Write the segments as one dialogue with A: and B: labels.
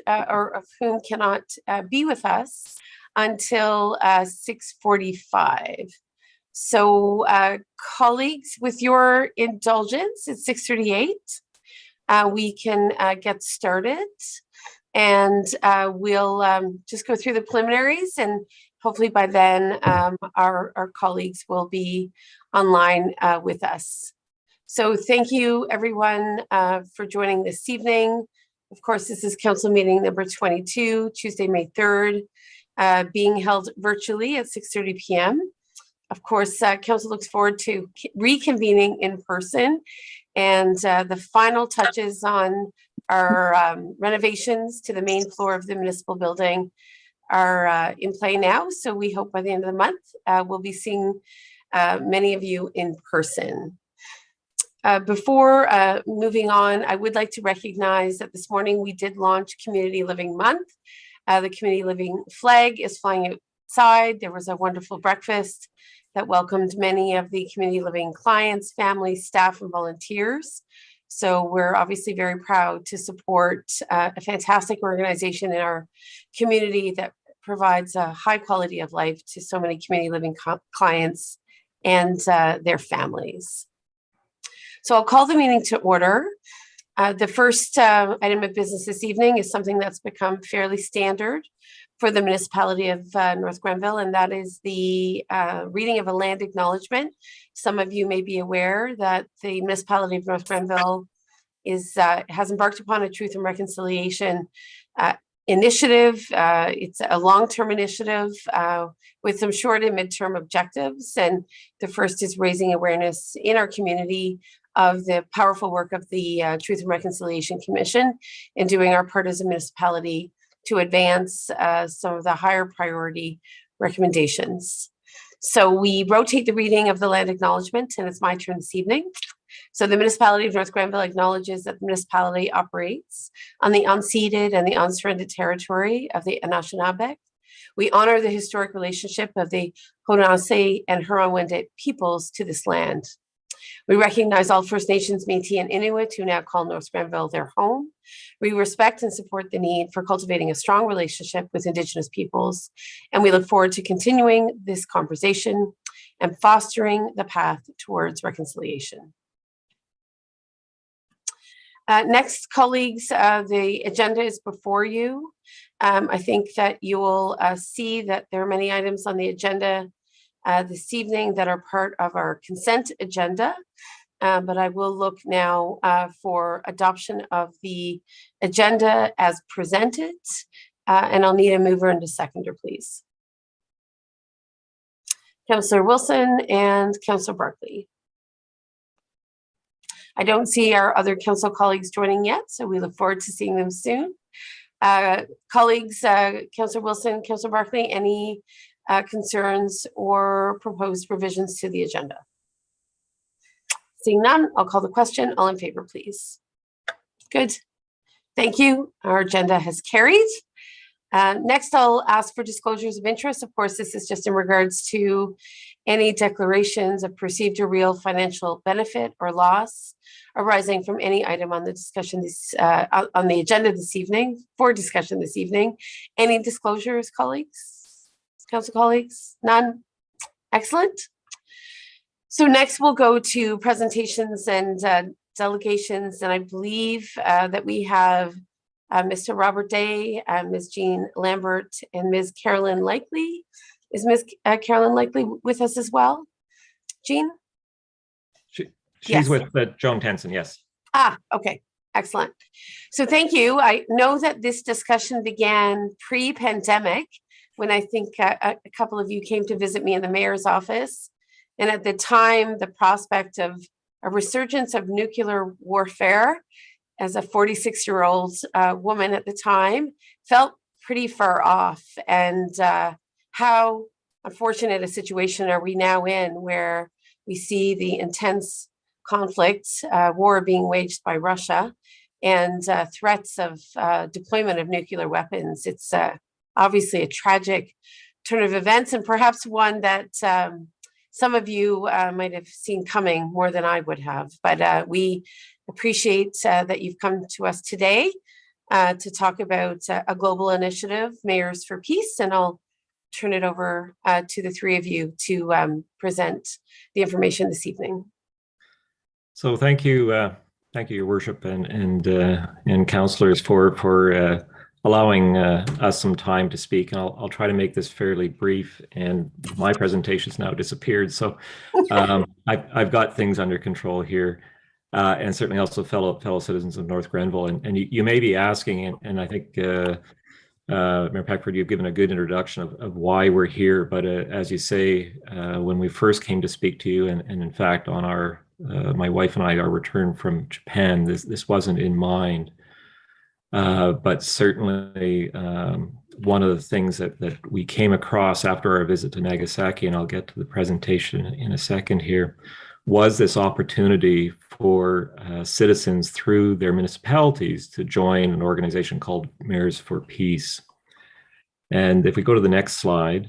A: or of whom cannot be with us until 6:45. So colleagues, with your indulgence, it's 6:38. We can get started, and we'll just go through the preliminaries, and hopefully by then our colleagues will be online with us. So thank you everyone for joining this evening. Of course, this is council meeting number 22, Tuesday, May 3rd, being held virtually at 6:30 p.m. Of course, council looks forward to reconvening in person, and the final touches on our renovations to the main floor of the municipal building are in play now. So we hope by the end of the month, we'll be seeing many of you in person. Before moving on, I would like to recognize that this morning we did launch Community Living Month. The Community Living flag is flying outside. There was a wonderful breakfast that welcomed many of the Community Living clients, families, staff, and volunteers. So we're obviously very proud to support a fantastic organization in our community that provides a high quality of life to so many Community Living clients and their families. So I'll call the meeting to order. The first item of business this evening is something that's become fairly standard for the municipality of North Grenville, and that is the reading of a land acknowledgement. Some of you may be aware that the municipality of North Grenville has embarked upon a truth and reconciliation initiative. It's a long-term initiative with some short and midterm objectives, and the first is raising awareness in our community of the powerful work of the Truth and Reconciliation Commission and doing our part as a municipality to advance some of the higher priority recommendations. So we rotate the reading of the land acknowledgement, and it's my turn this evening. So the municipality of North Grenville acknowledges that the municipality operates on the unceded and the unsurrendered territory of the Anishinaabe. We honor the historic relationship of the Haudenosaunee and Huron-Wendat peoples to this land. We recognize all First Nations, Métis, and Inuit who now call North Grenville their home. We respect and support the need for cultivating a strong relationship with Indigenous peoples, and we look forward to continuing this conversation and fostering the path towards reconciliation. Next, colleagues, the agenda is before you. I think that you will see that there are many items on the agenda this evening that are part of our consent agenda, but I will look now for adoption of the agenda as presented, and I'll need a mover and a seconder, please. Councillor Wilson and Councillor Barkley. I don't see our other council colleagues joining yet, so we look forward to seeing them soon. Colleagues, Councillor Wilson, Councillor Barkley, any concerns or proposed revisions to the agenda? Seeing none, I'll call the question. All in favor, please. Good. Thank you. Our agenda has carried. Next, I'll ask for disclosures of interest. Of course, this is just in regards to any declarations of perceived or real financial benefit or loss arising from any item on the discussion on the agenda this evening, for discussion this evening. Any disclosures, colleagues? Council colleagues? None? Excellent. So next we'll go to presentations and delegations, and I believe that we have Mr. Robert Day, Ms. Jean Lambert, and Ms. Carolyn Likely. Is Ms. Carolyn Likely with us as well? Jean?
B: She's
A: yes.
B: With Joan Tenson, yes.
A: Ah, okay, excellent. So thank you. I know that this discussion began pre-pandemic when I think a couple of you came to visit me in the mayor's office. And at the time, the prospect of a resurgence of nuclear warfare as a 46-year-old woman at the time felt pretty far off. And how unfortunate a situation are we now in where we see the intense conflict, war being waged by Russia, and threats of deployment of nuclear weapons. It's obviously a tragic turn of events, and perhaps one that some of you might have seen coming more than I would have. But we appreciate that you've come to us today to talk about a global initiative, Mayors for Peace, and I'll turn it over to the three of you to present the information this evening.
B: So thank you, Your Worship, and councillors for allowing us some time to speak. And I'll try to make this fairly brief. And my presentation's now disappeared, so I've got things under control here, and certainly also fellow citizens of North Grenville. And you may be asking, and I think Mayor Peckford, you've given a good introduction of why we're here. But as you say, when we first came to speak to you, and in fact on our my wife and I, our return from Japan, this wasn't in mind. But certainly one of the things that we came across after our visit to Nagasaki, and I'll get to the presentation in a second here, was this opportunity for citizens through their municipalities to join an organization called Mayors for Peace. And if we go to the next slide.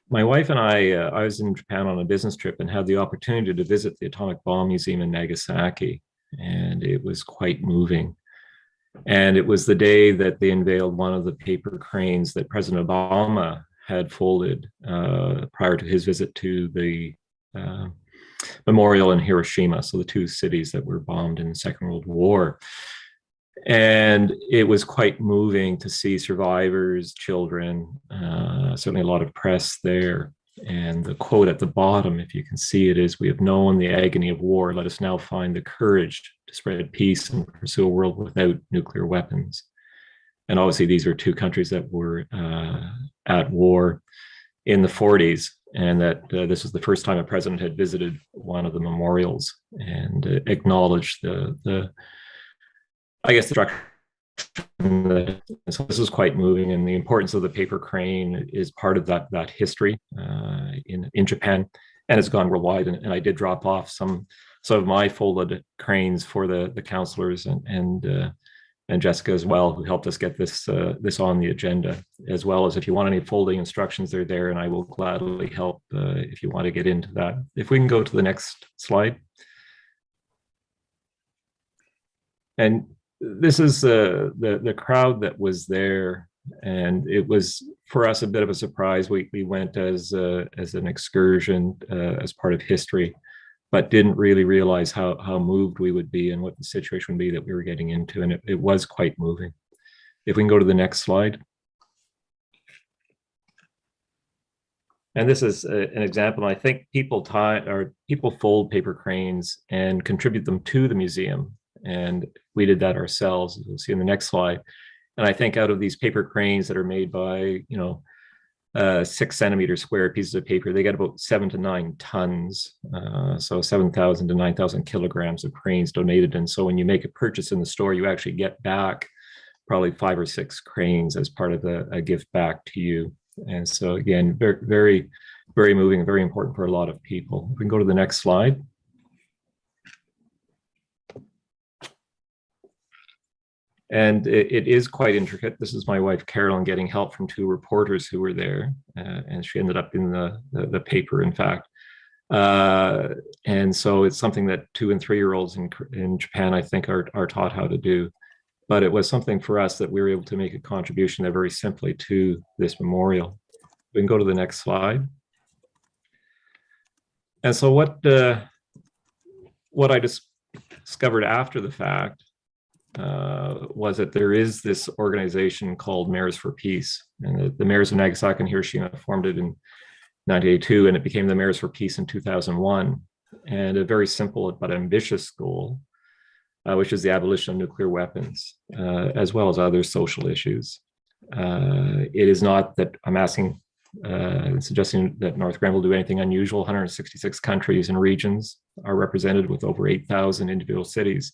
B: My wife and I was in Japan on a business trip and had the opportunity to visit the Atomic Bomb Museum in Nagasaki, and it was quite moving. And it was the day that they unveiled one of the paper cranes that President Obama had folded prior to his visit to the memorial in Hiroshima, so the two cities that were bombed in the Second World War. And it was quite moving to see survivors, children, certainly a lot of press there. And the quote at the bottom, if you can see it, is, "We have known the agony of war. Let us now find the courage to spread peace and pursue a world without nuclear weapons." And obviously, these were two countries that were at war in the 40s, and that this was the first time a president had visited one of the memorials and acknowledged the I guess the structure. So this is quite moving, and the importance of the paper crane is part of that history in Japan, and it's gone worldwide. And I did drop off some of my folded cranes for the councillors and Jessica as well, who helped us get this on the agenda, as well as if you want any folding instructions, they're there, and I will gladly help if you want to get into that. If we can go to the next slide. And this is the crowd that was there, and it was for us a bit of a surprise. We went as an excursion as part of history, but didn't really realize how moved we would be and what the situation would be that we were getting into, and it was quite moving. If we can go to the next slide. And this is an example. I think people fold paper cranes and contribute them to the museum. And we did that ourselves, as you'll see in the next slide. And I think out of these paper cranes that are made by, 6 centimeter square pieces of paper, they get about 7 to 9 tons. So 7,000 to 9,000 kilograms of cranes donated. And so when you make a purchase in the store, you actually get back probably 5 or 6 cranes as part of a gift back to you. And so again, very, very, very moving, very important for a lot of people. We can go to the next slide. And it is quite intricate. This is my wife, Carolyn, getting help from 2 reporters who were there. And she ended up in the paper, in fact. And so it's something that 2- and 3-year-olds in Japan, I think, are taught how to do. But it was something for us that we were able to make a contribution there very simply to this memorial. We can go to the next slide. And so what I discovered after the fact was that there is this organization called Mayors for Peace, and the mayors of Nagasaki and Hiroshima formed it in 1982, and it became the Mayors for Peace in 2001. And a very simple but ambitious goal, which is the abolition of nuclear weapons, as well as other social issues. It is not that I'm asking, suggesting that North Grenville do anything unusual. 166 countries and regions are represented with over 8,000 individual cities,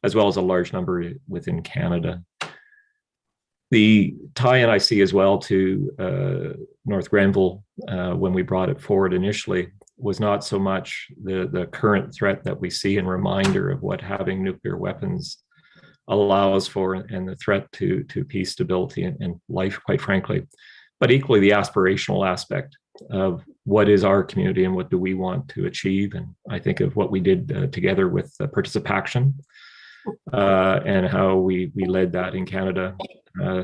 B: as well as a large number within Canada. The tie-in I see as well to North Grenville, when we brought it forward initially, was not so much the current threat that we see and reminder of what having nuclear weapons allows for, and the threat to peace, stability, and life, quite frankly, but equally the aspirational aspect of what is our community and what do we want to achieve. And I think of what we did together with Participation, and how we led that in Canada.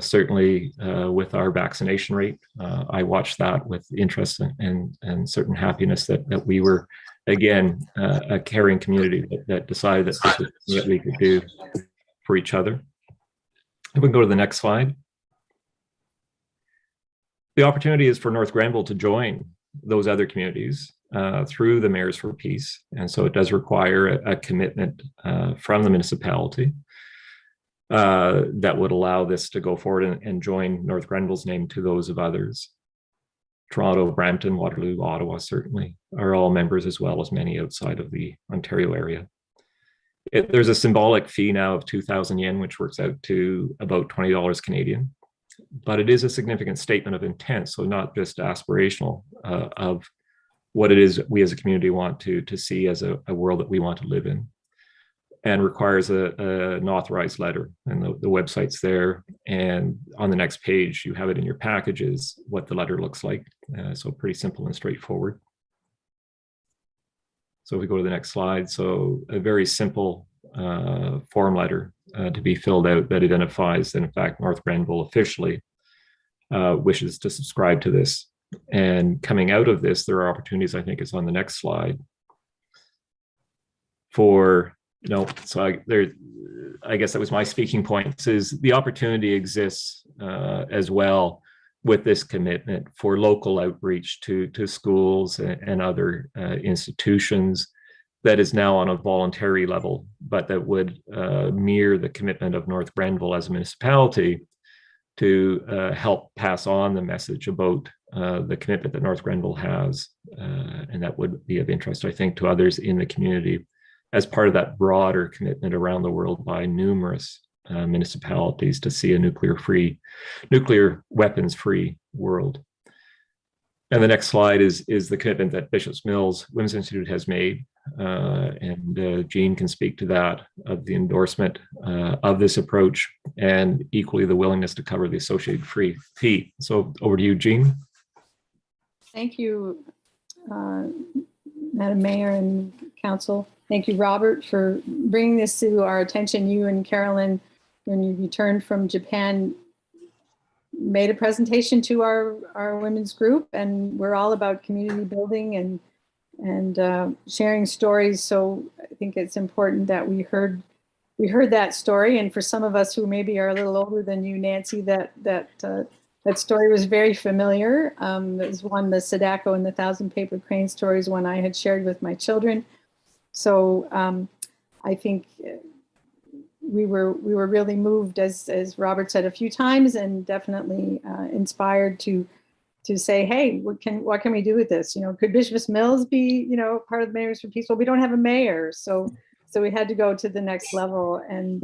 B: Certainly with our vaccination rate, I watched that with interest and certain happiness that we were, again, a caring community that decided that this was something that we could do for each other. If we can go to the next slide. The opportunity is for North Grenville to join those other communities through the Mayors for Peace. And so it does require a commitment from the municipality that would allow this to go forward and join North Grenville's name to those of others. Toronto, Brampton, Waterloo, Ottawa certainly are all members, as well as many outside of the Ontario area. There's a symbolic fee now of 2,000 yen, which works out to about $20 Canadian. But it is a significant statement of intent, so not just aspirational of what it is we as a community want to see as a world that we want to live in, and requires an authorized letter. And the website's there, and on the next page you have it in your packages what the letter looks like. So pretty simple and straightforward. So if we go to the next slide, so a very simple form letter to be filled out that identifies that in fact North Grenville officially wishes to subscribe to this. And coming out of this, there are opportunities, I think it's on the next slide, for, so I guess that was my speaking point, is the opportunity exists as well with this commitment for local outreach to schools and other institutions that is now on a voluntary level, but that would mirror the commitment of North Grenville as a municipality to help pass on the message about the commitment that North Grenville has. And that would be of interest, I think, to others in the community as part of that broader commitment around the world by numerous municipalities to see a nuclear weapons-free world. And the next slide is the commitment that Bishops Mills Women's Institute has made. And Jean can speak to that, of the endorsement of this approach, and equally the willingness to cover the associated fee. So over to you, Jean.
C: Thank you, Madam Mayor and Council. Thank you, Robert, for bringing this to our attention. You and Carolyn, when you returned from Japan, made a presentation to our women's group, and we're all about community building and sharing stories. So I think it's important that we heard that story. And for some of us who maybe are a little older than you, Nancy, that story was very familiar. It was one, the Sadako and the Thousand Paper Crane stories, one I had shared with my children. So I think we were really moved, as Robert said a few times, and definitely inspired to say, hey, what can we do with this? Could Bishops Mills be, part of the Mayors for Peace? Well, we don't have a mayor, so we had to go to the next level. And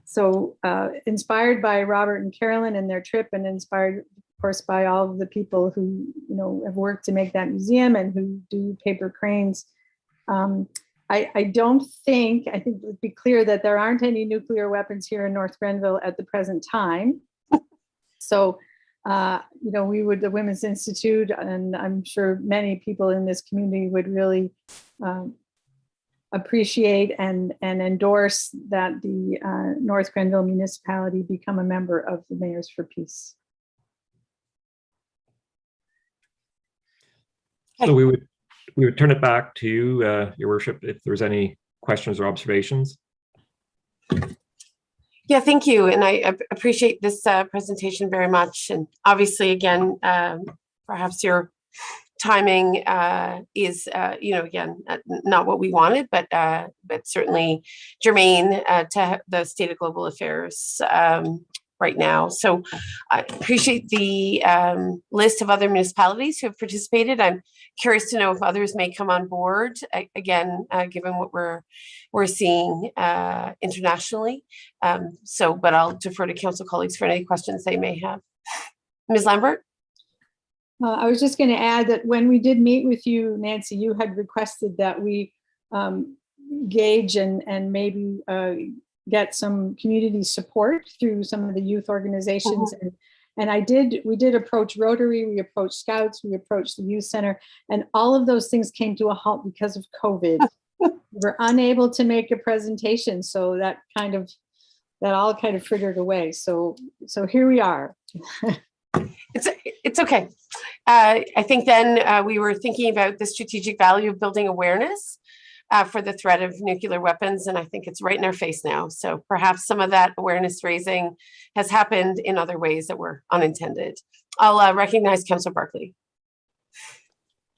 C: so inspired by Robert and Carolyn and their trip, and inspired, of course, by all of the people who, have worked to make that museum and who do paper cranes. I think let's be clear that there aren't any nuclear weapons here in North Grenville at the present time. So, the Women's Institute, and I'm sure many people in this community would really appreciate and endorse that the North Grenville municipality become a member of the Mayors for Peace.
B: So we would turn it back to you, Your Worship, if there's any questions or observations.
A: Yeah, thank you. And I appreciate this presentation very much. And obviously, again, perhaps your timing is, again, not what we wanted, but certainly germane to the state of global affairs right now. So I appreciate the list of other municipalities who have participated. I'm curious to know if others may come on board, again, given what we're seeing internationally. But I'll defer to council colleagues for any questions they may have. Ms. Lambert?
C: I was just going to add that when we did meet with you, Nancy, you had requested that we gauge and maybe get some community support through some of the youth organizations. And we did approach Rotary, we approached Scouts, we approached the Youth Center, and all of those things came to a halt because of COVID. We're unable to make a presentation, so that all kind of frittered away. So here we are.
A: It's okay. I think then we were thinking about the strategic value of building awareness for the threat of nuclear weapons, and I think it's right in our face now. So perhaps some of that awareness raising has happened in other ways that were unintended. I'll recognize Councillor Barkley.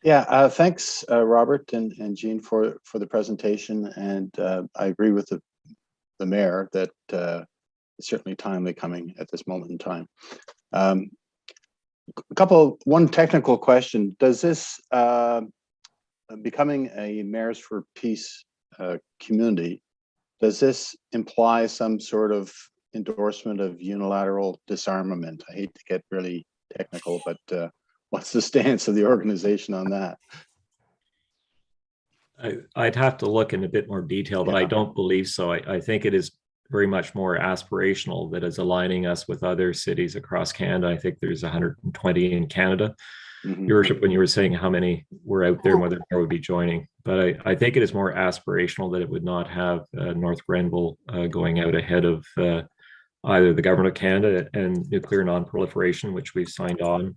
D: Yeah, thanks, Robert and Jean for the presentation, and I agree with the mayor that it's certainly timely coming at this moment in time. One technical question: does this becoming a Mayors for Peace community, does this imply some sort of endorsement of unilateral disarmament? I hate to get really technical, but what's the stance of the organization on that?
B: I'd have to look in a bit more detail, but I don't believe so. I think it is very much more aspirational, that is aligning us with other cities across Canada. I think there's 120 in Canada. Your Worship, when you were saying how many were out there and whether more would be joining, but I think it is more aspirational, that it would not have North Grenville going out ahead of either the Government of Canada and nuclear non-proliferation, which we've signed on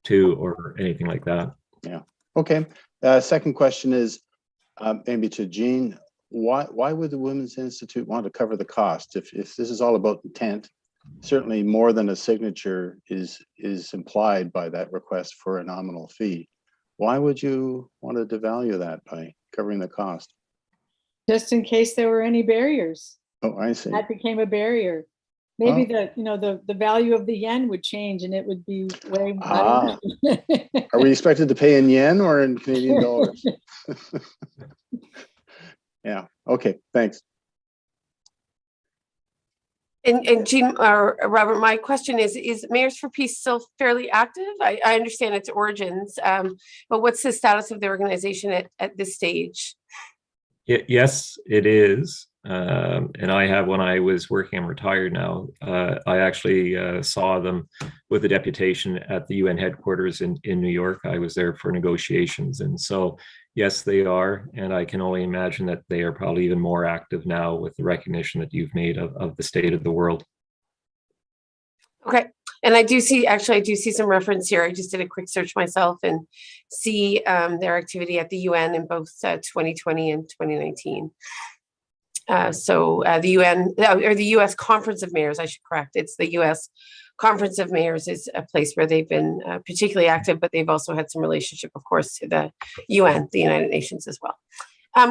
B: to, or anything like that. Yeah.
D: Okay. Second question is maybe to Jean. Why would the Women's Institute want to cover the cost if this is all about intent? Certainly more than a signature is implied by that request for a nominal fee. Why would you want to devalue that by covering the cost?
C: Just in case there were any barriers.
D: Oh, I see.
C: That became a barrier. Maybe the value of the yen would change and it would be way. Are
D: we expected to pay in yen or in Canadian dollars? Yeah. Okay. Thanks.
A: And Jean or Robert, my question is Mayors for Peace still fairly active? I understand its origins, but what's the status of the organization at this stage?
B: Yes, it is. And I have, when I was working, I'm retired now, I actually saw them with a deputation at the UN headquarters in New York. I was there for negotiations. And so, yes, they are. And I can only imagine that they are probably even more active now with the recognition that you've made of the state of the world.
A: Okay. And I do see some reference here. I just did a quick search myself and see their activity at the UN in both 2020 and 2019. The UN or the US Conference of Mayors, I should correct. It's the US Conference of Mayors is a place where they've been particularly active, but they've also had some relationship, of course, to the UN, the United Nations as well.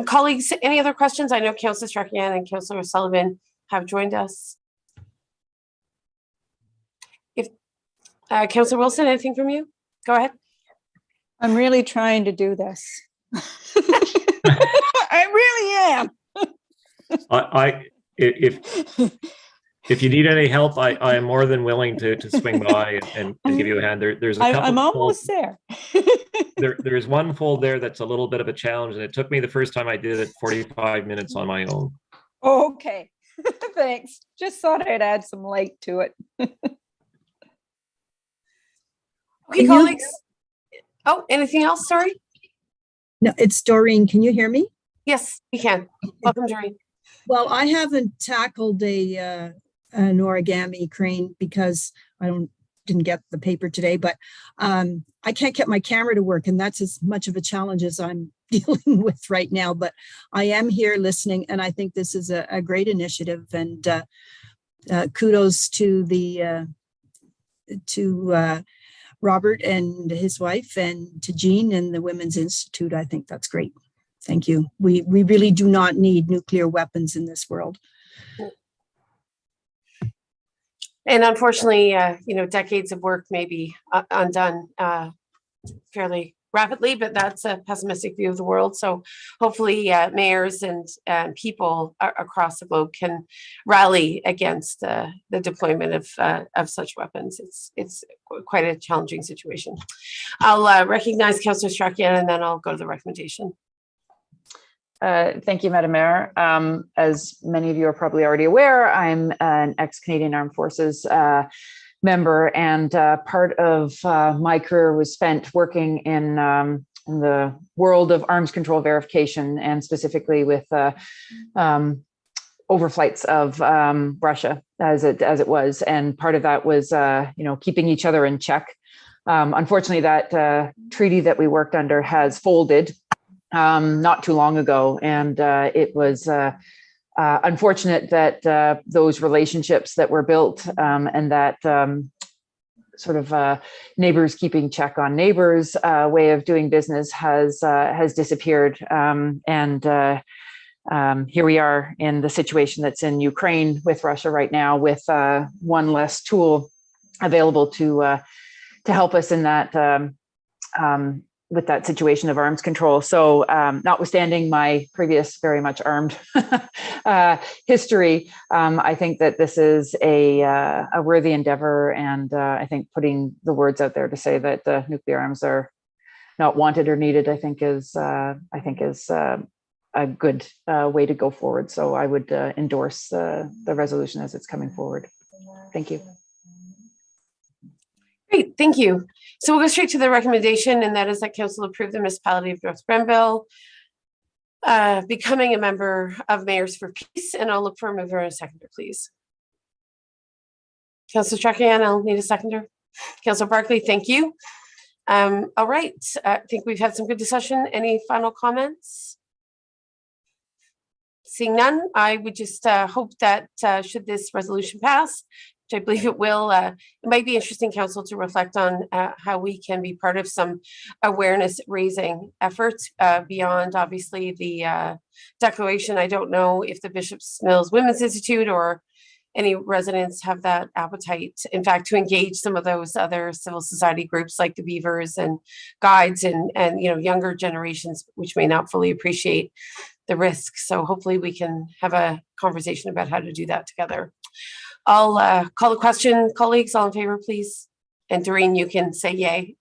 A: Colleagues, any other questions? I know Councillor Strachian and Councillor Sullivan have joined us. If Councillor Wilson, anything from you? Go ahead.
E: I'm really trying to do this. I really am.
B: If you need any help, I am more than willing to swing by and give you a hand. There's a couple.
E: I'm almost there.
B: There's one fold there that's a little bit of a challenge, and it took me the first time I did it 45 minutes on my own.
E: Oh, okay. Thanks. Just thought I'd add some light to it.
A: Okay, colleagues. Oh, anything else? Sorry.
F: No, it's Doreen. Can you hear me?
A: Yes, we can. Welcome, Doreen.
F: Well, I haven't tackled an origami crane because I didn't get the paper today, but I can't get my camera to work, and that's as much of a challenge as I'm dealing with right now. But I am here listening, and I think this is a great initiative. And kudos to Robert and his wife, and to Jean and the Women's Institute. I think that's great. Thank you. We really do not need nuclear weapons in this world.
A: And unfortunately, decades of work may be undone fairly rapidly, but that's a pessimistic view of the world. So hopefully mayors and people across the globe can rally against the deployment of such weapons. It's quite a challenging situation. I'll recognize Councillor Strachian, and then I'll go to the recommendation.
G: Thank you, Madam Mayor. As many of you are probably already aware, I'm an ex-Canadian Armed Forces member, and part of my career was spent working in world of arms control verification, and specifically with overflights of Russia as it was. And part of that was, keeping each other in check. Unfortunately, that treaty that we worked under has folded not too long ago. And it was unfortunate that those relationships that were built and that neighbors keeping check on neighbors way of doing business has disappeared. Here we are in the situation that's in Ukraine with Russia right now, with one less tool available to help us in that with that situation of arms control. So notwithstanding my previous very much armed history, I think that this is a worthy endeavor. And I think putting the words out there to say that nuclear arms are not wanted or needed, I think is a good way to go forward. So I would endorse the resolution as it's coming forward. Thank you.
A: Great, thank you. So we'll go straight to the recommendation, and that is that council approve the municipality of North Grenville becoming a member of Mayors for Peace. And I'll look for a mover and a seconder, please. Councillor Stracan, I'll need a seconder. Councillor Barkley, thank you. All right, I think we've had some good discussion. Any final comments? Seeing none, I would just hope that should this resolution pass, which I believe it will, it might be interesting, council, to reflect on how we can be part of some awareness raising efforts beyond obviously the declaration. I don't know if the Bishop's Mills Women's Institute or any residents have that appetite, in fact, to engage some of those other civil society groups like the Beavers and Guides and younger generations, which may not fully appreciate the risk. So hopefully we can have a conversation about how to do that together. I'll call the question. Colleagues, all in favor, please. And Doreen, you can say yay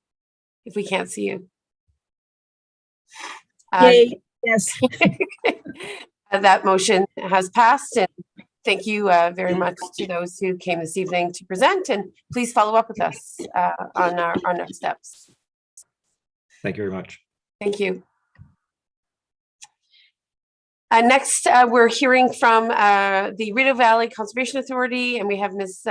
A: if we can't see you.
F: Yay, yes.
A: That motion has passed. And thank you very much to those who came this evening to present. And please follow up with us on our next steps.
B: Thank you very much.
A: Thank you. Next, we're hearing from the Rideau Valley Conservation Authority, and we have Ms.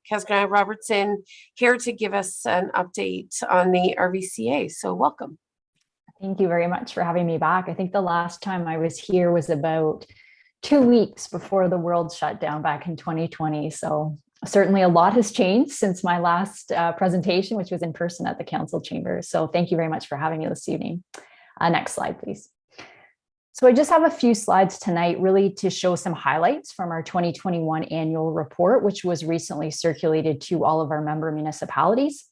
A: Casgrain Robertson here to give us an update on the Rvca. So welcome.
H: Thank you very much for having me back. I think the last time I was here was about 2 weeks before the world shut down back in 2020. So certainly a lot has changed since my last presentation, which was in person at the council chambers. So thank you very much for having me this evening. Next slide, please. So I just have a few slides tonight really to show some highlights from our 2021 annual report, which was recently circulated to all of our member municipalities.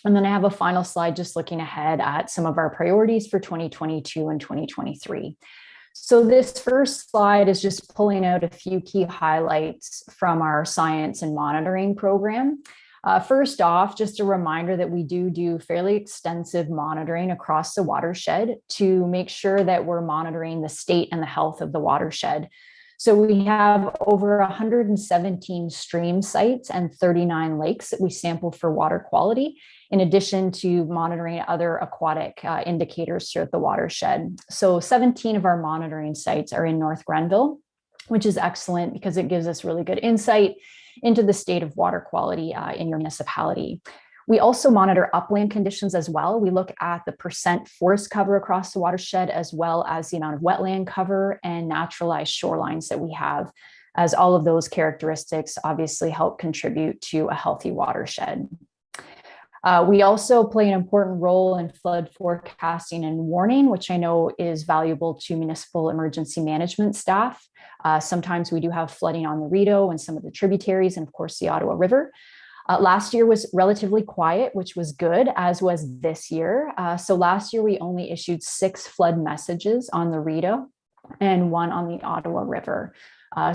H: And then I have a final slide just looking ahead at some of our priorities for 2022 and 2023. So this first slide is just pulling out a few key highlights from our science and monitoring program. First off, just a reminder that we do fairly extensive monitoring across the watershed to make sure that we're monitoring the state and the health of the watershed. So we have over 117 stream sites and 39 lakes that we sample for water quality, in addition to monitoring other aquatic indicators throughout the watershed. So 17 of our monitoring sites are in North Grenville, which is excellent because it gives us really good insight into the state of water quality in your municipality. We also monitor upland conditions as well. We look at the percent forest cover across the watershed, as well as the amount of wetland cover and naturalized shorelines that we have, as all of those characteristics obviously help contribute to a healthy watershed. We also play an important role in flood forecasting and warning, which I know is valuable to municipal emergency management staff. Sometimes we do have flooding on the Rideau and some of the tributaries, and of course the Ottawa River. Last year was relatively quiet, which was good, as was this year. So last year we only issued 6 flood messages on the Rideau and 1 on the Ottawa River.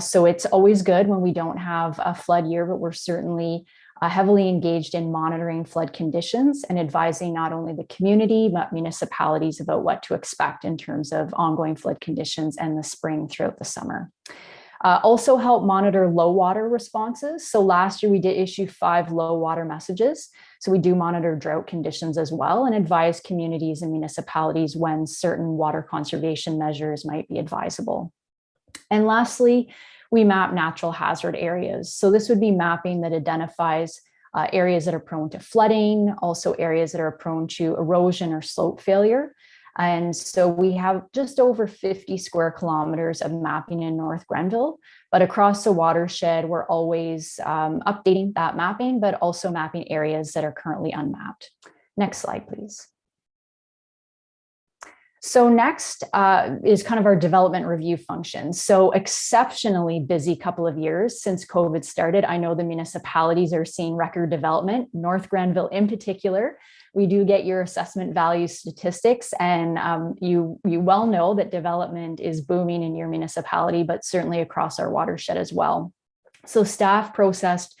H: So it's always good when we don't have a flood year, but we're certainly heavily engaged in monitoring flood conditions and advising not only the community, but municipalities about what to expect in terms of ongoing flood conditions and the spring throughout the summer. Also help monitor low water responses. So last year we did issue 5 low water messages. So we do monitor drought conditions as well and advise communities and municipalities when certain water conservation measures might be advisable. And lastly, we map natural hazard areas. So this would be mapping that identifies areas that are prone to flooding, also areas that are prone to erosion or slope failure. And so we have just over 50 square kilometers of mapping in North Grenville, but across the watershed, we're always updating that mapping, but also mapping areas that are currently unmapped. Next slide, please. So next is kind of our development review function. So exceptionally busy couple of years since COVID started. I know the municipalities are seeing record development, North Grenville in particular. We do get your assessment value statistics, and you well know that development is booming in your municipality, but certainly across our watershed as well. So staff processed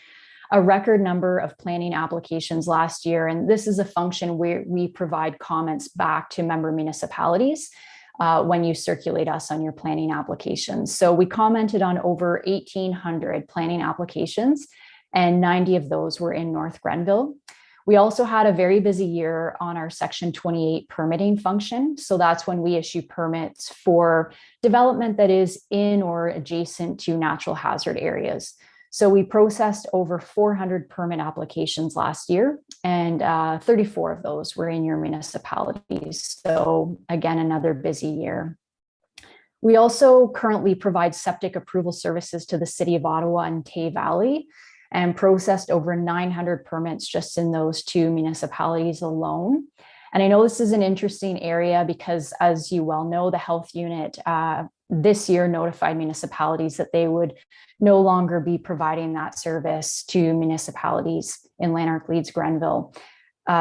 H: a record number of planning applications last year, and this is a function where we provide comments back to member municipalities when you circulate us on your planning applications. So we commented on over 1,800 planning applications, and 90 of those were in North Grenville. We also had a very busy year on our Section 28 permitting function. So that's when we issue permits for development that is in or adjacent to natural hazard areas. So we processed over 400 permit applications last year, and 34 of those were in your municipalities. So again, another busy year. We also currently provide septic approval services to the City of Ottawa and Tay Valley, and processed over 900 permits just in those 2 municipalities alone. And I know this is an interesting area because, as you well know, the health unit this year notified municipalities that they would no longer be providing that service to municipalities in Lanark, Leeds, Grenville.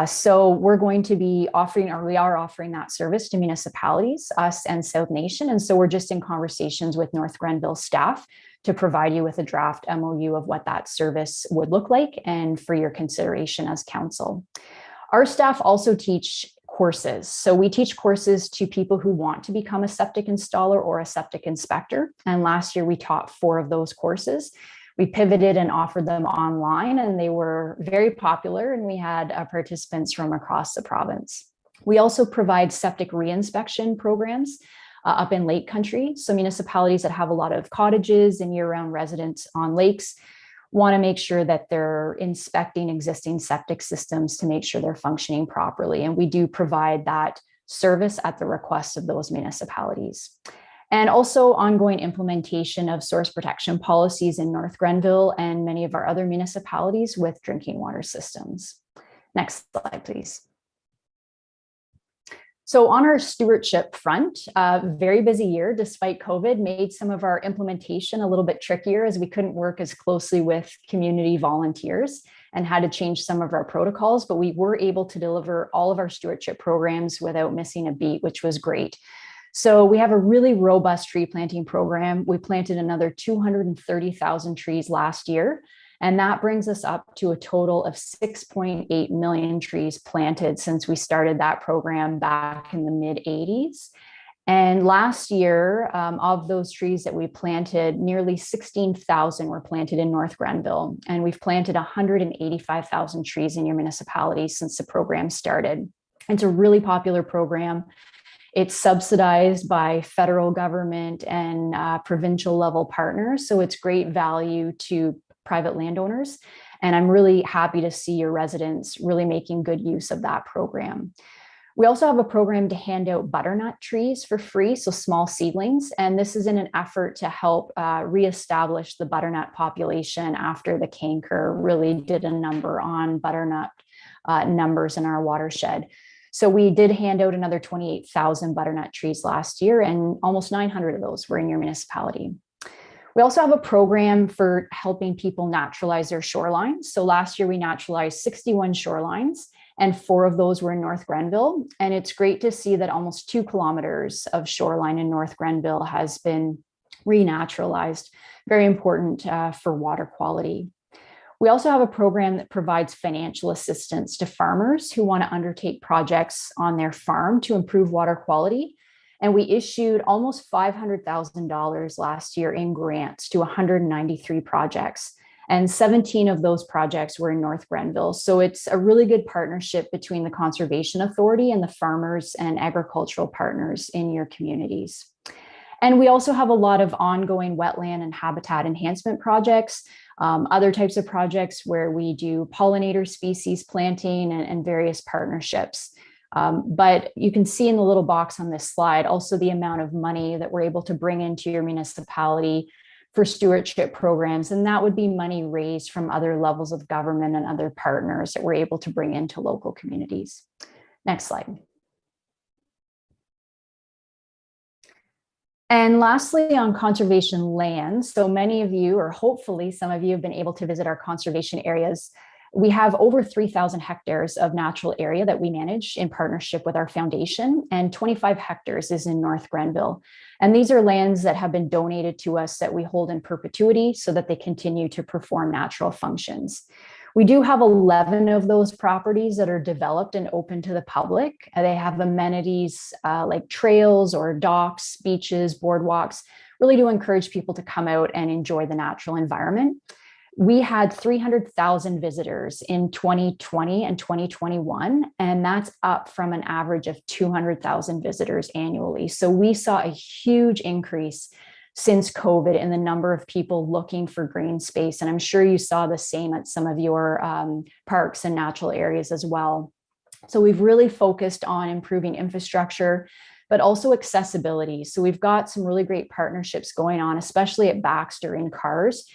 H: So we're going to be offering, or we are offering that service to municipalities, us and South Nation. And so we're just in conversations with North Grenville staff to provide you with a draft MOU of what that service would look like and for your consideration as council. Our staff also teach courses. So we teach courses to people who want to become a septic installer or a septic inspector. And last year we taught 4 of those courses. We pivoted and offered them online, and they were very popular, and we had participants from across the province. We also provide septic reinspection programs up in Lake Country. So municipalities that have a lot of cottages and year-round residents on lakes want to make sure that they're inspecting existing septic systems to make sure they're functioning properly. And we do provide that service at the request of those municipalities. And also ongoing implementation of source protection policies in North Grenville and many of our other municipalities with drinking water systems. Next slide, please. So on our stewardship front, very busy year despite COVID made some of our implementation a little bit trickier as we couldn't work as closely with community volunteers and had to change some of our protocols, but we were able to deliver all of our stewardship programs without missing a beat, which was great. So we have a really robust tree planting program. We planted another 230,000 trees last year. And that brings us up to a total of 6.8 million trees planted since we started that program back in the mid-'80s. And last year, of those trees that we planted, nearly 16,000 were planted in North Grenville. And we've planted 185,000 trees in your municipality since the program started. It's a really popular program. It's subsidized by federal government and provincial level partners. So it's great value to private landowners. And I'm really happy to see your residents really making good use of that program. We also have a program to hand out butternut trees for free, so small seedlings. And this is in an effort to help reestablish the butternut population after the canker really did a number on butternut numbers in our watershed. So we did hand out another 28,000 butternut trees last year, and almost 900 of those were in your municipality. We also have a program for helping people naturalize their shorelines. So last year we naturalized 61 shorelines, and 4 of those were in North Grenville. And it's great to see that almost 2 kilometers of shoreline in North Grenville has been renaturalized. Very important for water quality. We also have a program that provides financial assistance to farmers who want to undertake projects on their farm to improve water quality. And we issued almost $500,000 last year in grants to 193 projects. And 17 of those projects were in North Grenville. So it's a really good partnership between the Conservation Authority and the farmers and agricultural partners in your communities. And we also have a lot of ongoing wetland and habitat enhancement projects, other types of projects where we do pollinator species planting and various partnerships. But you can see in the little box on this slide also the amount of money that we're able to bring into your municipality for stewardship programs. And that would be money raised from other levels of government and other partners that we're able to bring into local communities. Next slide. And lastly, on conservation lands, so many of you, or hopefully some of you, have been able to visit our conservation areas. We have over 3,000 hectares of natural area that we manage in partnership with our foundation, and 25 hectares is in North Grenville. And these are lands that have been donated to us that we hold in perpetuity so that they continue to perform natural functions. We do have 11 of those properties that are developed and open to the public. They have amenities like trails or docks, beaches, boardwalks, really to encourage people to come out and enjoy the natural environment. We had 300,000 visitors in 2020 and 2021, and that's up from an average of 200,000 visitors annually. So we saw a huge increase since COVID in the number of people looking for green space. And I'm sure you saw the same at some of your parks and natural areas as well. So we've really focused on improving infrastructure, but also accessibility. So we've got some really great partnerships going on, especially at Baxter in Cars,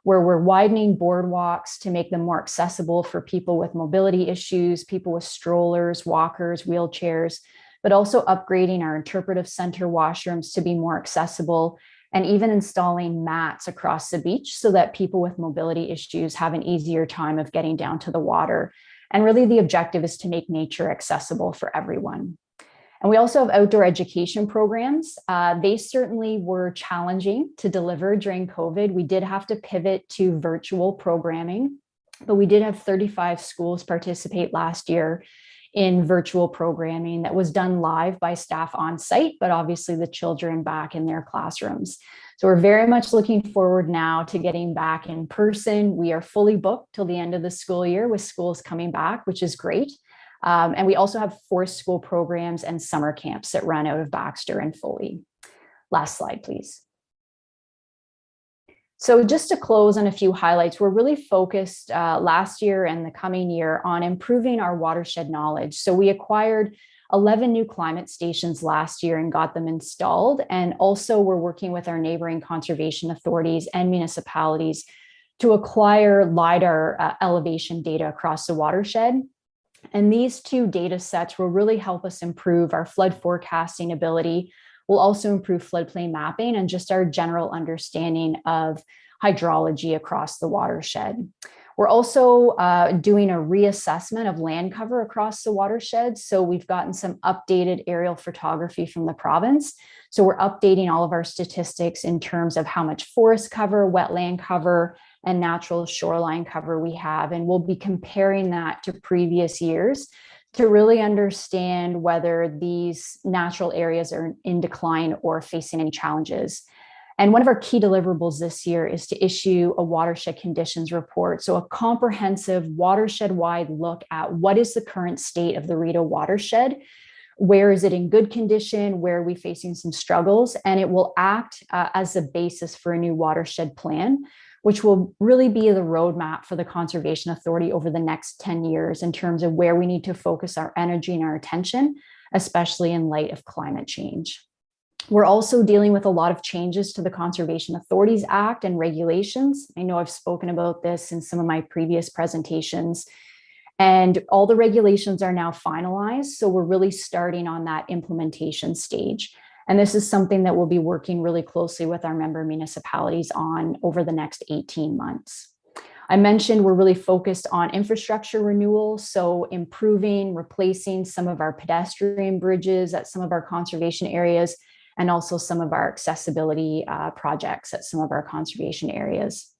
H: where we're widening boardwalks to make them more accessible for people with mobility issues, people with strollers, walkers, wheelchairs, but also upgrading our interpretive center washrooms to be more accessible, and even installing mats across the beach so that people with mobility issues have an easier time of getting down to the water. And really the objective is to make nature accessible for everyone. And we also have outdoor education programs. They certainly were challenging to deliver during COVID. We did have to pivot to virtual programming, but we did have 35 schools participate last year in virtual programming that was done live by staff on site, but obviously the children back in their classrooms. So we're very much looking forward now to getting back in person. We are fully booked till the end of the school year with schools coming back, which is great. And we also have forced school programs and summer camps that run out of Baxter and Foley. Last slide, please. So just to close on a few highlights, we're really focused last year and the coming year on improving our watershed knowledge. So we acquired 11 new climate stations last year and got them installed. And also we're working with our neighboring conservation authorities and municipalities to acquire LiDAR elevation data across the watershed. And these two data sets will really help us improve our flood forecasting ability. We'll also improve floodplain mapping and just our general understanding of hydrology across the watershed. We're also doing a reassessment of land cover across the watershed. So we've gotten some updated aerial photography from the province. So we're updating all of our statistics in terms of how much forest cover, wetland cover, and natural shoreline cover we have. And we'll be comparing that to previous years to really understand whether these natural areas are in decline or facing any challenges. And one of our key deliverables this year is to issue a watershed conditions report. So a comprehensive watershed-wide look at what is the current state of the Rideau watershed, where is it in good condition, where are we facing some struggles, and it will act as a basis for a new watershed plan, which will really be the roadmap for the Conservation Authority over the next 10 years in terms of where we need to focus our energy and our attention, especially in light of climate change. We're also dealing with a lot of changes to the Conservation Authorities Act and regulations. I know I've spoken about this in some of my previous presentations, and all the regulations are now finalized. So we're really starting on that implementation stage. And this is something that we'll be working really closely with our member municipalities on over the next 18 months. I mentioned we're really focused on infrastructure renewal, so improving, replacing some of our pedestrian bridges at some of our conservation areas, and also some of our accessibility projects at some of our conservation areas.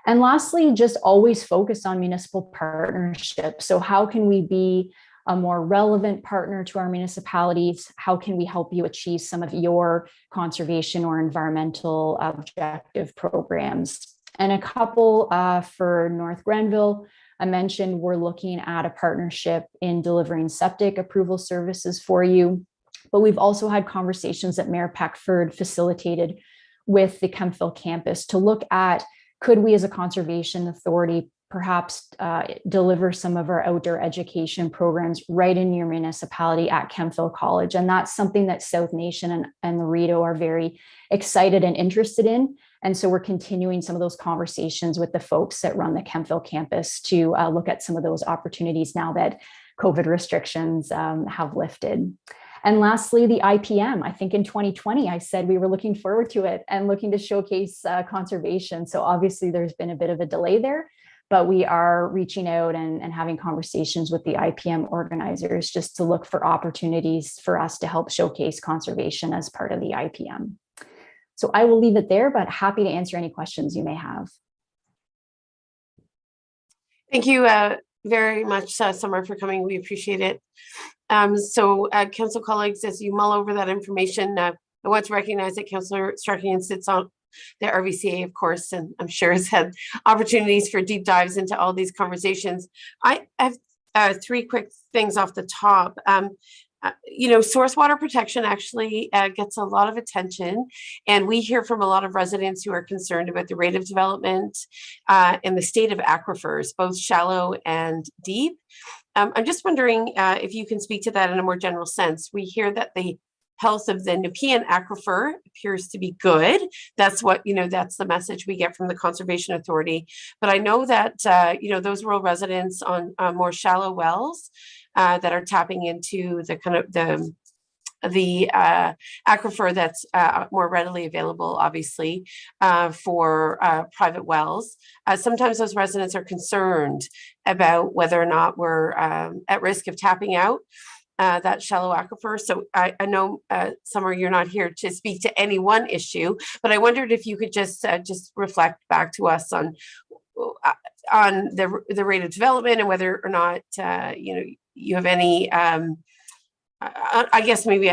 H: And lastly, just always focus on municipal partnerships. So how can we be a more relevant partner to our municipalities? How can we help you achieve some of your conservation or environmental objective programs? And a couple for North Grenville, I mentioned we're looking at a partnership in delivering septic approval services for you, but we've also had conversations that Mayor Peckford facilitated with the Kemptville campus to look at, could we as a conservation authority perhaps deliver some of our outdoor education programs right in your municipality at Kemptville College? And that's something that South Nation and the Rideau are very excited and interested in. And so we're continuing some of those conversations with the folks that run the Kemptville campus to look at some of those opportunities now that COVID restrictions have lifted. And lastly, the IPM. I think in 2020, I said we were looking forward to it and looking to showcase conservation. So obviously there's been a bit of a delay there, but we are reaching out and having conversations with the IPM organizers just to look for opportunities for us to help showcase conservation as part of the IPM. So I will leave it there, but happy to answer any questions you may have.
A: Thank you very much, Summer, for coming. We appreciate it. Council colleagues, as you mull over that information, I want to recognize that Councillor Strachan sits on the Rvca, of course, and I'm sure has had opportunities for deep dives into all these conversations. I have three quick things off the top. Source water protection actually gets a lot of attention, and we hear from a lot of residents who are concerned about the rate of development and the state of aquifers, both shallow and deep. I'm just wondering if you can speak to that in a more general sense. We hear that the health of the Nepean aquifer appears to be good. That's what, that's the message we get from the Conservation Authority. But I know that, those rural residents on more shallow wells that are tapping into the kind of the aquifer that's more readily available, obviously, for private wells. Sometimes those residents are concerned about whether or not we're at risk of tapping out that shallow aquifer. So I know, Summer, you're not here to speak to any one issue, but I wondered if you could just reflect back to us on the rate of development and whether or not you have any, I guess maybe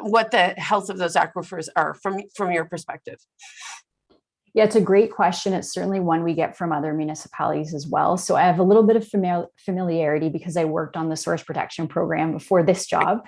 A: what the health of those aquifers are from your perspective.
H: Yeah, it's a great question. It's certainly one we get from other municipalities as well. So I have a little bit of familiarity because I worked on the source protection program before this job.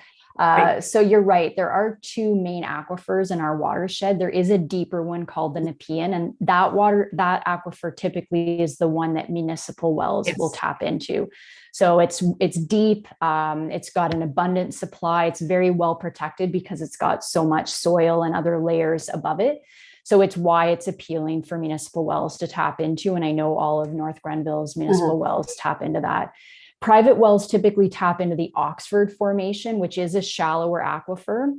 H: So you're right. There are two main aquifers in our watershed. There is a deeper one called the Nepean, and that aquifer typically is the one that municipal wells will tap into. So it's deep. It's got an abundant supply. It's very well protected because it's got so much soil and other layers above it. So it's why it's appealing for municipal wells to tap into. And I know all of North Grenville's municipal wells tap into that. Private wells typically tap into the Oxford Formation, which is a shallower aquifer.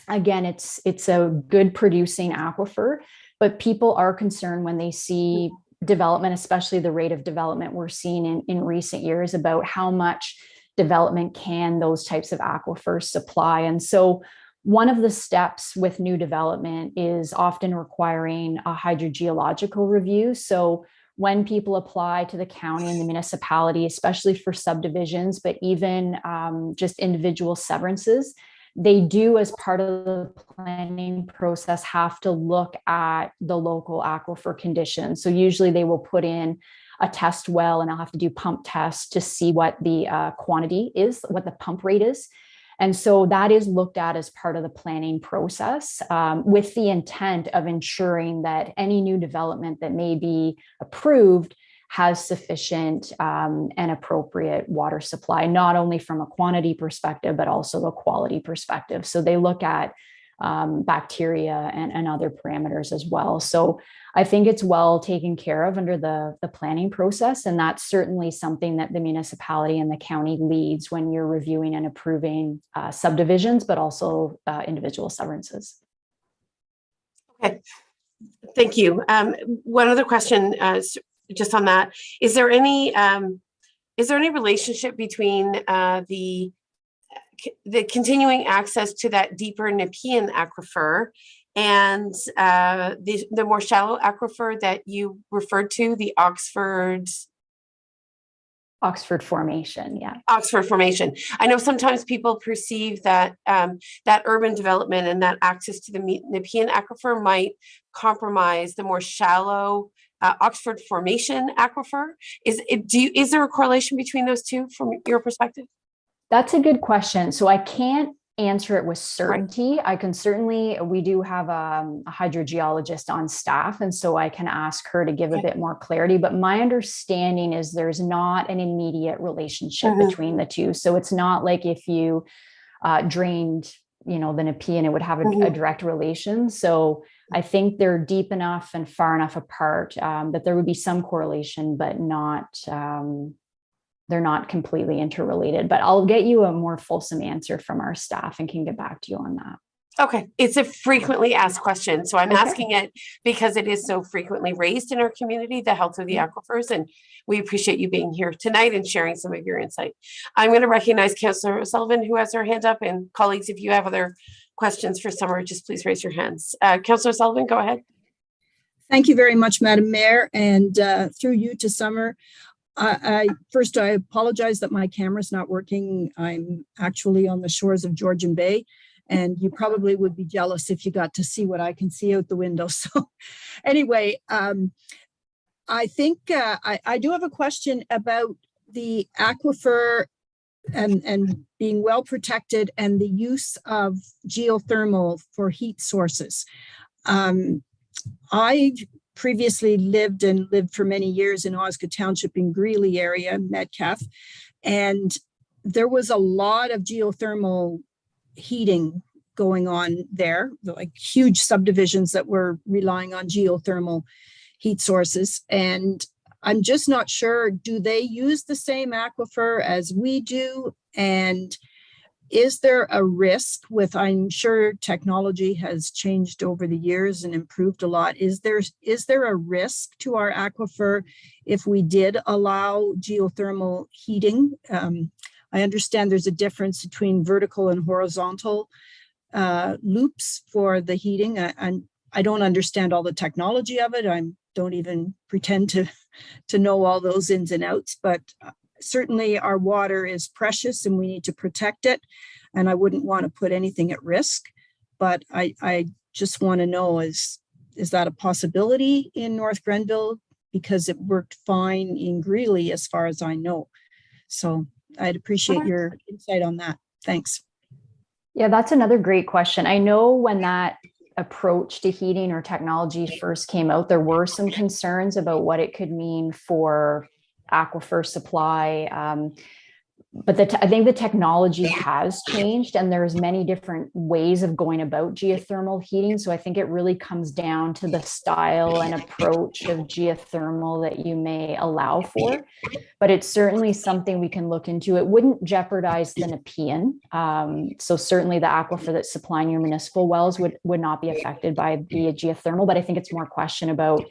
H: Again, it's a good producing aquifer, but people are concerned when they see development, especially the rate of development we're seeing in recent years, about how much development can those types of aquifers supply. And so one of the steps with new development is often requiring a hydrogeological review. So when people apply to the county and the municipality, especially for subdivisions, but even just individual severances, they do, as part of the planning process, have to look at the local aquifer conditions. So usually they will put in a test well, and I'll have to do pump tests to see what the quantity is, what the pump rate is. And so that is looked at as part of the planning process, with the intent of ensuring that any new development that may be approved has sufficient and appropriate water supply, not only from a quantity perspective, but also a quality perspective. So they look at bacteria and other parameters as well. So I think it's well taken care of under the planning process. And that's certainly something that the municipality and the county leads when you're reviewing and approving subdivisions, but also individual severances. Okay,
A: thank you. One other question, just on that, is there any relationship between the continuing access to that deeper Nepean aquifer and the more shallow aquifer that you referred to, the Oxford
H: Oxford Formation, yeah.
A: Oxford Formation. I know sometimes people perceive that that urban development and that access to the Nepean aquifer might compromise the more shallow Oxford Formation aquifer. Is there a correlation between those two from your perspective?
H: That's a good question. So I can't answer it with certainty. Right. I can certainly, we do have a hydrogeologist on staff, and so I can ask her to give a bit more clarity. But my understanding is there's not an immediate relationship between the two. So it's not like if you drained, the Nepean, it would have a direct relation. So I think they're deep enough and far enough apart that there would be some correlation, but not they're not completely interrelated. But I'll get you a more fulsome answer from our staff and can get back to you on that.
A: Okay, it's a frequently asked question. So I'm asking it because it is so frequently raised in our community, the health of the aquifers, and we appreciate you being here tonight and sharing some of your insight. I'm going to recognize Councillor O'Sullivan, who has her hand up, and colleagues, if you have other questions for Summer, just please raise your hands. Councillor O'Sullivan, go ahead.
F: Thank you very much, Madam Mayor, and through you to Summer. First, I apologize that my camera's not working. I'm actually on the shores of Georgian Bay, and you probably would be jealous if you got to see what I can see out the window. So anyway, I think I do have a question about the aquifer and being well protected and the use of geothermal for heat sources. I previously lived for many years in Osgood Township in Greeley area, Metcalf, and there was a lot of geothermal heating going on there, like huge subdivisions that were relying on geothermal heat sources. And I'm just not sure, do they use the same aquifer as we do? And is there a risk with, I'm sure technology has changed over the years and improved a lot. Is there a risk to our aquifer if we did allow geothermal heating? I understand there's a difference between vertical and horizontal loops for the heating. I don't understand all the technology of it. I don't even pretend to know all those ins and outs, but certainly our water is precious and we need to protect it. And I wouldn't want to put anything at risk, but I just want to know, is that a possibility in North Grenville? Because it worked fine in Greeley as far as I know. So I'd appreciate your insight on that. Thanks.
H: Yeah, that's another great question. I know when that approach to heating or technology first came out, there were some concerns about what it could mean for aquifer supply. But I think the technology has changed and there's many different ways of going about geothermal heating. So I think it really comes down to the style and approach of geothermal that you may allow for. But it's certainly something we can look into. It wouldn't jeopardize the Nepean. So certainly the aquifer that's supplying your municipal wells would not be affected by the geothermal. But I think it's more a question about,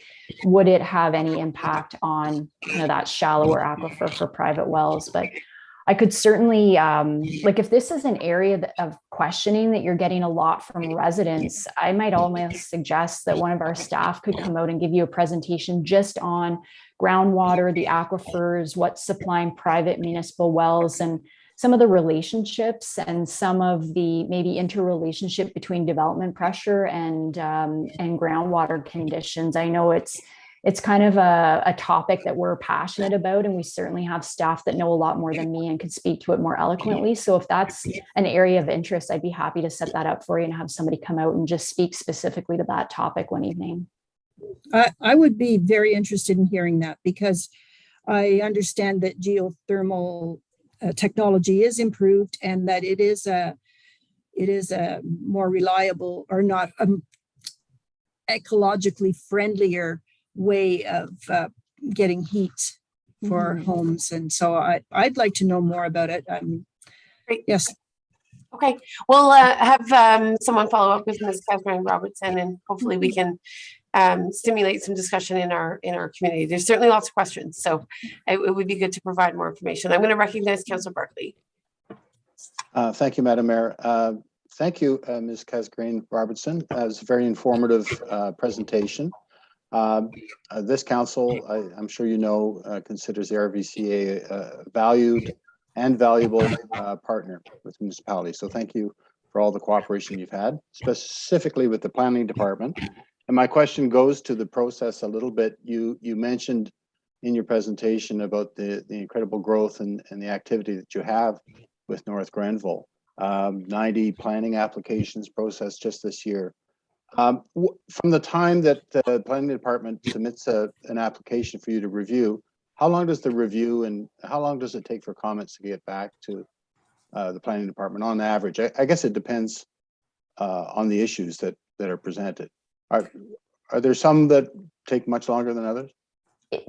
H: would it have any impact on that shallower aquifer for private wells? But I could certainly, like if this is an area of questioning that you're getting a lot from residents, I might almost suggest that one of our staff could come out and give you a presentation just on groundwater, the aquifers, what's supplying private municipal wells, and some of the relationships and some of the maybe interrelationship between development pressure and groundwater conditions. I know it's kind of a topic that we're passionate about, and we certainly have staff that know a lot more than me and could speak to it more eloquently. So if that's an area of interest, I'd be happy to set that up for you and have somebody come out and just speak specifically to that topic one evening.
F: I would be very interested in hearing that, because I understand that geothermal technology is improved and that it is a more reliable, or not ecologically friendlier way of getting heat for homes. And so I'd like to know more about it.
A: Great.
F: Yes.
A: Okay, we'll have someone follow up with Ms. Catherine Robertson, and hopefully we can stimulate some discussion in our community. There's certainly lots of questions, so it would be good to provide more information. I'm going to recognize Councillor Barkley.
D: Thank you, Madam Mayor. Thank you, Ms. Catherine Robertson. That was a very informative presentation. This council, I'm sure you know, considers the RVCA a valued and valuable partner with municipalities. So thank you for all the cooperation you've had, specifically with the planning department. And my question goes to the process a little bit. You mentioned in your presentation about the incredible growth and the activity that you have with North Grenville. 90 planning applications processed just this year. From the time that the planning department submits an application for you to review, how long does the review and how long does it take for comments to get back to the planning department on average? I guess it depends on the issues that are presented. Are there some that take much longer than others?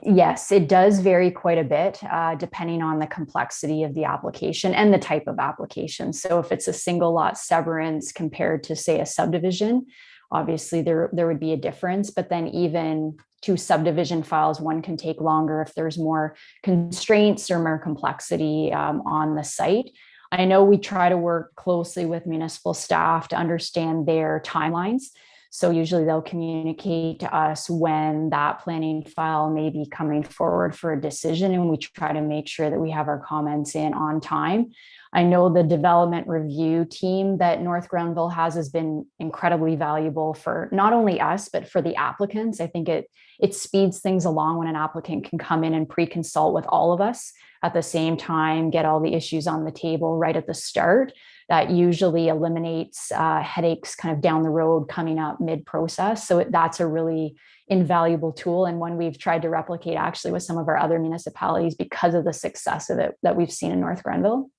H: Yes, it does vary quite a bit depending on the complexity of the application and the type of application. So if it's a single lot severance compared to, say, a subdivision, obviously there would be a difference. But then even two subdivision files, one can take longer if there's more constraints or more complexity on the site. I know we try to work closely with municipal staff to understand their timelines. So usually they'll communicate to us when that planning file may be coming forward for a decision, and we try to make sure that we have our comments in on time. I know the development review team that North Grenville has been incredibly valuable for not only us, but for the applicants. I think it speeds things along when an applicant can come in and pre-consult with all of us at the same time, get all the issues on the table right at the start. That usually eliminates headaches kind of down the road coming up mid-process. So that's a really invaluable tool, and one we've tried to replicate actually with some of our other municipalities because of the success of it that we've seen in North Grenville.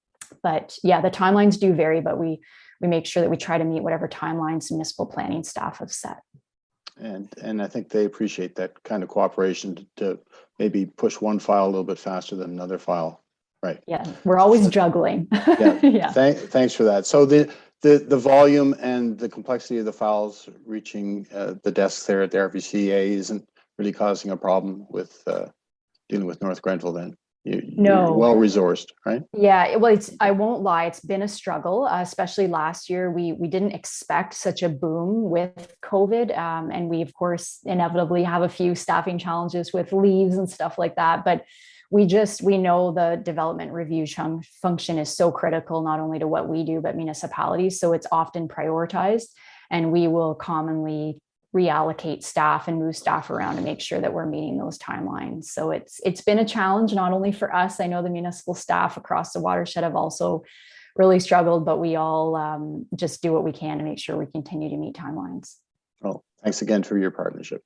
H: But yeah, the timelines do vary, but we make sure that we try to meet whatever timelines municipal planning staff have set.
D: And I think they appreciate that kind of cooperation to maybe push one file a little bit faster than another file. Right.
H: Yeah, we're always juggling.
D: Yeah.
H: Yeah.
D: Thanks for that. So the volume and the complexity of the files reaching the desks there at the RVCA isn't really causing a problem with dealing with North Grenville then? You're well resourced, right?
H: Yeah, well, I won't lie, it's been a struggle, especially last year. We didn't expect such a boom with COVID. And we, of course, inevitably have a few staffing challenges with leaves and stuff like that. But we know the development review function is so critical, not only to what we do, but municipalities. So it's often prioritized, and we will commonly reallocate staff and move staff around to make sure that we're meeting those timelines. So it's been a challenge, not only for us. I know the municipal staff across the watershed have also really struggled, but we all just do what we can to make sure we continue to meet timelines.
D: Well, thanks again for your partnership.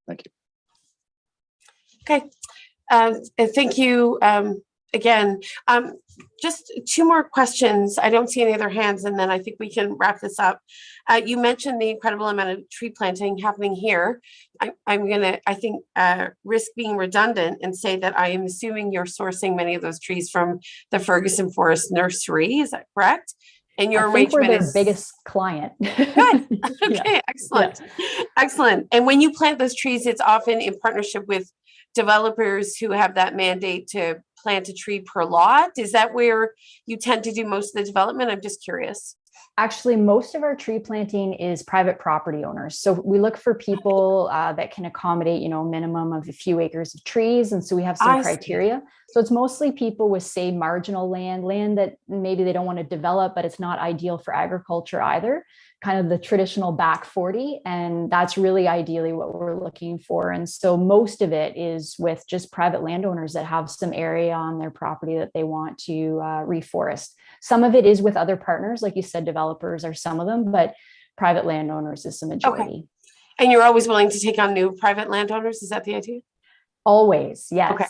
D: Thank you.
A: Okay. Thank you again. Just two more questions. I don't see any other hands, and then I think we can wrap this up. You mentioned the incredible amount of tree planting happening here. I'm going to, I think, risk being redundant and say that I am assuming you're sourcing many of those trees from the Ferguson Forest Nursery. Is that correct? And your arrangement
H: we're their
A: is
H: biggest client.
A: Good. Okay,
H: Yeah.
A: excellent. Yeah. Excellent. And when you plant those trees, it's often in partnership with developers who have that mandate to plant a tree per lot. Is that where you tend to do most of the development? I'm just curious.
H: Actually, most of our tree planting is private property owners. So we look for people that can accommodate, a minimum of a few acres of trees. And so we have some criteria. So it's mostly people with, say, marginal land that maybe they don't want to develop, but it's not ideal for agriculture either, kind of the traditional back 40. And that's really ideally what we're looking for. And so most of it is with just private landowners that have some area on their property that they want to reforest. Some of it is with other partners, like you said, developers are some of them, but private landowners is the majority.
A: Okay. And you're always willing to take on new private landowners? Is that the idea?
H: Always, yes.
A: Okay.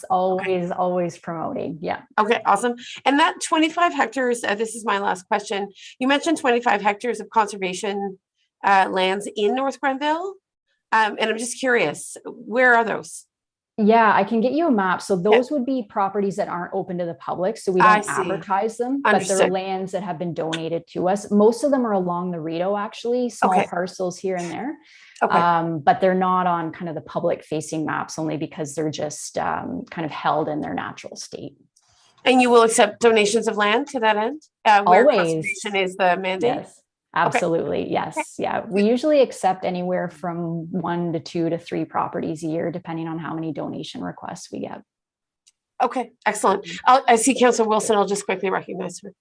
H: Always promoting. Yeah.
A: Okay, awesome. And that 25 hectares, this is my last question. You mentioned 25 hectares of conservation lands in North Grenville. And I'm just curious, where are those?
H: Yeah, I can get you a map. So those would be properties that aren't open to the public. So we don't advertise them, but they're lands that have been donated to us. Most of them are along the Rideau, actually, small parcels here and there. Okay. But they're not on kind of the public facing maps, only because they're just kind of held in their natural state.
A: And you will accept donations of land to that end? Where
H: Always.
A: conservation is the mandate?
H: Yes. Absolutely. Yes. Yeah. We usually accept anywhere from 1 to 2 to 3 properties a year, depending on how many donation requests we get.
A: Okay, excellent. I see Councillor Wilson. I'll just quickly recognize her.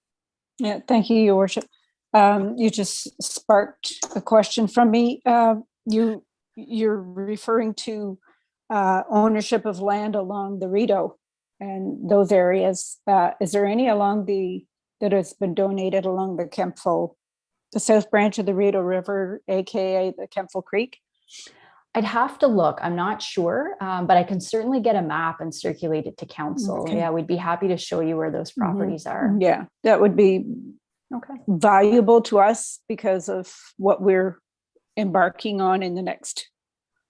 E: Yeah, thank you, Your Worship. You just sparked a question from me. You're referring to ownership of land along the Rideau and those areas. Is there any that has been donated along the Kempful, the south branch of the Rideau River, aka the Kempful Creek?
H: I'd have to look. I'm not sure, but I can certainly get a map and circulate it to council.
E: Okay.
H: Yeah, we'd be happy to show you where those properties are.
E: Yeah, that would be
H: Okay.
E: valuable to us because of what we're embarking on in the next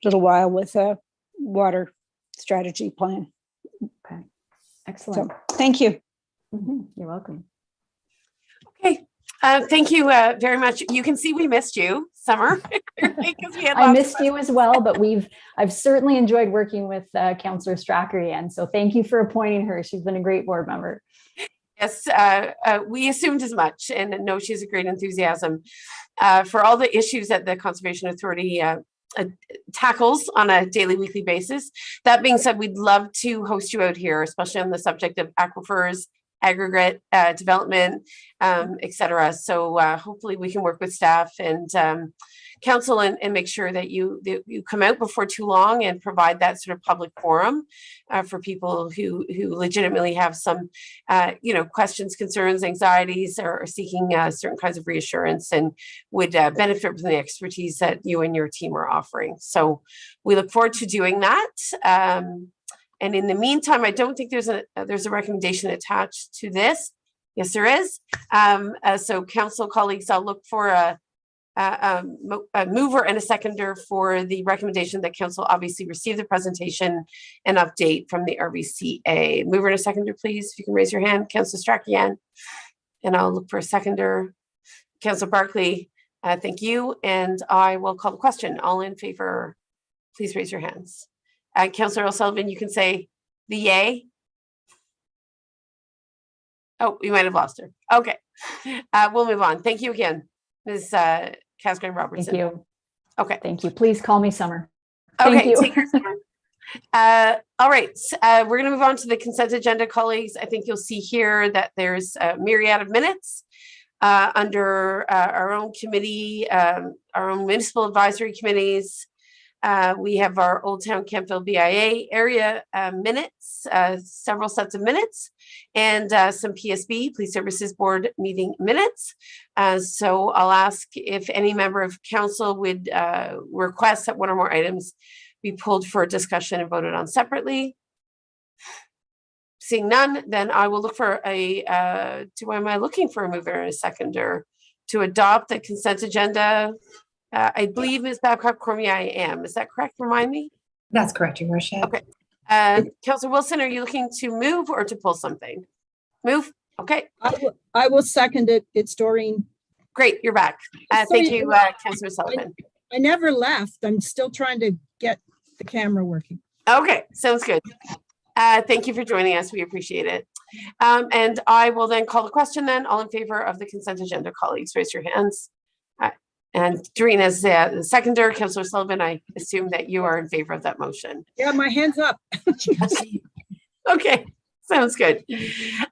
E: little while with a water strategy plan.
H: Okay. Excellent.
E: So, thank you.
H: You're welcome.
A: Okay. Thank you very much. You can see we missed you, Summer. Because we had
H: I
A: lots
H: missed you as well, but I've certainly enjoyed working with Councillor Strackery, and so thank you for appointing her. She's been a great board member.
A: Yes, we assumed as much, and know she has a great enthusiasm for all the issues that the Conservation Authority tackles on a daily, weekly basis. That being said, we'd love to host you out here, especially on the subject of aquifers, aggregate development, etc. So hopefully we can work with staff and council and make sure that you come out before too long and provide that sort of public forum for people who legitimately have some questions, concerns, anxieties, or seeking certain kinds of reassurance and would benefit from the expertise that you and your team are offering. So we look forward to doing that. And in the meantime, I don't think there's a recommendation attached to this. Yes, there is. So council colleagues, I'll look for a mover and a seconder for the recommendation that council obviously receive the presentation and update from the Rvca. Mover and a seconder, please. If you can raise your hand, Councillor Strachan, and I'll look for a seconder. Councillor Barkley, thank you. And I will call the question. All in favor, please raise your hands. Councillor O'Sullivan, you can say the yay. Oh, you might have lost her. Okay, we'll move on. Thank you again, Ms. Casgrain Robertson.
H: Thank you.
A: Okay.
H: Thank you. Please call me Summer.
A: Okay,
H: Thank you.
A: take care, Summer. All right, we're going to move on to the consent agenda, colleagues. I think you'll see here that there's a myriad of minutes under our own committee, our own municipal advisory committees. We have our Old Town Kempville BIA area minutes, several sets of minutes, and some PSB, Police Services Board meeting minutes. So I'll ask if any member of council would request that one or more items be pulled for discussion and voted on separately. Seeing none, then I will look for am I looking for a mover and a seconder to adopt the consent agenda? I believe Ms. Babcock-Cormier, I am. Is that correct? Remind me.
I: That's correct, Your Worship.
A: Okay. Councillor Wilson, are you looking to move or to pull something? Move. Okay.
F: I will second it. It's Doreen.
A: Great. You're back. Thank you, Councillor Sullivan.
F: I never left. I'm still trying to get the camera working.
A: Okay. Sounds good. Thank you for joining us. We appreciate it. And I will then call the question then. All in favor of the consent agenda, colleagues, raise your hands. And Doreen, as the seconder, Councillor Sullivan, I assume that you are in favor of that motion.
F: Yeah, my hand's up.
A: Okay, sounds good.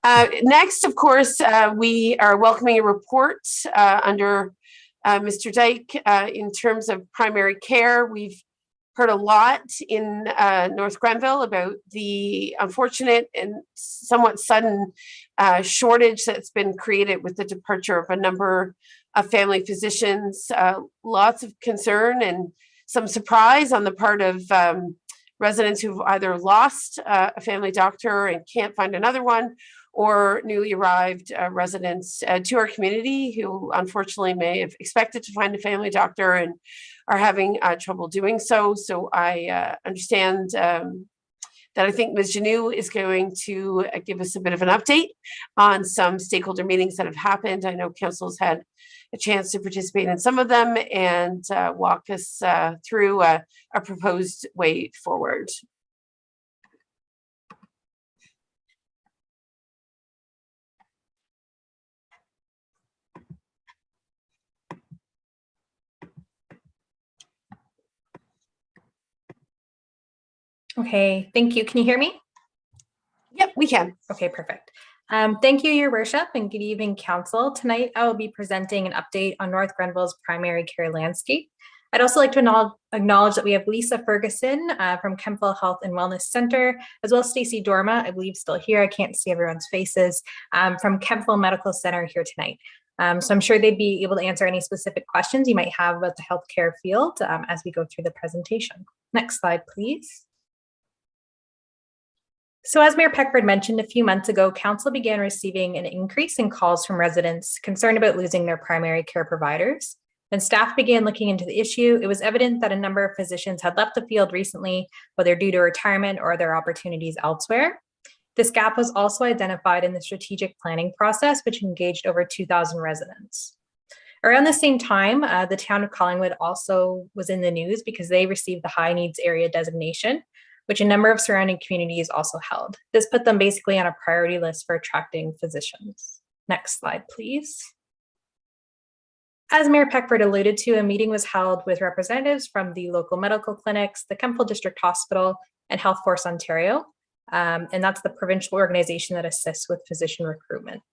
A: Next, of course, we are welcoming a report under Mr. Dyke in terms of primary care. We've heard a lot in North Grenville about the unfortunate and somewhat sudden shortage that's been created with the departure of a number of family physicians. Lots of concern and some surprise on the part of residents who've either lost a family doctor and can't find another one, or newly arrived residents to our community who unfortunately may have expected to find a family doctor and are having trouble doing so. So I understand that I think Ms. Janou is going to give us a bit of an update on some stakeholder meetings that have happened. I know council's had a chance to participate in some of them and walk us through a proposed way forward.
I: Okay, thank you. Can you hear me?
A: Yep, we can.
I: Okay, perfect. Thank you, Your Worship, and good evening, Council. Tonight, I will be presenting an update on North Grenville's primary care landscape. I'd also like to acknowledge that we have Lisa Ferguson from Grenville Health and Wellness Center, as well as Stacey Dorma, I believe still here. I can't see everyone's faces, from Grenville Medical Center here tonight. So I'm sure they'd be able to answer any specific questions you might have about the healthcare field as we go through the presentation. Next slide, please. So as Mayor Peckford mentioned a few months ago, Council began receiving an increase in calls from residents concerned about losing their primary care providers. When staff began looking into the issue, it was evident that a number of physicians had left the field recently, whether due to retirement or their opportunities elsewhere. This gap was also identified in the strategic planning process, which engaged over 2,000 residents. Around the same time, the town of Collingwood also was in the news because they received the high needs area designation, which a number of surrounding communities also held. This put them basically on a priority list for attracting physicians. Next slide, please. As Mayor Peckford alluded to, a meeting was held with representatives from the local medical clinics, the Grenville District Hospital, and Health Force Ontario, and that's the provincial organization that assists with physician recruitment.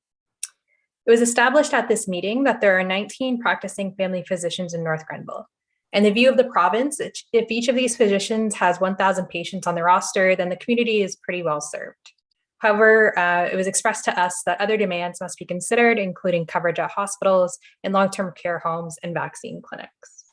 I: It was established at this meeting that there are 19 practicing family physicians in North Grenville. And the view of the province, if each of these physicians has 1,000 patients on the roster, then the community is pretty well served. However, it was expressed to us that other demands must be considered, including coverage at hospitals and long-term care homes and vaccine clinics.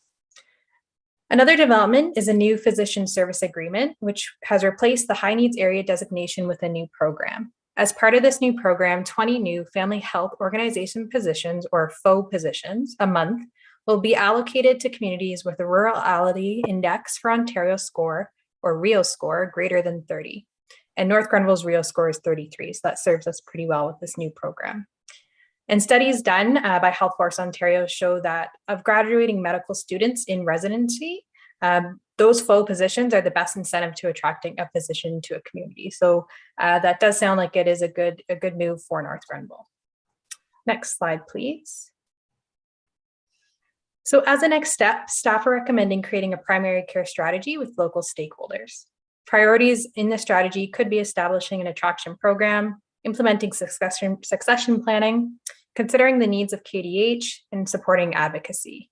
I: Another development is a new physician service agreement, which has replaced the high needs area designation with a new program. As part of this new program, 20 new family health organization positions, or FO positions, a month, will be allocated to communities with a rurality index for Ontario score, or RIO score, greater than 30. And North Grenville's RIO score is 33, so that serves us pretty well with this new program. And studies done by Health Force Ontario show that of graduating medical students in residency, those FO positions are the best incentive to attracting a physician to a community. So that does sound like it is a good move for North Grenville. Next slide, please. So as a next step, staff are recommending creating a primary care strategy with local stakeholders. Priorities in the strategy could be establishing an attraction program, implementing succession planning, considering the needs of KDH, and supporting advocacy.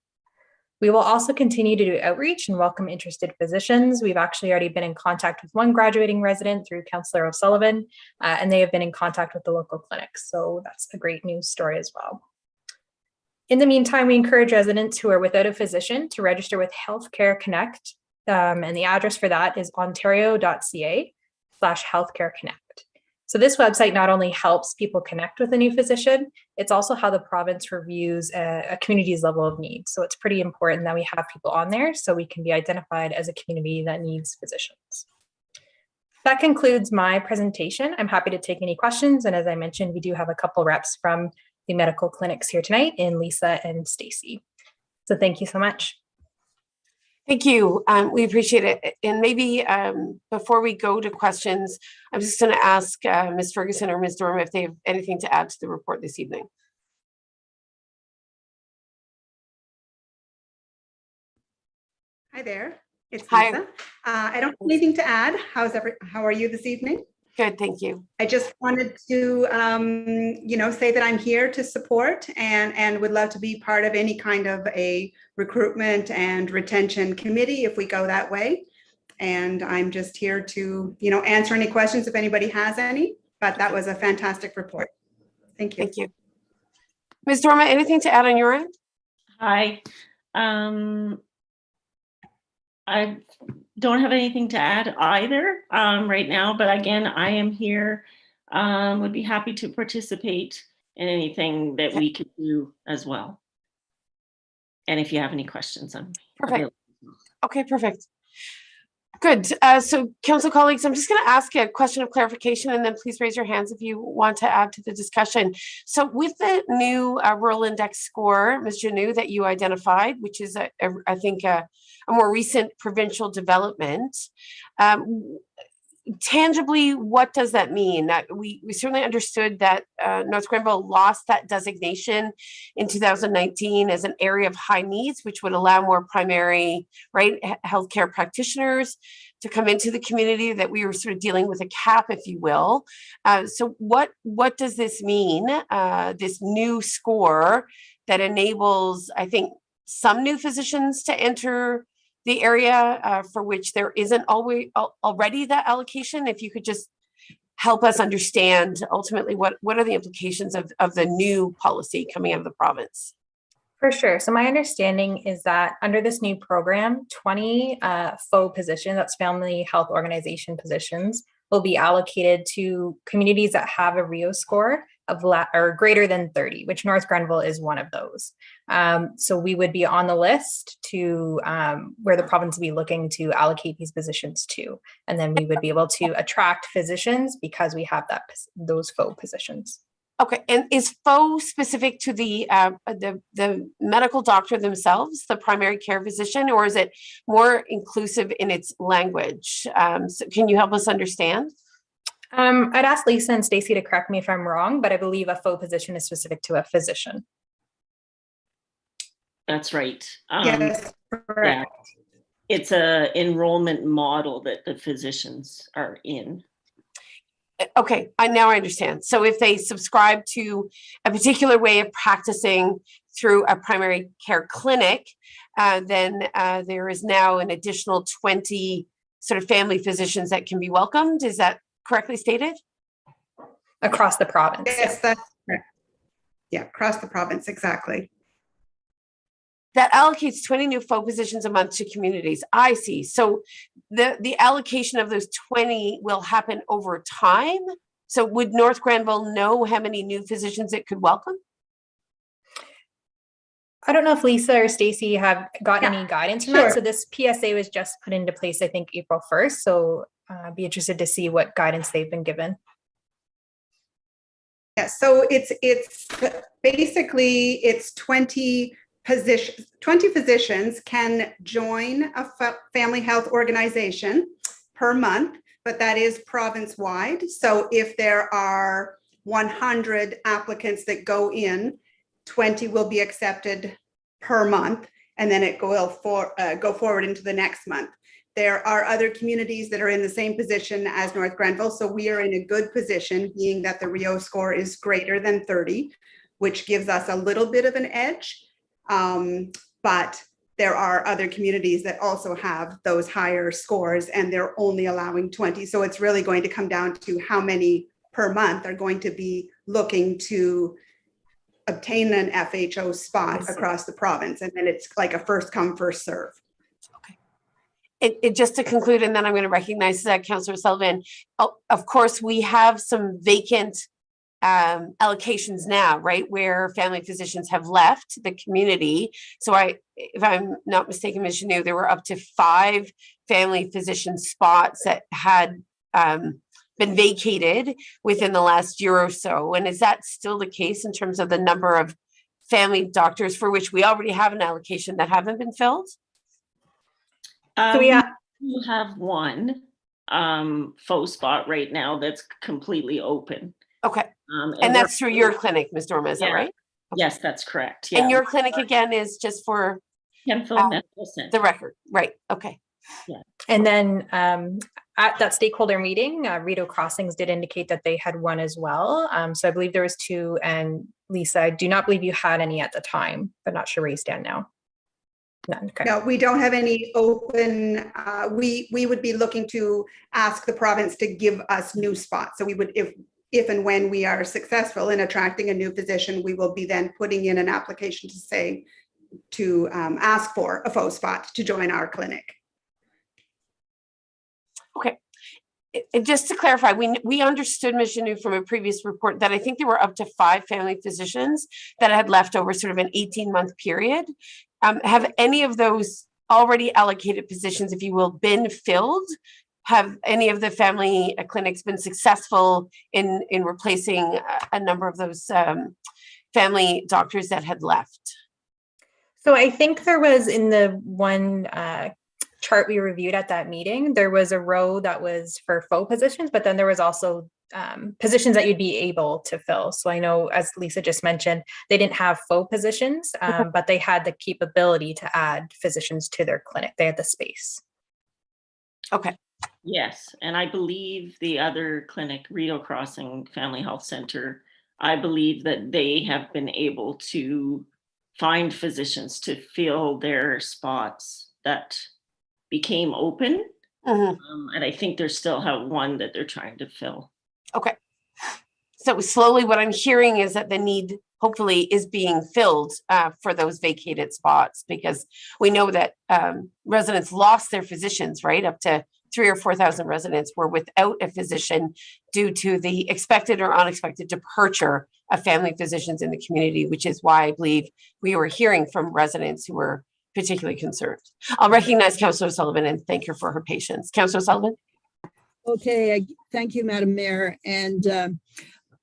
I: We will also continue to do outreach and welcome interested physicians. We've actually already been in contact with one graduating resident through Councillor O'Sullivan, and they have been in contact with the local clinics. So that's a great news story as well. In the meantime, we encourage residents who are without a physician to register with Healthcare Connect, and the address for that is ontario.ca/healthcareconnect. So this website not only helps people connect with a new physician, it's also how the province reviews a community's level of need. So it's pretty important that we have people on there so we can be identified as a community that needs physicians. That concludes my presentation. I'm happy to take any questions. And as I mentioned, we do have a couple reps from the medical clinics here tonight in Lisa and Stacy. So thank you so much.
A: Thank you. We appreciate it. And maybe before we go to questions, I'm just going to ask Ms. Ferguson or Ms. Dorma if they have anything to add to the report this evening.
J: Hi there, it's
A: Hi.
J: Lisa. I don't have anything to add. How are you this evening?
A: Good, thank you.
J: I just wanted to, say that I'm here to support and would love to be part of any kind of a recruitment and retention committee if we go that way. And I'm just here to, answer any questions if anybody has any, but that was a fantastic report. Thank you.
A: Thank you. Ms. Dorma, anything to add on your end?
K: Hi. I don't have anything to add either right now, but again, I am here, would be happy to participate in anything that we could do as well. And if you have any questions, I'm
A: perfect. Okay, perfect. Good. So council colleagues, I'm just going to ask a question of clarification and then please raise your hands if you want to add to the discussion. So with the new rural index score, Ms. Janou, that you identified, which is I think a more recent provincial development, tangibly, what does that mean? That we certainly understood that North Grenville lost that designation in 2019 as an area of high needs, which would allow more primary healthcare practitioners to come into the community, that we were sort of dealing with a cap, if you will. So what does this mean? This new score that enables, I think, some new physicians to enter the area for which there isn't already that allocation. If you could just help us understand ultimately what are the implications of the new policy coming out of the province?
I: For sure. So my understanding is that under this new program, 20 FO positions, that's family health organization positions, will be allocated to communities that have a Rio score of or greater than 30, which North Grenville is one of those. So we would be on the list to where the province would be looking to allocate these positions to, and then we would be able to attract physicians because we have those FO positions.
A: Okay, and is FO specific to the medical doctor themselves, the primary care physician, or is it more inclusive in its language? So can you help us understand?
I: I'd ask Lisa and Stacy to correct me if I'm wrong, but I believe a FO position is specific to a physician.
K: That's right.
I: Yes, correct.
K: Yeah. It's a enrollment model that the physicians are in.
A: Okay, now I understand. So if they subscribe to a particular way of practicing through a primary care clinic, then there is now an additional 20 sort of family physicians that can be welcomed. Is that correctly stated?
I: Across the province.
J: Yes, that's correct. Yeah, across the province, exactly.
A: That allocates 20 new FO positions a month to communities. I see. So the allocation of those 20 will happen over time. So would North Grenville know how many new physicians it could welcome?
I: I don't know if Lisa or Stacy have got any guidance from that. So this PSA was just put into place, I think, April 1st. So I'd be interested to see what guidance they've been given.
J: Yeah, so it's basically it's 20 physicians can join a family health organization per month, but that is province-wide. So if there are 100 applicants that go in, 20 will be accepted per month, and then it will go forward into the next month. There are other communities that are in the same position as North Grenville, so we are in a good position, being that the Rio score is greater than 30, which gives us a little bit of an edge. But there are other communities that also have those higher scores, and they're only allowing 20. So it's really going to come down to how many per month are going to be looking to obtain an FHO spot across the province. And then it's like a first come, first serve.
A: Okay. Just to conclude, and then I'm going to recognize Councillor Sullivan. Of course, we have some vacant allocations now, right, where family physicians have left the community. So if I'm not mistaken, Ms. Janeau, there were up to 5 family physician spots that had been vacated within the last year or so. And is that still the case in terms of the number of family doctors for which we already have an allocation that haven't been filled?
K: So we have one FO spot right now that's completely open.
A: Okay. And that's through your clinic, Ms. Dorma, is that right? Okay.
K: Yes, that's correct. Yeah.
A: And your clinic again is just for the record, right? Okay.
K: Yeah.
I: And then at that stakeholder meeting, Rideau Crossings did indicate that they had one as well. So I believe there was 2, and Lisa, I do not believe you had any at the time, but not sure where you stand now. None. Okay.
J: No, we don't have any open. We would be looking to ask the province to give us new spots. So we would, if and when we are successful in attracting a new physician, we will be then putting in an application to ask for a FO spot to join our clinic.
A: Okay. And just to clarify, we understood, Ms. Janeau, from a previous report that I think there were up to 5 family physicians that had left over sort of an 18-month period. Have any of those already allocated positions, if you will, been filled? Have any of the family clinics been successful in replacing a number of those family doctors that had left?
I: So I think there was, in the one chart we reviewed at that meeting, there was a row that was for FO positions, but then there was also positions that you'd be able to fill. So I know, as Lisa just mentioned, they didn't have FO positions, but they had the capability to add physicians to their clinic. They had the space.
A: Okay.
K: Yes, and I believe the other clinic, Rideau Crossing Family Health Center, I believe that they have been able to find physicians to fill their spots that became open. And I think they still have one that they're trying to fill.
A: Okay. So slowly what I'm hearing is that the need hopefully is being filled for those vacated spots, because we know that residents lost their physicians, right? Up to 3,000 or 4,000 residents were without a physician due to the expected or unexpected departure of family physicians in the community, which is why I believe we were hearing from residents who were particularly concerned. I'll recognize Councillor Sullivan and thank her for her patience. Councillor Sullivan?
F: Okay, thank you, Madam Mayor. And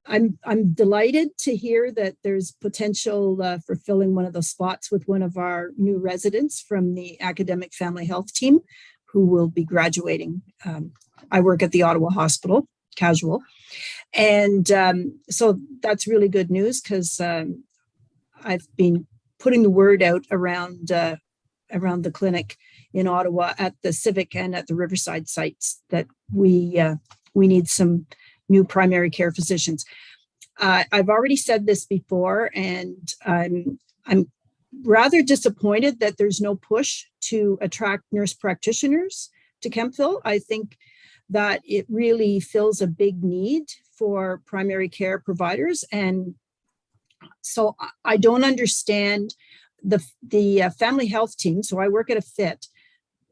F: I'm delighted to hear that there's potential for filling one of those spots with one of our new residents from the academic family health team who will be graduating. I work at the Ottawa Hospital, casual. And so that's really good news, because I've been putting the word out around the clinic in Ottawa at the Civic and at the Riverside sites that we need some new primary care physicians. I've already said this before, and I'm rather disappointed that there's no push to attract nurse practitioners to Kemptville. I think that it really fills a big need for primary care providers. And so I don't understand the family health team. So I work at a FIT.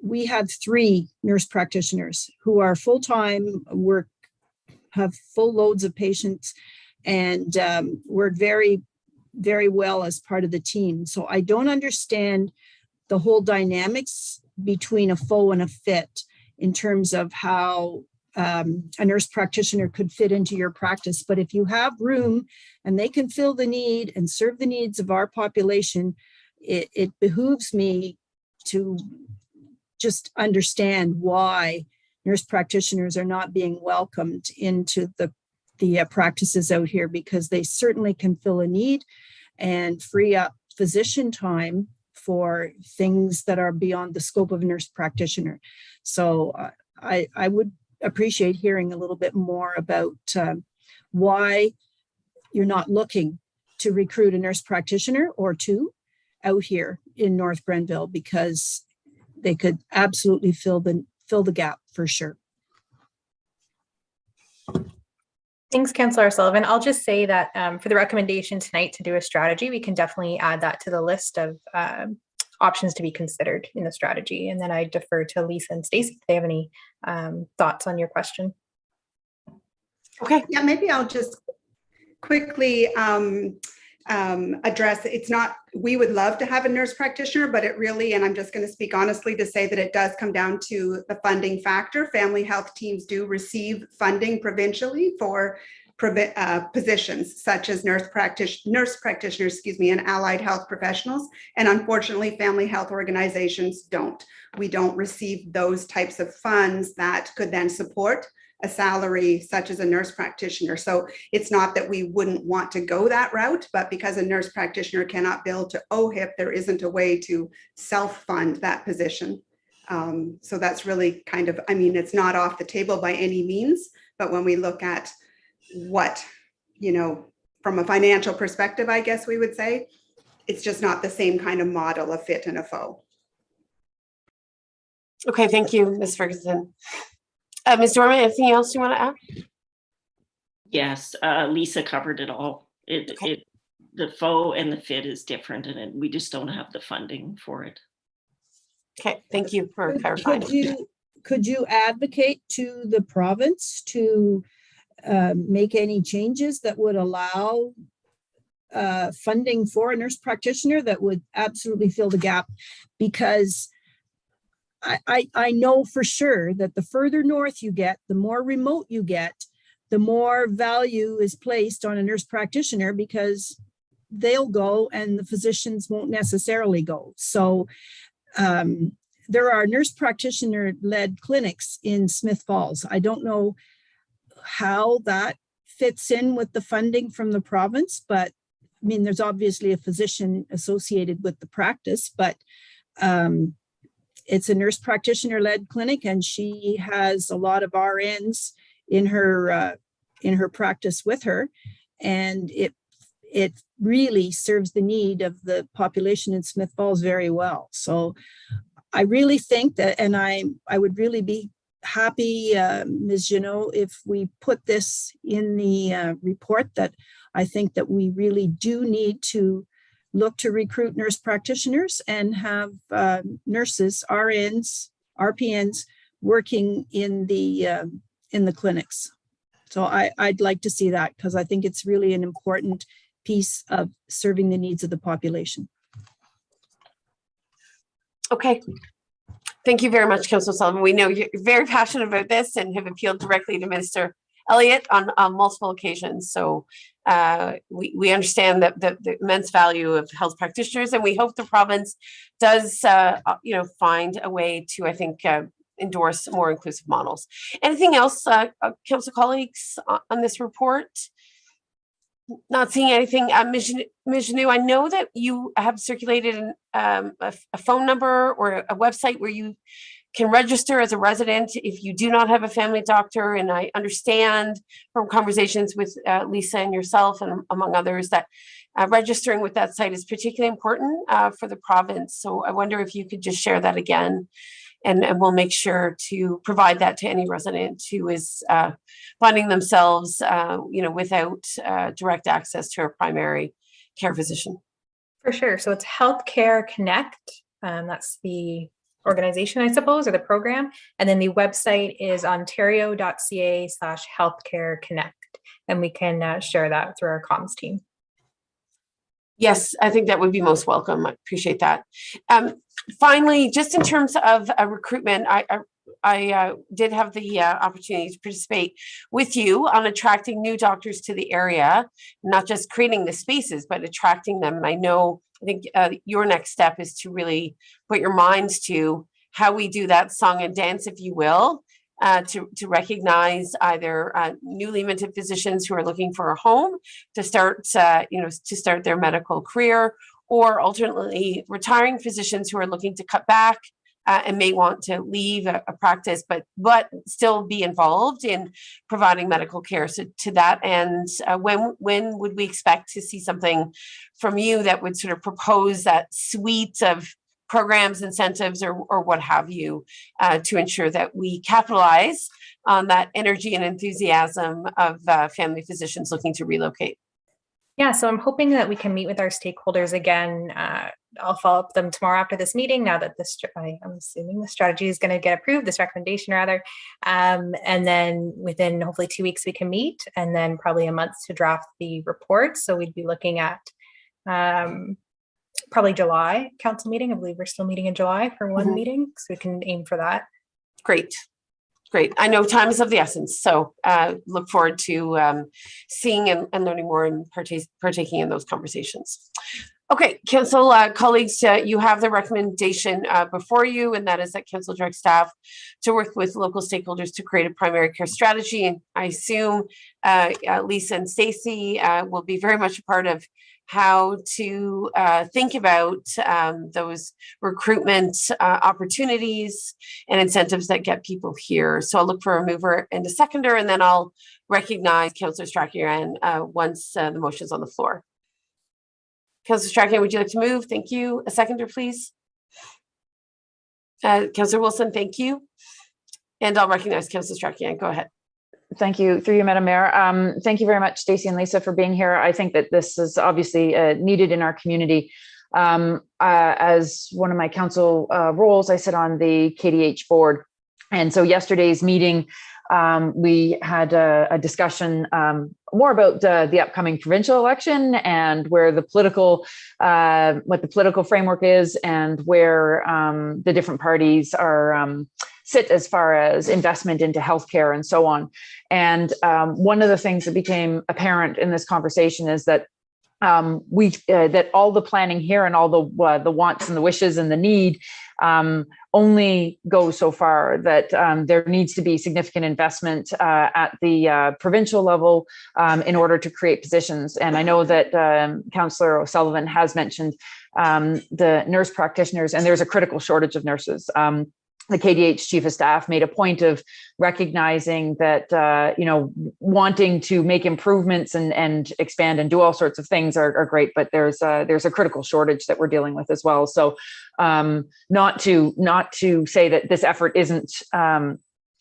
F: We have 3 nurse practitioners who are full-time, have full loads of patients, and work very, very well as part of the team. So I don't understand the whole dynamics between a FO and a FIT in terms of how a nurse practitioner could fit into your practice. But if you have room and they can fill the need and serve the needs of our population, it behooves me to just understand why nurse practitioners are not being welcomed into the practices out here, because they certainly can fill a need and free up physician time for things that are beyond the scope of a nurse practitioner. So I would appreciate hearing a little bit more about why you're not looking to recruit a nurse practitioner or 2 out here in North Grenville, because they could absolutely fill the gap for sure.
I: Thanks, Councillor Sullivan. I'll just say that for the recommendation tonight to do a strategy, we can definitely add that to the list of options to be considered in the strategy. And then I defer to Lisa and Stacey if they have any thoughts on your question.
A: Okay.
J: Yeah, maybe I'll just quickly address, it's not, we would love to have a nurse practitioner, but it really, and I'm just going to speak honestly to say that it does come down to the funding factor. Family health teams do receive funding provincially for positions such as nurse practitioners, and allied health professionals. And unfortunately, family health organizations don't. We don't receive those types of funds that could then support a salary such as a nurse practitioner. So it's not that we wouldn't want to go that route, but because a nurse practitioner cannot bill to OHIP, there isn't a way to self-fund that position. So that's really kind of, I mean, it's not off the table by any means, but when we look at what, from a financial perspective, I guess we would say, it's just not the same kind of model of fit and a FO.
A: Okay, thank you, Ms. Ferguson. Ms. Dorman, anything else you want to add?
K: Yes, Lisa covered it all. The FO and the FIT is different, and we just don't have the funding for it.
A: Okay, thank you for clarifying.
F: Could you advocate to the province to make any changes that would allow funding for a nurse practitioner that would absolutely fill the gap? Because I know for sure that the further north you get, the more remote you get, the more value is placed on a nurse practitioner, because they'll go and the physicians won't necessarily go. So there are nurse practitioner-led clinics in Smith Falls. I don't know how that fits in with the funding from the province, but I mean, there's obviously a physician associated with the practice, but it's a nurse practitioner led clinic, and she has a lot of RNs in her practice with her, and it really serves the need of the population in Smith Falls very well. So I really think that, and I would really be happy, Ms. Janot, if we put this in the report, that I think that we really do need to look to recruit nurse practitioners and have nurses, RNs, RPNs working in the clinics. So I'd like to see that, because I think it's really an important piece of serving the needs of the population.
A: Okay. Thank you very much, Councillor Sullivan. We know you're very passionate about this and have appealed directly to Minister Elliott on multiple occasions. So we understand that the immense value of health practitioners, and we hope the province does, find a way to, I think, endorse more inclusive models. Anything else, council colleagues, on this report? Not seeing anything. Ms. Janot, I know that you have circulated a phone number or a website where you can register as a resident if you do not have a family doctor. And I understand from conversations with Lisa and yourself, and among others, that registering with that site is particularly important for the province. So I wonder if you could just share that again. And we'll make sure to provide that to any resident who is finding themselves, without direct access to a primary care physician.
I: For sure. So it's Healthcare Connect. That's the organization, I suppose, or the program. And then the website is ontario.ca/healthcareconnect. And we can share that through our comms team.
A: Yes, I think that would be most welcome. I appreciate that. Finally, just in terms of recruitment, I did have the opportunity to participate with you on attracting new doctors to the area, not just creating the spaces, but attracting them. And I think your next step is to really put your minds to how we do that song and dance, if you will, to recognize either newly minted physicians who are looking for a home to start, to start their medical career, or alternately retiring physicians who are looking to cut back and may want to leave a practice, but still be involved in providing medical care. So to that end, when would we expect to see something from you that would sort of propose that suite of programs, incentives, or what have you, to ensure that we capitalize on that energy and enthusiasm of family physicians looking to relocate?
I: Yeah, so I'm hoping that we can meet with our stakeholders again. I'll follow up with them tomorrow after this meeting, now that I'm assuming the strategy is going to get approved, this recommendation rather. And then within hopefully 2 weeks we can meet, and then probably a month to draft the report. So we'd be looking at probably July council meeting. I believe we're still meeting in July for one meeting, so we can aim for that.
A: Great. I know time is of the essence, so look forward to seeing and learning more and partaking in those conversations. Okay, council colleagues, you have the recommendation before you, and that is that council direct staff to work with local stakeholders to create a primary care strategy. And I assume Lisa and Stacey will be very much a part of how to think about those recruitment opportunities and incentives that get people here. So I'll look for a mover and a seconder, and then I'll recognize Councillor Strachan once the motion's on the floor. Councillor Strachan, would you like to move? Thank you. A seconder, please. Councillor Wilson, thank you. And I'll recognize Councillor Strachan. Go ahead.
G: Thank you, through you, Madam Mayor. Thank you very much, Stacey and Lisa, for being here. I think that this is obviously needed in our community. As one of my council roles, I sit on the KDH board. And so yesterday's meeting, we had a discussion more about the upcoming provincial election and where the political, what the political framework is, and where the different parties are sit as far as investment into healthcare and so on. And one of the things that became apparent in this conversation is that that all the planning here and all the wants and the wishes and the need only go so far, that there needs to be significant investment at the provincial level in order to create positions. And I know that Councillor O'Sullivan has mentioned the nurse practitioners, and there's a critical shortage of nurses. The KDH Chief of Staff made a point of recognizing that, wanting to make improvements and expand and do all sorts of things are great, but there's a critical shortage that we're dealing with as well. So not to say that this effort isn't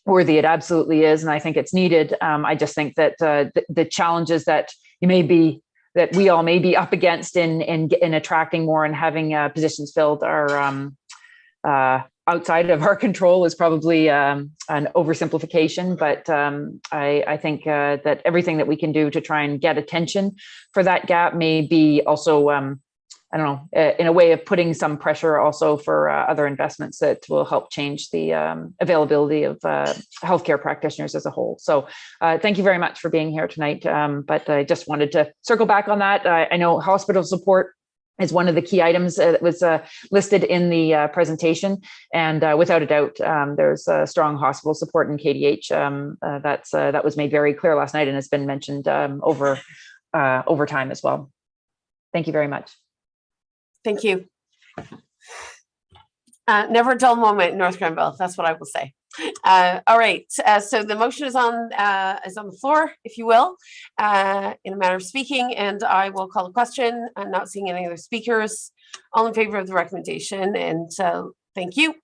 G: worthy, it absolutely is, and I think it's needed. I just think that the challenges that we all may be up against in attracting more and having positions filled are outside of our control is probably an oversimplification, but I think that everything that we can do to try and get attention for that gap may be also, in a way of putting some pressure also for other investments that will help change the availability of healthcare practitioners as a whole. So thank you very much for being here tonight. But I just wanted to circle back on that. I know hospital support is one of the key items that was listed in the presentation. And without a doubt, there's strong hospital support in KDH. That was made very clear last night and has been mentioned over time as well. Thank you very much.
A: Thank you. Never a dull moment in North Grenville. That's what I will say. All right. So the motion is on the floor, if you will, in a manner of speaking, and I will call a question. I'm not seeing any other speakers. All in favor of the recommendation, and thank you.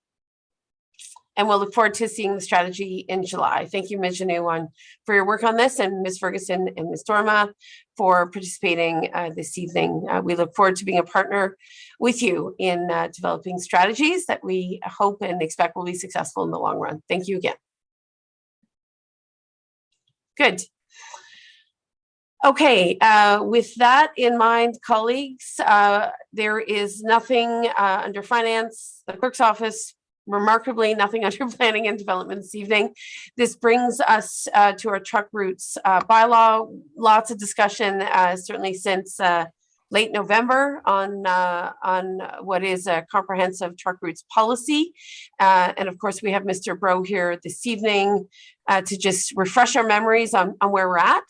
A: And we'll look forward to seeing the strategy in July. Thank you, Ms. Janou, for your work on this, and Ms. Ferguson and Ms. Dorma for participating this evening. We look forward to being a partner with you in developing strategies that we hope and expect will be successful in the long run. Thank you again. Good. Okay, with that in mind, colleagues, there is nothing under finance, the clerk's office, remarkably nothing under planning and development this evening. This brings us to our truck routes bylaw. Lots of discussion, certainly since late November on what is a comprehensive truck routes policy. And of course, we have Mr. Bro here this evening to just refresh our memories on where we're at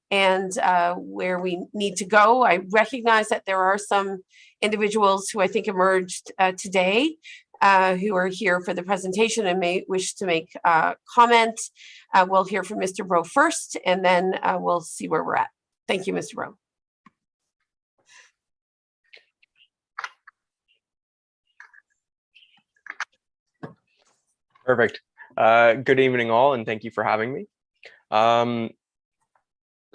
A: and where we need to go. I recognize that there are some individuals who I think emerged today who are here for the presentation and may wish to make comment. We'll hear from Mr. Bro first, and then we'll see where we're at. Thank you, Mr. Bro.
L: Perfect. Good evening, all, and thank you for having me.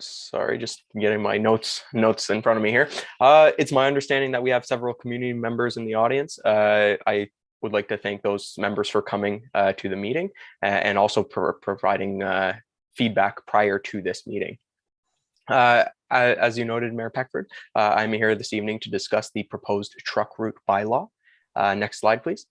L: Sorry, just getting my notes in front of me here. It's my understanding that we have several community members in the audience. I would like to thank those members for coming to the meeting and also providing feedback prior to this meeting. As you noted, Mayor Peckford, I'm here this evening to discuss the proposed truck route bylaw. Next slide, please.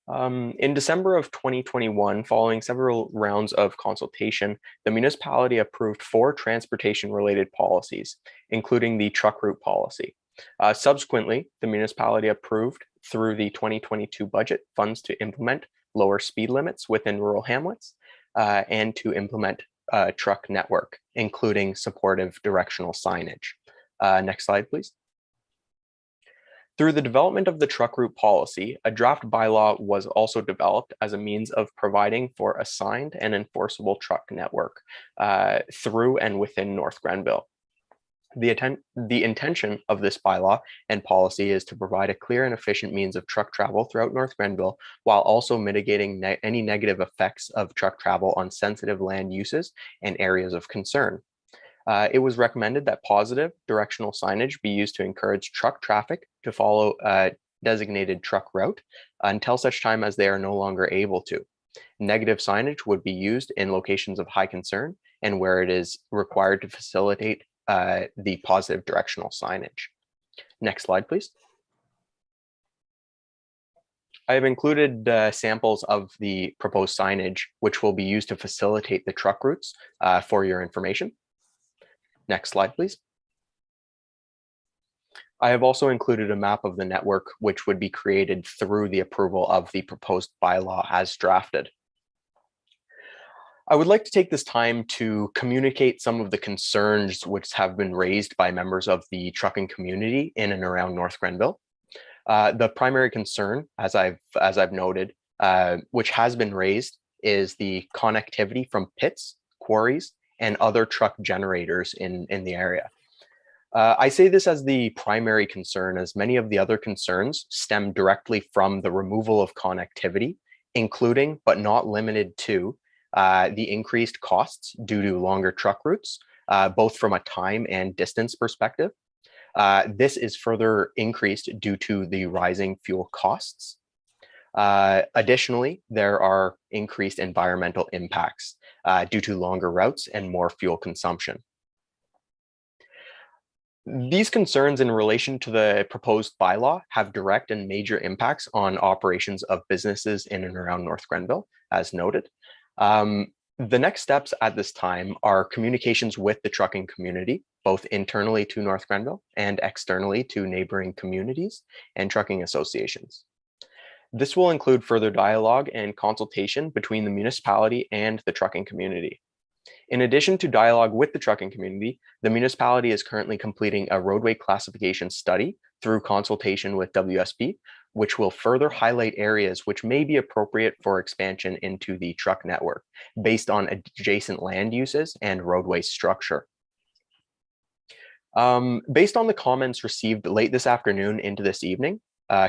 L: In December of 2021, following several rounds of consultation, the municipality approved 4 transportation-related policies, including the truck route policy. Subsequently, the municipality approved through the 2022 budget funds to implement lower speed limits within rural hamlets and to implement a truck network, including supportive directional signage. Next slide, please. Through the development of the truck route policy, a draft bylaw was also developed as a means of providing for a signed and enforceable truck network through and within North Grenville. The intention of this bylaw and policy is to provide a clear and efficient means of truck travel throughout North Grenville, while also mitigating any negative effects of truck travel on sensitive land uses and areas of concern. It was recommended that positive directional signage be used to encourage truck traffic to follow a designated truck route until such time as they are no longer able to. Negative signage would be used in locations of high concern and where it is required to facilitate the positive directional signage. Next slide, please. I have included samples of the proposed signage, which will be used to facilitate the truck routes for your information. Next slide, please. I have also included a map of the network, which would be created through the approval of the proposed bylaw as drafted. I would like to take this time to communicate some of the concerns which have been raised by members of the trucking community in and around North Grenville. The primary concern, as I've noted, which has been raised, is the connectivity from pits, quarries, and other truck generators in the area. I say this as the primary concern, as many of the other concerns stem directly from the removal of connectivity, including but not limited to the increased costs due to longer truck routes, both from a time and distance perspective. This is further increased due to the rising fuel costs. Additionally, there are increased environmental impacts due to longer routes and more fuel consumption. These concerns in relation to the proposed bylaw have direct and major impacts on operations of businesses in and around North Grenville, as noted. The next steps at this time are communications with the trucking community, both internally to North Grenville and externally to neighboring communities and trucking associations. This will include further dialogue and consultation between the municipality and the trucking community. In addition to dialogue with the trucking community, the municipality is currently completing a roadway classification study through consultation with WSP, which will further highlight areas which may be appropriate for expansion into the truck network based on adjacent land uses and roadway structure. Based on the comments received late this afternoon into this evening,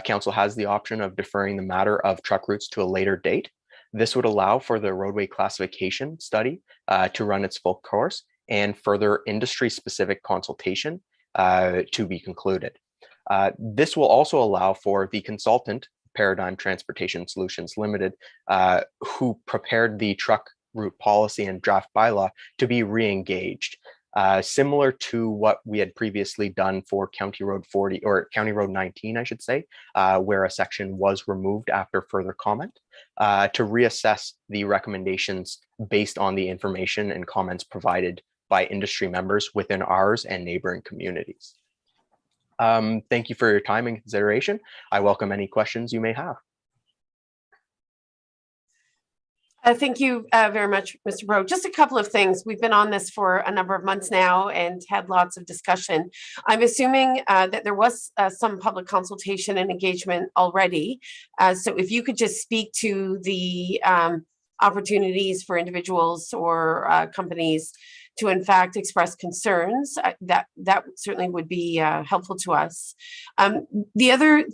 L: Council has the option of deferring the matter of truck routes to a later date. This would allow for the roadway classification study to run its full course and further industry-specific consultation to be concluded. This will also allow for the consultant, Paradigm Transportation Solutions Limited, who prepared the truck route policy and draft bylaw, to be re-engaged. Similar to what we had previously done for County Road 40, or County Road 19, I should say, where a section was removed after further comment, to reassess the recommendations based on the information and comments provided by industry members within ours and neighboring communities. Thank you for your time and consideration. I welcome any questions you may have.
A: Thank you very much, Mr. Rowe. Just a couple of things. We've been on this for a number of months now and had lots of discussion. I'm assuming that there was some public consultation and engagement already. So if you could just speak to the opportunities for individuals or companies to in fact express concerns, that certainly would be helpful to us. The other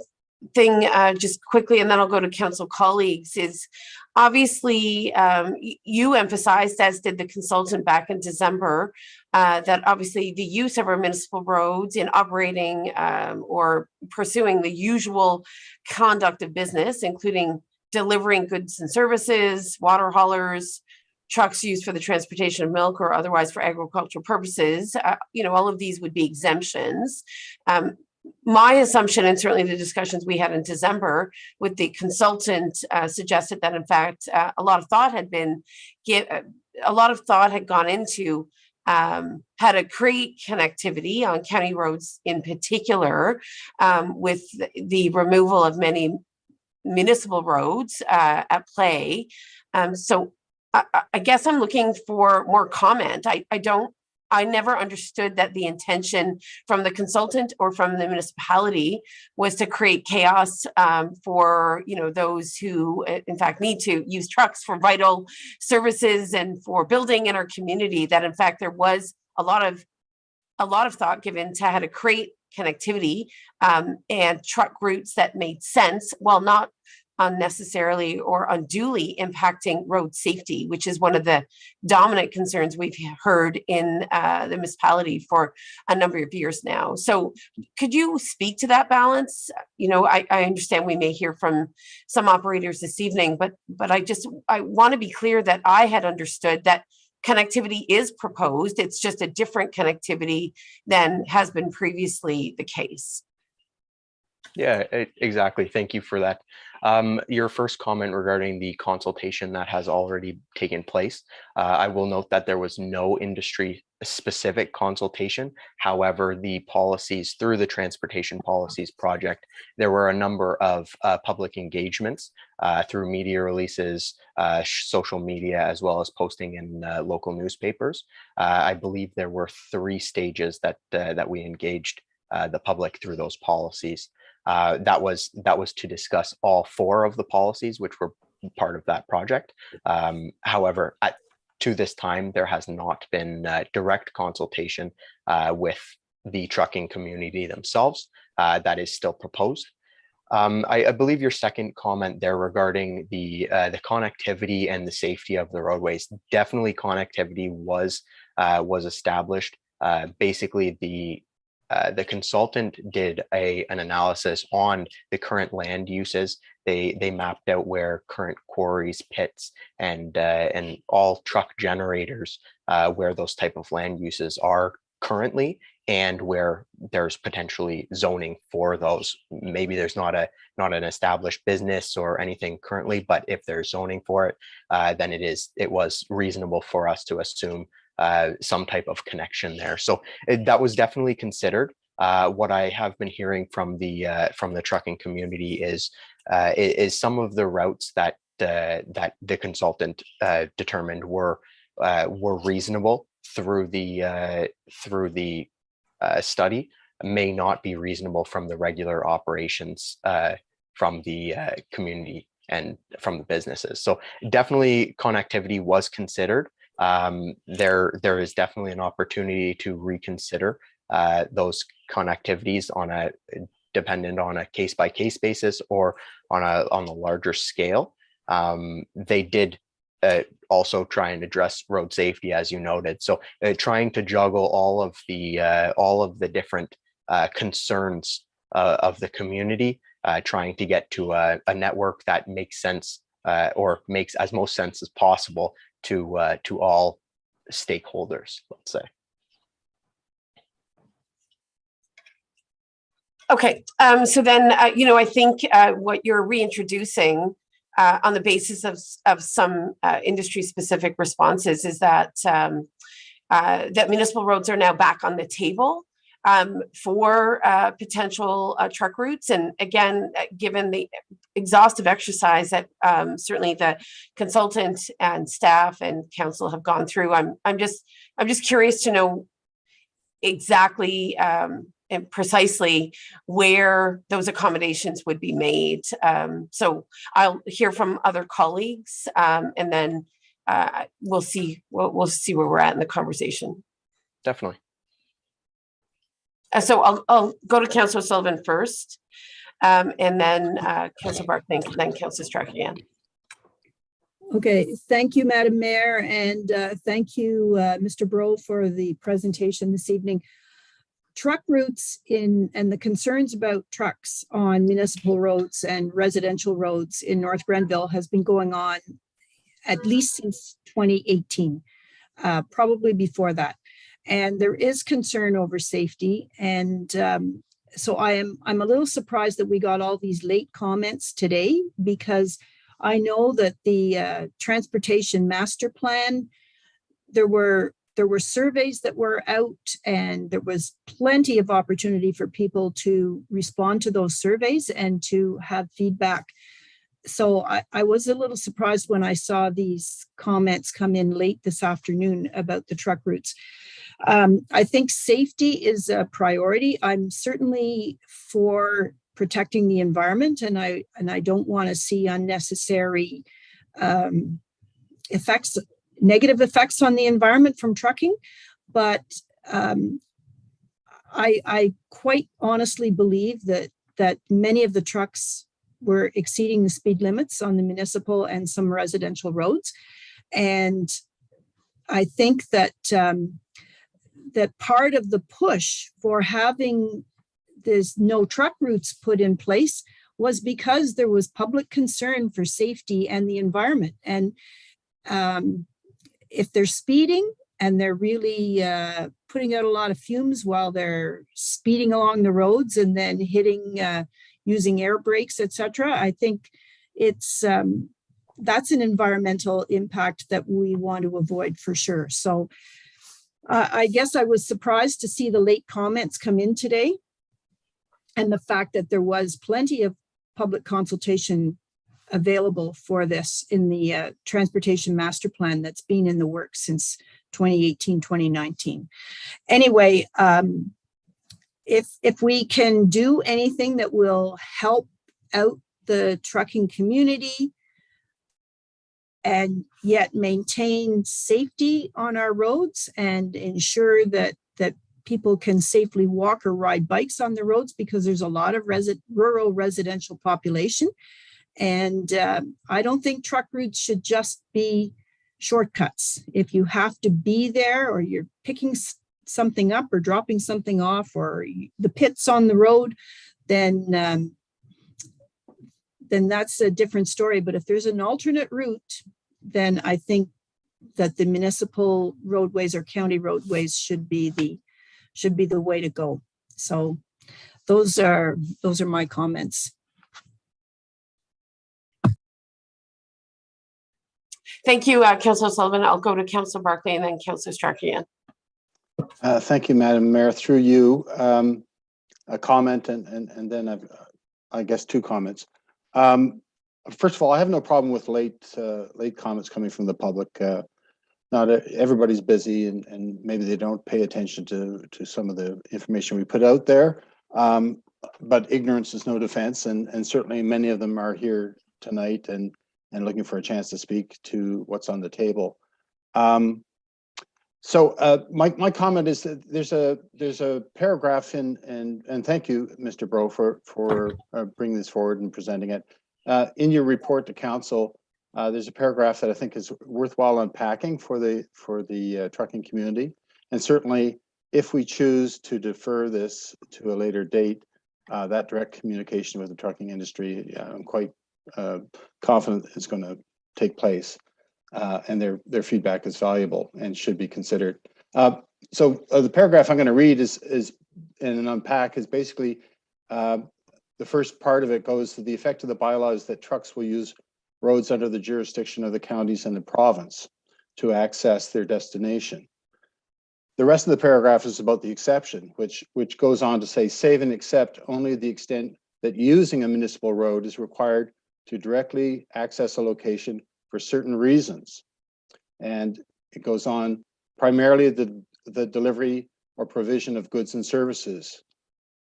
A: thing, just quickly, and then I'll go to council colleagues, is obviously you emphasized, as did the consultant back in December, that obviously the use of our municipal roads in operating or pursuing the usual conduct of business, including delivering goods and services, water haulers, trucks used for the transportation of milk or otherwise for agricultural purposes, all of these would be exemptions. My assumption, and certainly the discussions we had in December with the consultant, suggested that in fact a lot of thought had gone into how to create connectivity on county roads in particular, with the removal of many municipal roads at play. So I guess I'm looking for more comment. I never understood that the intention from the consultant or from the municipality was to create chaos for those who in fact need to use trucks for vital services and for building in our community. That in fact there was a lot of thought given to how to create connectivity and truck routes that made sense while not unnecessarily or unduly impacting road safety, which is one of the dominant concerns we've heard in the municipality for a number of years now. So could you speak to that balance? I understand we may hear from some operators this evening, but I want to be clear that I had understood that connectivity is proposed. It's just a different connectivity than has been previously the case.
L: Yeah, exactly. Thank you for that. Your first comment regarding the consultation that has already taken place, I will note that there was no industry specific consultation. However, the policies through the Transportation Policies Project, there were a number of public engagements through media releases, social media, as well as posting in local newspapers. I believe there were 3 stages that we engaged the public through those policies. That was to discuss all 4 of the policies, which were part of that project. However, to this time, there has not been direct consultation with the trucking community themselves. That is still proposed. I believe your second comment there regarding the connectivity and the safety of the roadways. Definitely, connectivity was established. Basically, the consultant did an analysis on the current land uses. They mapped out where current quarries, pits, and all truck generators, where those type of land uses are currently, and where there's potentially zoning for those. Maybe there's not an established business or anything currently, but if there's zoning for it, then it was reasonable for us to assume some type of connection there. So that was definitely considered. What I have been hearing from the trucking community is some of the routes that the consultant determined were reasonable through the study may not be reasonable from the regular operations from the community and from the businesses. So definitely connectivity was considered. There is definitely an opportunity to reconsider those connectivities dependent on a case-by-case basis or on a larger scale. They did also try and address road safety, as you noted. So trying to juggle all of the different concerns of the community, trying to get to a network that makes sense or makes as most sense as possible to all stakeholders, let's say.
A: Okay, so then, I think what you're reintroducing on the basis of some industry-specific responses is that that municipal roads are now back on the table for potential truck routes. And again, given the exhaustive exercise that certainly the consultant and staff and council have gone through, I'm just curious to know exactly and precisely where those accommodations would be made. So I'll hear from other colleagues, and then we'll see where we're at in the conversation.
L: Definitely.
A: So I'll go to Councillor Sullivan first, and then Councillor Bark, then Councillor Strachan.
F: Okay, thank you, Madam Mayor, and thank you, Mr. Bro, for the presentation this evening. Truck routes and the concerns about trucks on municipal roads and residential roads in North Grenville has been going on at least since 2018, probably before that. And there is concern over safety. And so I'm a little surprised that we got all these late comments today, because I know that the transportation master plan, there were surveys that were out, and there was plenty of opportunity for people to respond to those surveys and to have feedback. So I was a little surprised when I saw these comments come in late this afternoon about the truck routes. I think safety is a priority. I'm certainly for protecting the environment, and I don't want to see unnecessary negative effects on the environment from trucking, but I quite honestly believe that many of the trucks were exceeding the speed limits on the municipal and some residential roads. And I think that that part of the push for having this no truck routes put in place was because there was public concern for safety and the environment. And if they're speeding and they're really putting out a lot of fumes while they're speeding along the roads and then hitting, using air brakes, etc., I think it's that's an environmental impact that we want to avoid for sure. So I guess I was surprised to see the late comments come in today, and the fact that there was plenty of public consultation available for this in the transportation master plan that's been in the works since 2018, 2019. Anyway, if we can do anything that will help out the trucking community and yet maintain safety on our roads and ensure that people can safely walk or ride bikes on the roads, because there's a lot of rural residential population. And I don't think truck routes should just be shortcuts. If you have to be there, or you're picking something up or dropping something off, or the pit's on the road, then that's a different story. But if there's an alternate route, then I think that the municipal roadways or county roadways should be the way to go. So those are my comments.
A: Thank you, Councillor Sullivan. I'll go to Councillor Barclay and then Councillor Strachan.
D: Thank you, Madam Mayor. Through you, a comment and then I guess two comments. First of all, I have no problem with late comments coming from the public. Not everybody's busy, and maybe they don't pay attention to some of the information we put out there. But ignorance is no defense, and certainly many of them are here tonight and looking for a chance to speak to what's on the table. So my comment is that there's a paragraph and thank you, Mr. Bro, for bringing this forward and presenting it. In your report to council, there's a paragraph that I think is worthwhile unpacking for the trucking community. And certainly, if we choose to defer this to a later date, that direct communication with the trucking industry, I'm quite confident is going to take place, and their feedback is valuable and should be considered. So the paragraph I'm going to read is and unpack is basically the first part of it goes to the effect of the bylaws that trucks will use roads under the jurisdiction of the counties and the province to access their destination. The rest of the paragraph is about the exception, which goes on to say, save and except only the extent that using a municipal road is required to directly access a location for certain reasons. And it goes on, primarily the delivery or provision of goods and services.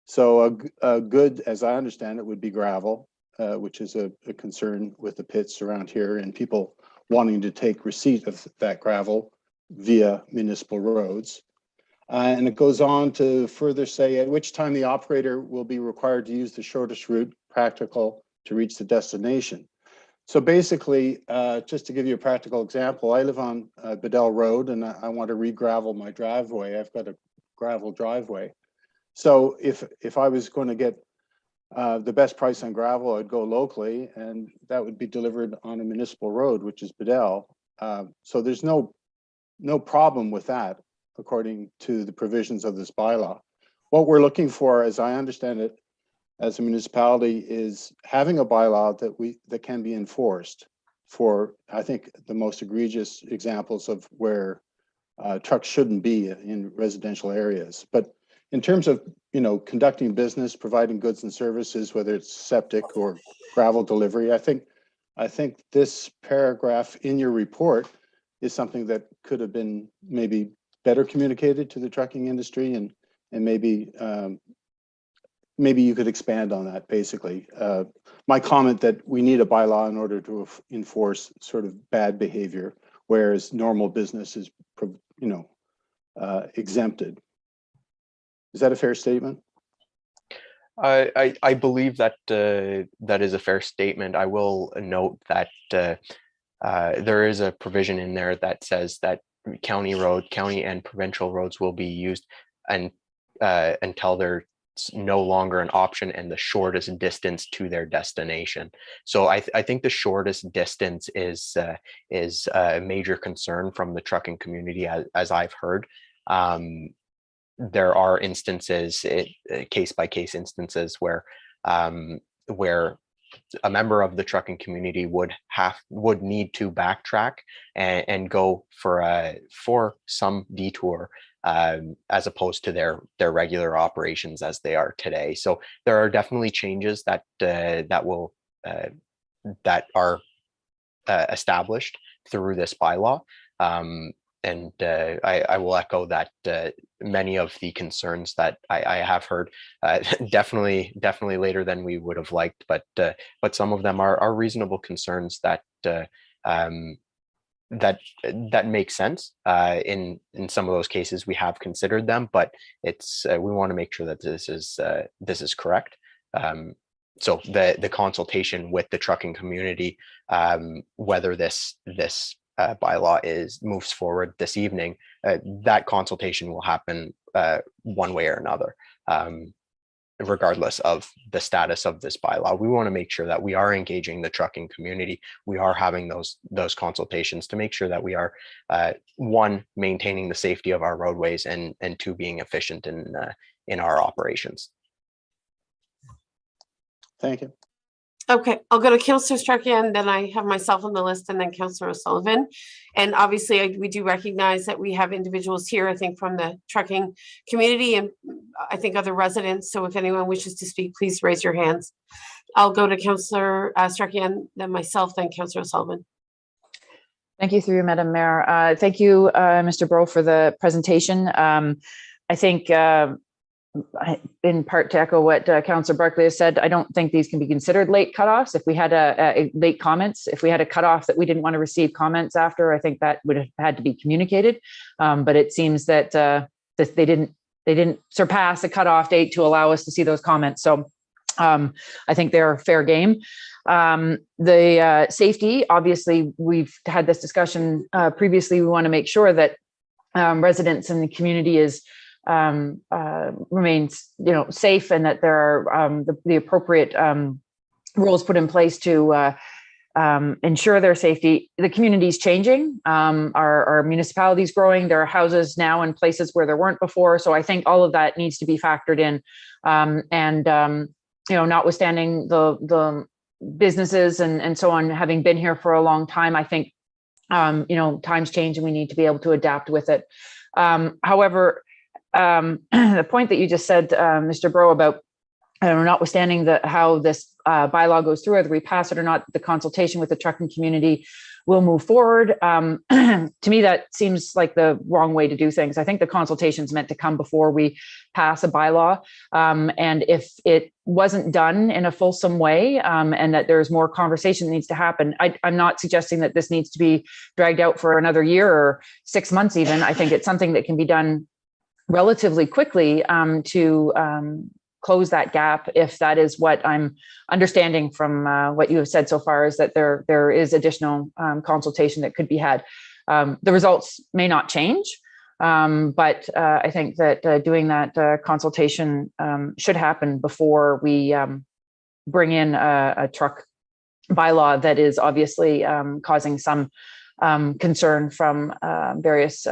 D: So a good, as I understand it, would be gravel, which is a concern with the pits around here and people wanting to take receipt of that gravel via municipal roads. And it goes on to further say at which time the operator will be required to use the shortest route practical to reach the destination. So basically, just to give you a practical example, I live on Bedell Road and I want to re-gravel my driveway. I've got a gravel driveway. So if I was going to get the best price on gravel, I'd go locally, and that would be delivered on a municipal road, which is Bedell. So there's no problem with that, according to the provisions of this bylaw. What we're looking for, as I understand it, as a municipality, is having a bylaw that can be enforced for, I think, the most egregious examples of where trucks shouldn't be in residential areas. But in terms of, conducting business, providing goods and services, whether it's septic or gravel delivery, I think this paragraph in your report is something that could have been maybe better communicated to the trucking industry, and maybe you could expand on that. Basically, my comment that we need a bylaw in order to enforce sort of bad behavior, whereas normal business is, exempted. Is that a fair statement?
L: I believe that that is a fair statement. I will note that there is a provision in there that says that county and provincial roads will be used until they're no longer an option and the shortest distance to their destination. So I think the shortest distance is a major concern from the trucking community, as I've heard. There are instances, case by case instances, where a member of the trucking community would need to backtrack and go for some detour as opposed to their regular operations as they are today. So there are definitely changes that are established through this bylaw. And I will echo that many of the concerns that I have heard, definitely later than we would have liked, but some of them are reasonable concerns that make sense. In some of those cases, we have considered them, but we want to make sure that this is correct. So the consultation with the trucking community, whether this bylaw moves forward this evening, that consultation will happen one way or another, regardless of the status of this bylaw. We want to make sure that we are engaging the trucking community. We are having those consultations to make sure that we are, one, maintaining the safety of our roadways, and two, being efficient in our operations.
D: Thank you.
A: Okay, I'll go to Councillor Strachan, then I have myself on the list, and then Councillor O'Sullivan. And obviously, we do recognize that we have individuals here, I think, from the trucking community, and I think other residents. So if anyone wishes to speak, please raise your hands. I'll go to Councillor Strachan, then myself, then Councillor O'Sullivan.
G: Thank you, through you, Madam Mayor. Thank you, Mr. Breaux, for the presentation. I think, in part to echo what Councillor Barclay has said, I don't think these can be considered late cutoffs. If we had a late comments, if we had a cutoff that we didn't want to receive comments after, I think that would have had to be communicated. But it seems that they didn't surpass a cutoff date to allow us to see those comments. So I think they're fair game. The safety, obviously, we've had this discussion previously. We want to make sure that residents in the community remains, safe, and that there are the appropriate rules put in place to ensure their safety. The community is changing. Our municipality is growing. There are houses now in places where there weren't before. So I think all of that needs to be factored in. Notwithstanding the businesses and so on, having been here for a long time, I think, times change and we need to be able to adapt with it. However, the point that you just said, Mr. Breaux, about notwithstanding how this bylaw goes through, whether we pass it or not, the consultation with the trucking community will move forward. To me, that seems like the wrong way to do things. I think the consultation is meant to come before we pass a bylaw. And if it wasn't done in a fulsome way, and that there's more conversation that needs to happen, I'm not suggesting that this needs to be dragged out for another year or 6 months even. I think it's something that can be done relatively quickly to close that gap, if that is what I'm understanding from what you have said so far, is that there is additional consultation that could be had. The results may not change, but I think that doing that consultation should happen before we bring in a truck bylaw that is obviously causing some concern from various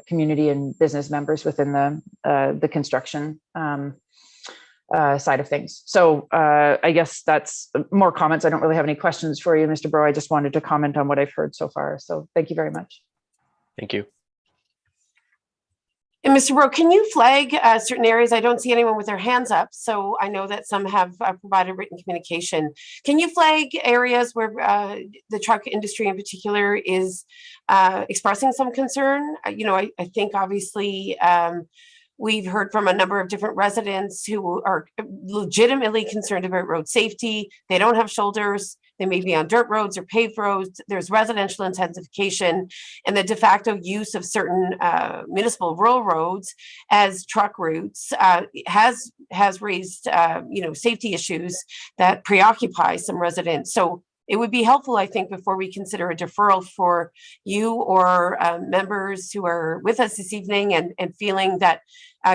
G: community and business members within the construction side of things. So I guess that's more comments. I don't really have any questions for you, Mr. Breaux. I just wanted to comment on what I've heard so far. So thank you very much.
L: Thank you.
A: And Mr. Breaux, can you flag certain areas? I don't see anyone with their hands up, so I know that some have provided written communication. Can you flag areas where the truck industry in particular is expressing some concern? I think obviously we've heard from a number of different residents who are legitimately concerned about road safety. They don't have shoulders. They may be on dirt roads or paved roads. There's residential intensification, and the de facto use of certain municipal rural roads as truck routes has raised safety issues that preoccupy some residents. So it would be helpful, I think, before we consider a deferral for you or members who are with us this evening and feeling that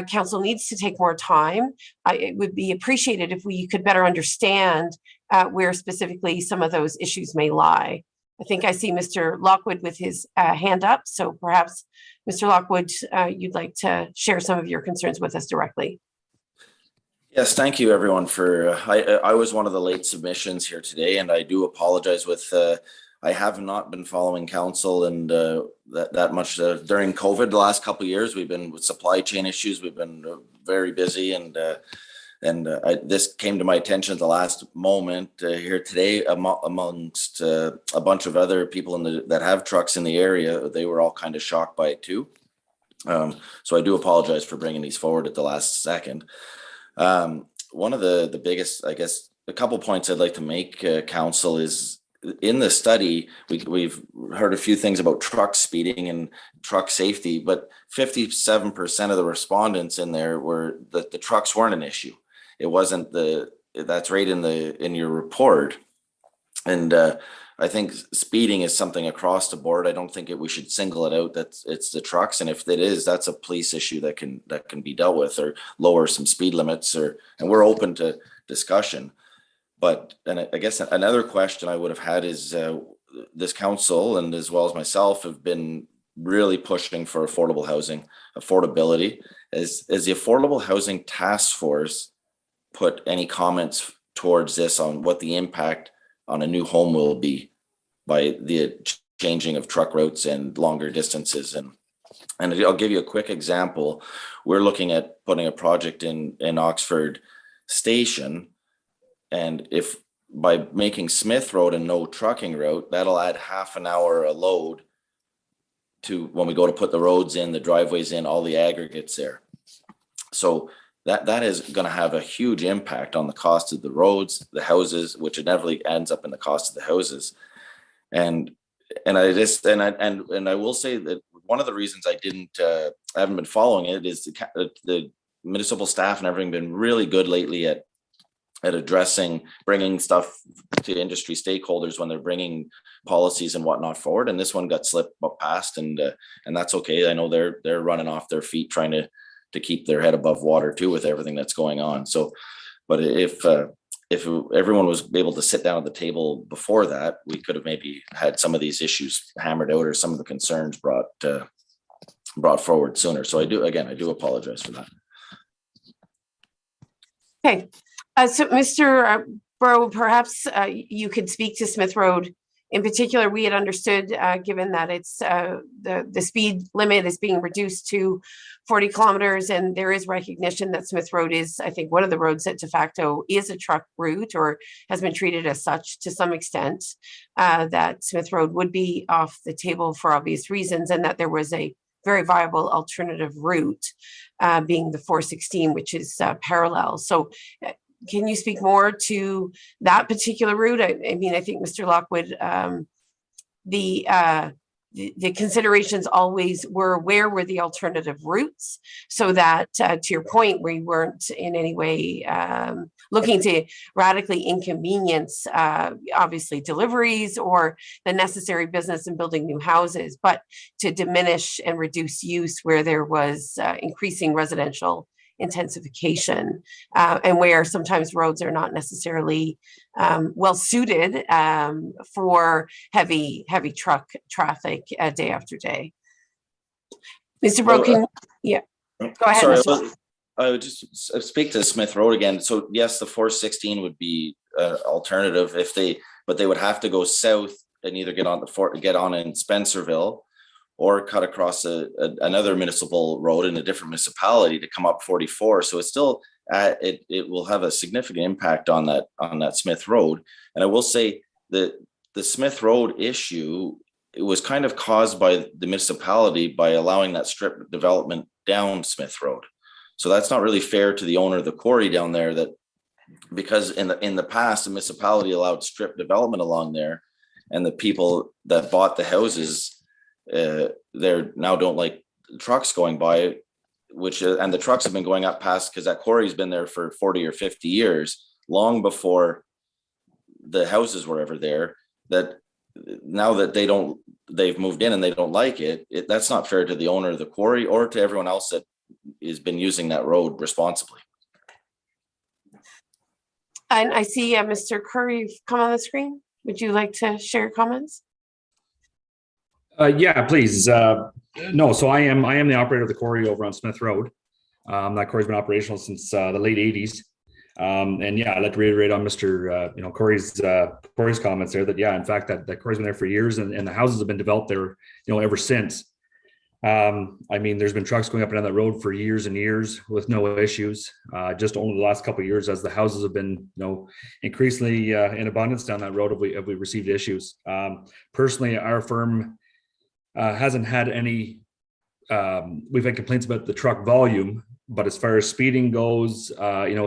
A: council needs to take more time. It would be appreciated if we could better understand where specifically some of those issues may lie. I think I see Mr. Lockwood with his hand up. So perhaps, Mr. Lockwood, you'd like to share some of your concerns with us directly.
M: Yes, thank you everyone for, I was one of the late submissions here today, and I do apologize with, I have not been following council and that much during COVID. The last couple of years, we've been with supply chain issues. We've been very busy, and this came to my attention at the last moment here today amongst a bunch of other people that have trucks in the area. They were all kind of shocked by it too. So I do apologize for bringing these forward at the last second. One of the biggest, I guess, a couple points I'd like to make, council, is in the study, we've heard a few things about truck speeding and truck safety, but 57% of the respondents in there were that the trucks weren't an issue. It wasn't that's right in your report. And I think speeding is something across the board. I don't think we should single it out that it's the trucks. And if it is, that's a police issue that can be dealt with, or lower some speed limits, and we're open to discussion. But, and I guess another question I would have had is this council, and as well as myself, have been really pushing for affordable housing, affordability. Is the Affordable Housing Task Force put any comments towards this on what the impact on a new home will be by the changing of truck routes and longer distances? And I'll give you a quick example. We're looking at putting a project in Oxford Station. And if by making Smith Road a no trucking route, that'll add half an hour a load to when we go to put the roads in, the driveways in, all the aggregates there. So that is going to have a huge impact on the cost of the roads, the houses, which inevitably ends up in the cost of the houses. And I will say that one of the reasons I haven't been following it is the municipal staff and everything been really good lately at addressing, bringing stuff to industry stakeholders when they're bringing policies and whatnot forward. And this one got slipped past, and that's okay. I know they're running off their feet trying to keep their head above water too with everything that's going on. So, but if everyone was able to sit down at the table before that, we could have maybe had some of these issues hammered out, or some of the concerns brought forward sooner. So I do apologize for that.
A: Okay. So Mr. Burrow, perhaps you could speak to Smith Road in particular. We had understood, given that it's the speed limit is being reduced to 40 kilometers, and there is recognition that Smith Road is, I think, one of the roads that de facto is a truck route, or has been treated as such to some extent, that Smith Road would be off the table for obvious reasons, and that there was a very viable alternative route, being the 416, which is parallel. So can you speak more to that particular route? I mean, I think Mr. Lockwood, the considerations always were, where were the alternative routes, so that to your point, we weren't in any way looking to radically inconvenience obviously deliveries or the necessary business in building new houses, but to diminish and reduce use where there was increasing residential intensification, and where sometimes roads are not necessarily well suited for heavy truck traffic day after day. Mr. Broken, yeah, go ahead.
M: Sorry, I would just speak to Smith Road again. So yes, the 416 would be alternative but they would have to go south and either get on in Spencerville, or cut across another municipal road in a different municipality to come up 44. So it's still it will have a significant impact on that Smith Road. And I will say that the Smith Road issue, it was kind of caused by the municipality by allowing that strip development down Smith Road. So that's not really fair to the owner of the quarry down there, that because in the past the municipality allowed strip development along there, and the people that bought the houses they now don't like trucks going by, and the trucks have been going up past, because that quarry's been there for 40 or 50 years, long before the houses were ever there. That now that they've moved in and they don't like it, that's not fair to the owner of the quarry or to everyone else that has been using that road responsibly.
A: And I see Mr. Curry come on the screen. Would you like to share your comments?
N: Yeah, please. No, so I am the operator of the quarry over on Smith Road. That quarry's been operational since the late 80s. And yeah, I'd like to reiterate on Mr. Corey's comments there that, yeah, in fact, that Corey's been there for years, and the houses have been developed there, ever since. I mean, there's been trucks going up and down that road for years and years with no issues. Just only the last couple of years, as the houses have been, increasingly in abundance down that road, have we received issues. Personally, our firm hasn't had any. We've had complaints about the truck volume, but as far as speeding goes,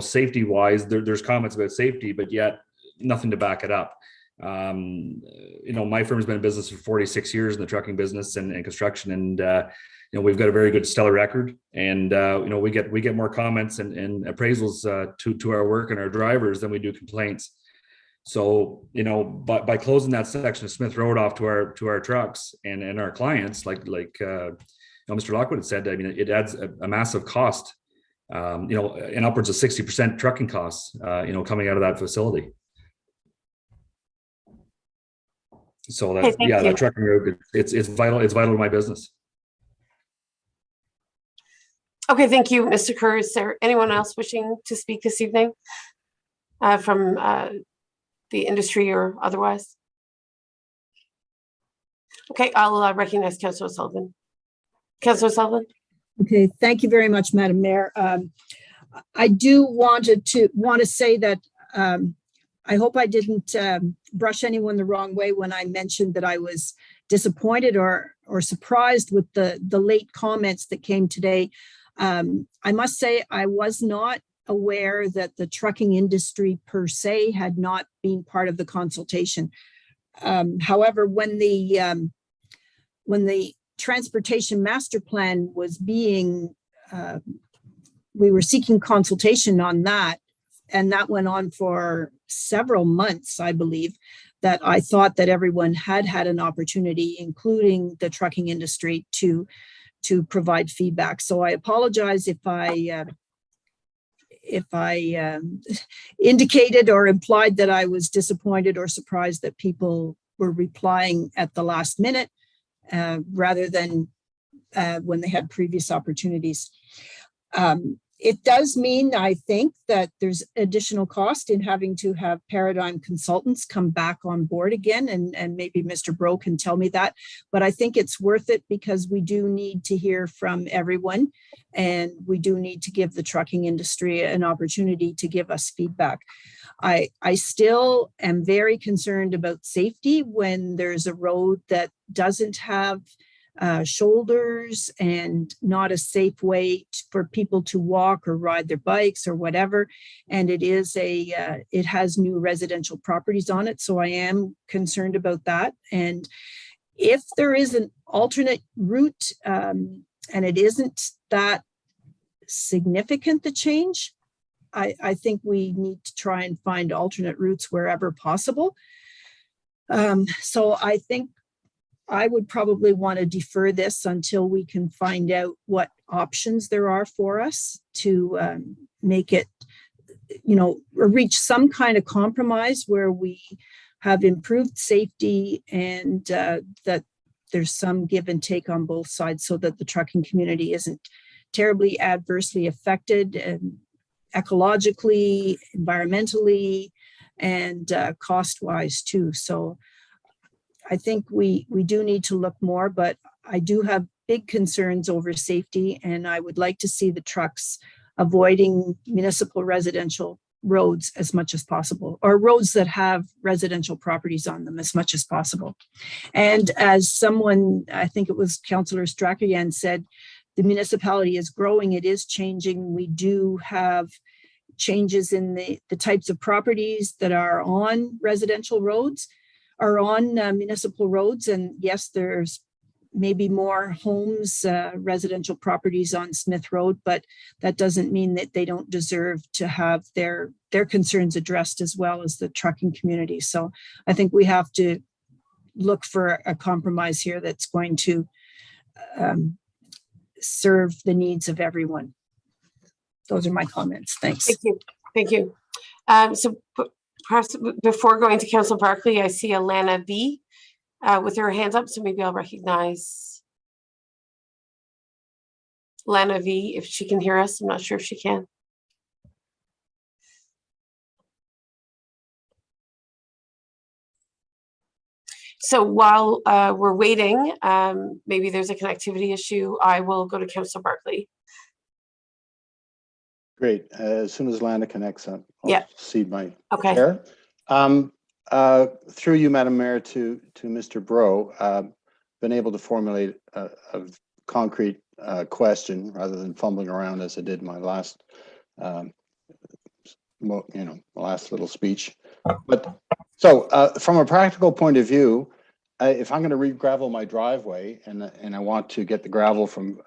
N: safety wise, there's comments about safety, but yet nothing to back it up. My firm's been in business for 46 years in the trucking business and construction, and we've got a very good stellar record, and we get more comments and appraisals to our work and our drivers than we do complaints. So by closing that section of Smith Road off to our trucks and our clients, like Mr. Lockwood had said, I mean, it adds a massive cost, and upwards of 60% trucking costs, coming out of that facility. So that, that trucking road, it's vital. It's vital to my business.
A: Okay, thank you, Mr. Kerr. Is there anyone else wishing to speak this evening from the industry or otherwise? Okay, I'll recognize Councillor Sullivan. Councillor Sullivan.
F: Okay, thank you very much, Madam Mayor. I do want to say that I hope I didn't brush anyone the wrong way when I mentioned that I was disappointed or surprised with the late comments that came today. I must say I was not aware that the trucking industry per se had not been part of the consultation. However, when the transportation master plan was being, we were seeking consultation on that, and that went on for several months, I believe, that I thought that everyone had an opportunity, including the trucking industry, to provide feedback. So I apologize if I indicated or implied that I was disappointed or surprised that people were replying at the last minute rather than when they had previous opportunities. It does mean, I think, that there's additional cost in having to have Paradigm consultants come back on board again, and maybe Mr. Bro can tell me that, but I think it's worth it because we do need to hear from everyone, and we do need to give the trucking industry an opportunity to give us feedback. I still am very concerned about safety when there's a road that doesn't have shoulders and not a safe way for people to walk or ride their bikes or whatever. And it is it has new residential properties on it. So I am concerned about that. And if there is an alternate route and it isn't that significant, the change, I think we need to try and find alternate routes wherever possible. So I think I would probably want to defer this until we can find out what options there are for us to make it, reach some kind of compromise where we have improved safety and that there's some give and take on both sides so that the trucking community isn't terribly adversely affected and ecologically, environmentally, and cost-wise too. So I think we do need to look more, but I do have big concerns over safety, and I would like to see the trucks avoiding municipal residential roads as much as possible, or roads that have residential properties on them as much as possible. And as someone, I think it was Councillor Strachan said, the municipality is growing, it is changing. We do have changes in the types of properties that are on residential roads, are on municipal roads. And yes, there's maybe more homes, residential properties on Smith Road, but that doesn't mean that they don't deserve to have their concerns addressed as well as the trucking community. So I think we have to look for a compromise here that's going to serve the needs of everyone. Those are my comments. Thanks.
A: Thank you. Thank you. So perhaps before going to Councillor Barkley, I see Alana B with her hands up, so maybe I'll recognize Lana V if she can hear us. I'm not sure if she can. So while we're waiting, maybe there's a connectivity issue. I will go to Councillor Barkley.
D: Great. As soon as Lana connects, I'll
A: Yeah.
D: cede my
A: Okay.
D: chair. Through you, Madam Mayor, to Mr. Bro, been able to formulate a concrete question rather than fumbling around as I did in my last, last little speech. But so from a practical point of view, if I'm going to re-gravel my driveway and I want to get the gravel from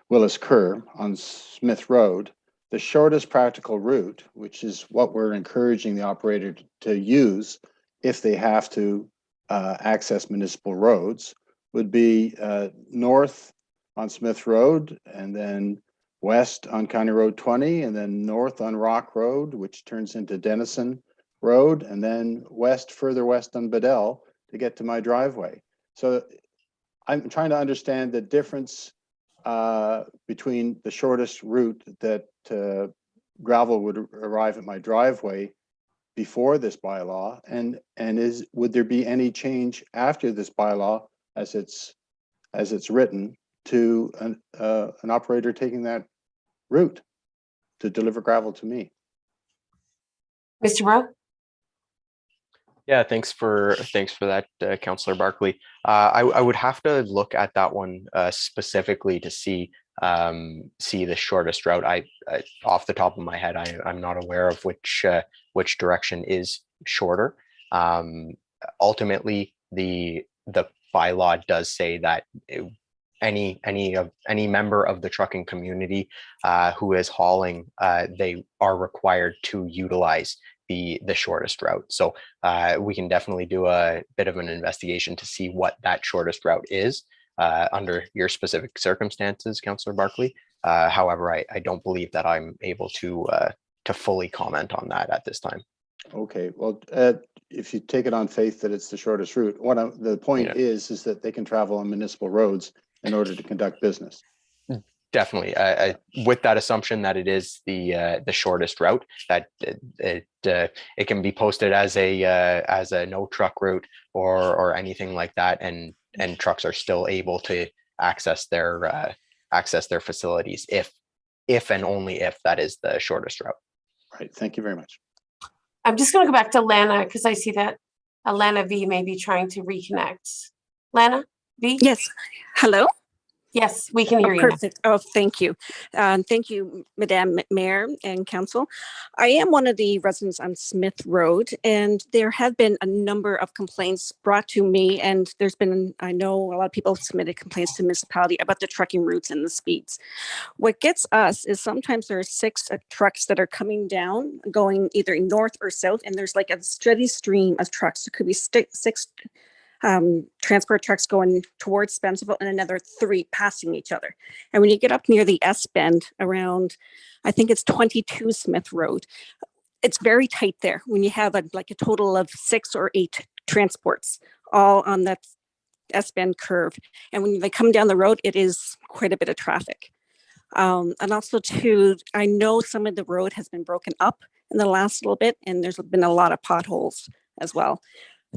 D: Willis Kerr on Smith Road, the shortest practical route, which is what we're encouraging the operator to use if they have to access municipal roads, would be north on Smith Road, and then west on County Road 20, and then north on Rock Road, which turns into Denison Road, and then further west on Bedell to get to my driveway. So I'm trying to understand the difference between the shortest route that gravel would arrive at my driveway before this bylaw, and would there be any change after this bylaw as it's written to an operator taking that route to deliver gravel to me?
A: Mr. Rowe?
L: Yeah, thanks for that, Councillor Barkley. I would have to look at that one specifically to see the shortest route. I off the top of my head, I'm not aware of which direction is shorter. Ultimately, the bylaw does say that any member of the trucking community who is hauling, they are required to utilize the shortest route. So we can definitely do a bit of an investigation to see what that shortest route is under your specific circumstances, Councillor Barkley. However, I don't believe that I'm able to fully comment on that at this time.
D: Okay, well, if you take it on faith that it's the shortest route, the point is that they can travel on municipal roads in order to conduct business.
L: Definitely, with that assumption that it is the shortest route, that it can be posted as a no truck route or anything like that, and trucks are still able to access their facilities if and only if that is the shortest route.
D: Right. Thank you very much.
A: I'm just going to go back to Lana because I see that Lana V may be trying to reconnect. Lana V?
O: Yes. Hello?
A: Yes, we can hear you now.
O: Perfect. Oh, thank you. Thank you, Madam Mayor and Council. I am one of the residents on Smith Road, and there have been a number of complaints brought to me, and there's been, I know a lot of people submitted complaints to the municipality about the trucking routes and the speeds. What gets us is sometimes there are 6 trucks that are coming down, going either north or south, and there's like a steady stream of trucks. It could be 6 transport trucks going towards Spencerville and another 3 passing each other. And when you get up near the S bend around, I think it's 22 Smith Road, it's very tight there when you have like a total of 6 or 8 transports all on that S bend curve. And when they come down the road, it is quite a bit of traffic. And also too, I know some of the road has been broken up in the last little bit, and there's been a lot of potholes as well.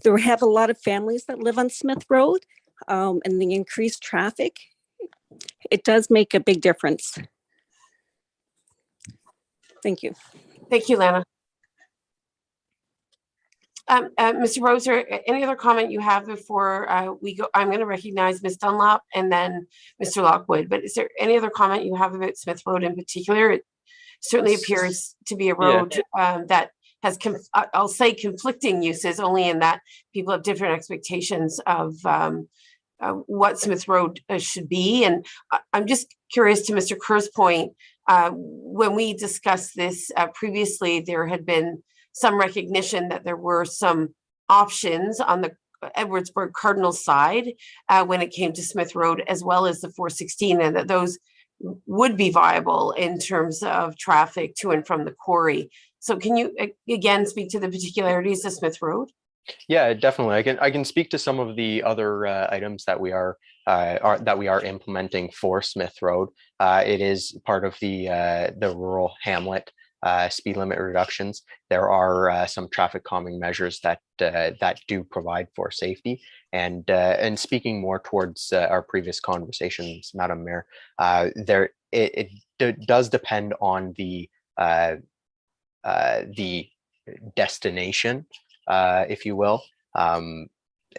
O: There have a lot of families that live on Smith Road, and the increased traffic, it does make a big difference. Thank you.
A: Thank you, Lana. Mr. Rose, any other comment you have before we go? I'm going to recognize Ms. Dunlop and then Mr. Lockwood, but is there any other comment you have about Smith Road in particular? It certainly appears to be a road that has, I'll say, conflicting uses, only in that people have different expectations of what Smith Road should be. And I'm just curious to Mr. Kerr's point, when we discussed this previously, there had been some recognition that there were some options on the Edwardsburg Cardinal side when it came to Smith Road, as well as the 416, and that those would be viable in terms of traffic to and from the quarry. So can you again speak to the particularities of Smith Road?
L: Yeah, definitely. I can speak to some of the other items that we are implementing for Smith Road. It is part of the rural hamlet speed limit reductions, there are some traffic calming measures that that do provide for safety. And speaking more towards our previous conversations, Madam Mayor, it does depend on the destination, if you will.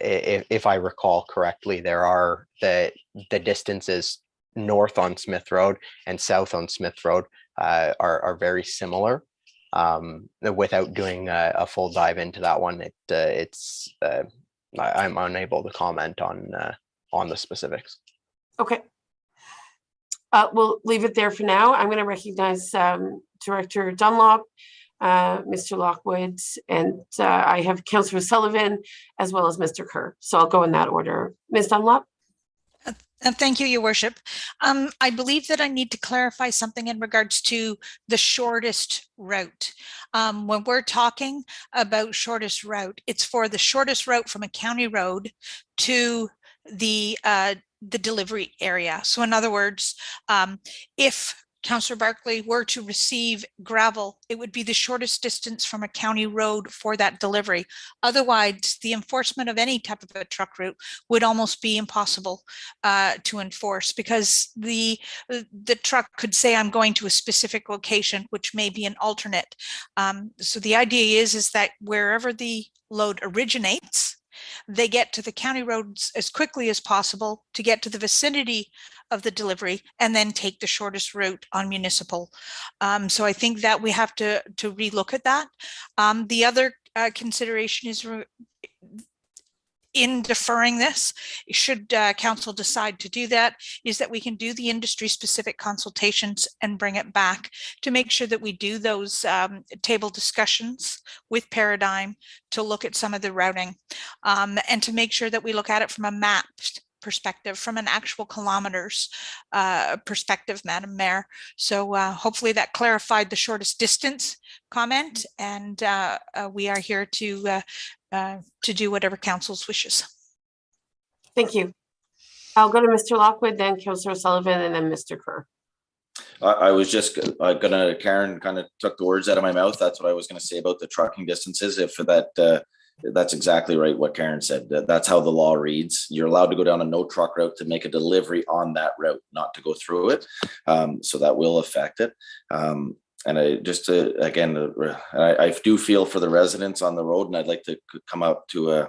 L: If I recall correctly, there are the distances north on Smith Road and south on Smith Road are very similar. Without doing a full dive into that one, I'm unable to comment on the specifics.
A: Okay. We'll leave it there for now. I'm going to recognize Director Dunlop, Mr. Lockwood, and I have Councillor Sullivan as well as Mr. Kerr. So I'll go in that order. Ms. Dunlop?
P: Thank you, Your Worship. I believe that I need to clarify something in regards to the shortest route. When we're talking about shortest route, it's for the shortest route from a county road to the delivery area. So in other words, if Councillor Barkley were to receive gravel, it would be the shortest distance from a county road for that delivery. Otherwise, the enforcement of any type of a truck route would almost be impossible to enforce, because the truck could say, I'm going to a specific location, which may be an alternate. So the idea is that wherever the load originates, they get to the county roads as quickly as possible to get to the vicinity of the delivery and then take the shortest route on municipal. So I think that we have to relook at that. The other consideration is in deferring this, should council decide to do that, is that we can do the industry specific consultations and bring it back to make sure that we do those table discussions with Paradigm to look at some of the routing, and to make sure that we look at it from a mapped perspective, from an actual kilometers perspective, Madam Mayor. So hopefully that clarified the shortest distance comment, and we are here to do whatever council's wishes.
A: Thank you. I'll go to Mr. Lockwood, then Councillor Sullivan, and then Mr. Kerr.
M: I was just gonna, Karen kind of took the words out of my mouth. That's what I was gonna say about the trucking distances. If that's exactly right what Karen said. That's how the law reads. You're allowed to go down a no truck route to make a delivery on that route, not to go through it. So that will affect it. And I just again, I do feel for the residents on the road, and I'd like to come up to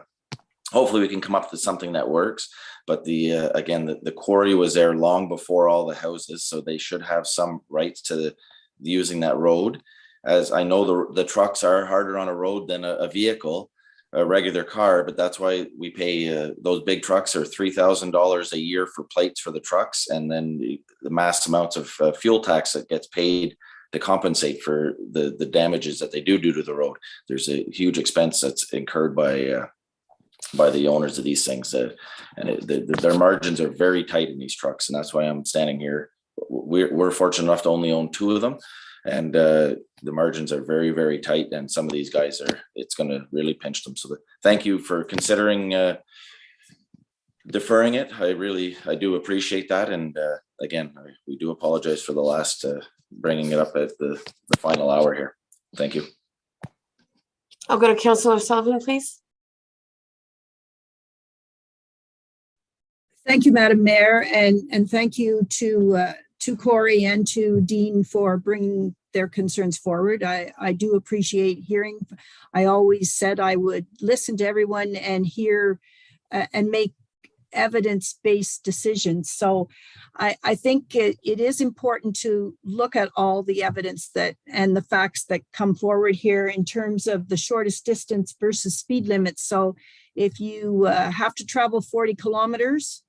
M: hopefully we can come up to something that works. But again, the quarry was there long before all the houses, so they should have some rights to using that road. As I know, the trucks are harder on a road than a vehicle, a regular car, but that's why we pay those big trucks are $3,000 a year for plates for the trucks, and then the mass amounts of fuel tax that gets paid to compensate for the damages that they do to the road. There's a huge expense that's incurred by the owners of these things, and their margins are very tight in these trucks, and that's why I'm standing here. We're fortunate enough to only own 2 of them, and the margins are very, very tight, and some of these guys it's going to really pinch them. So thank you for considering deferring it. I do appreciate that, and again, we do apologize for the last bringing it up at the final hour here. Thank you.
A: I'll go to Councillor Sullivan, please.
F: Thank you, Madam Mayor, and thank you to Corey and to Dean for bringing their concerns forward. I do appreciate hearing. I always said I would listen to everyone and hear and make evidence-based decisions. So I think it is important to look at all the evidence and the facts that come forward here in terms of the shortest distance versus speed limits. So if you have to travel 40 kilometers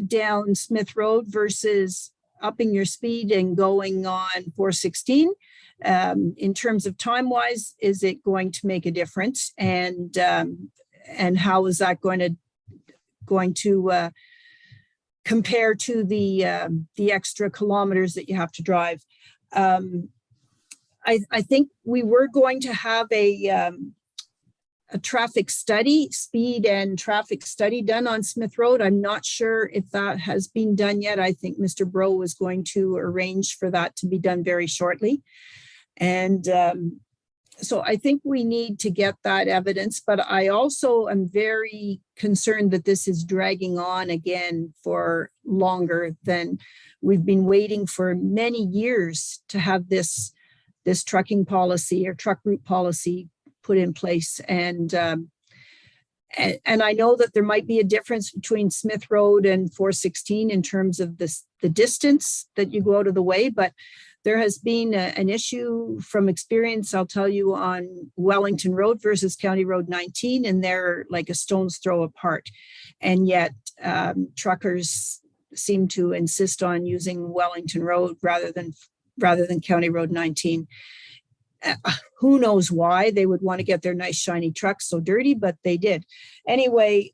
F: down Smith Road versus upping your speed and going on 416, in terms of time wise, is it going to make a difference? And how is that going to compare to the extra kilometers that you have to drive? I think we were going to have a traffic study, speed and traffic study done on Smith Road. I'm not sure if that has been done yet. I think Mr. Bro was going to arrange for that to be done very shortly. And so I think we need to get that evidence, but I also am very concerned that this is dragging on again for longer than we've been waiting for many years to have this trucking policy or truck route policy put in place. And I know that there might be a difference between Smith Road and 416 in terms of the distance that you go out of the way, but there has been an issue from experience, I'll tell you, on Wellington Road versus County Road 19, and they're like a stone's throw apart. And yet truckers seem to insist on using Wellington Road rather than County Road 19. Who knows why they would want to get their nice shiny trucks so dirty, but they did. Anyway,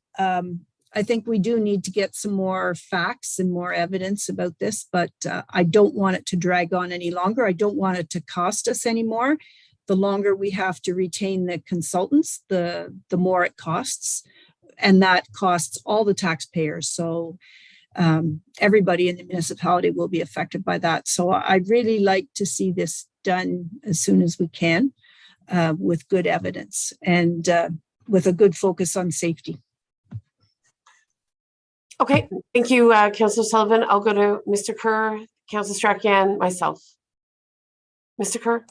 F: I think we do need to get some more facts and more evidence about this, but I don't want it to drag on any longer. I don't want it to cost us any more. The longer we have to retain the consultants, the more it costs, and that costs all the taxpayers. So everybody in the municipality will be affected by that. So I'd really like to see this done as soon as we can with good evidence and with a good focus on safety.
A: Okay, thank you, Councillor Sullivan. I'll go to Mr. Kerr, Councillor Strachan, myself. Mr. Kerr.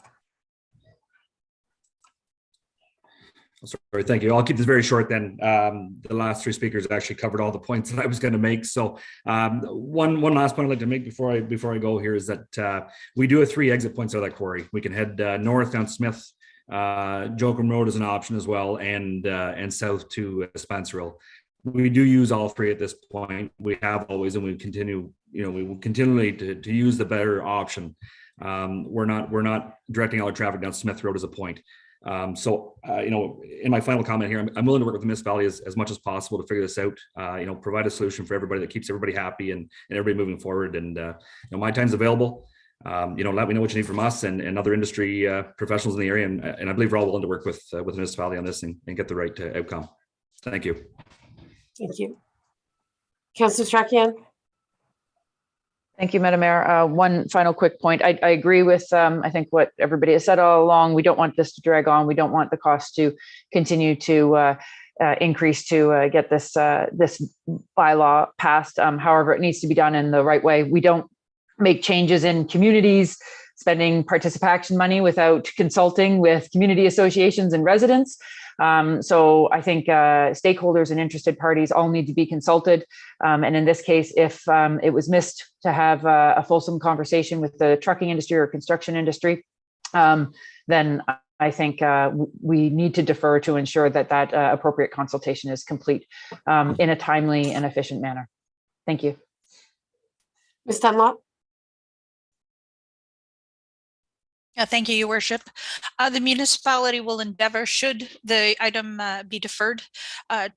N: Sorry, thank you. I'll keep this very short then. The last three speakers actually covered all the points that I was going to make. So one last point I'd like to make before I go here is that we do have 3 exit points out of that quarry. We can head north down Smith, Jokum Road is an option as well, and south to Spencerville. We do use all 3 at this point. We have always, and we continue. We will continually to use the better option. We're not directing all our traffic down Smith Road as a point. So in my final comment here, I'm willing to work with the municipality as much as possible to figure this out. Provide a solution for everybody that keeps everybody happy and everybody moving forward. And my time's available. Let me know what you need from us and other industry professionals in the area, and I believe we're all willing to work with the municipality on this and get the right outcome. Thank you.
A: Thank you. Councillor Strachan.
G: Thank you, Madam Mayor. One final quick point. I agree with, I think, what everybody has said all along. We don't want this to drag on. We don't want the cost to continue to increase to get this bylaw passed. However, it needs to be done in the right way. We don't make changes in communities, spending participation money without consulting with community associations and residents. So I think stakeholders and interested parties all need to be consulted. And in this case, if it was missed to have a fulsome conversation with the trucking industry or construction industry, then I think we need to defer to ensure that appropriate consultation is complete in a timely and efficient manner. Thank you.
A: Ms. Dunlop.
P: Thank you, Your Worship. The municipality will endeavor, should the item be deferred,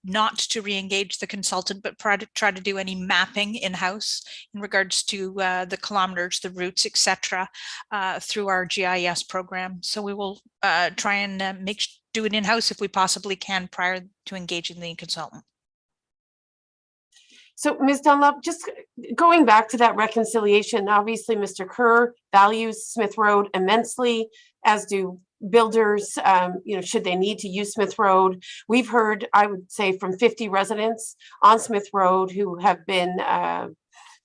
P: not to re-engage the consultant, but try to do any mapping in-house in regards to the kilometers, the routes, etc., through our GIS program. So we will try and do it in-house if we possibly can prior to engaging the consultant.
A: So, Ms. Dunlop, just going back to that reconciliation, obviously Mr. Kerr values Smith Road immensely, as do builders, should they need to use Smith Road. We've heard, I would say, from 50 residents on Smith Road who have been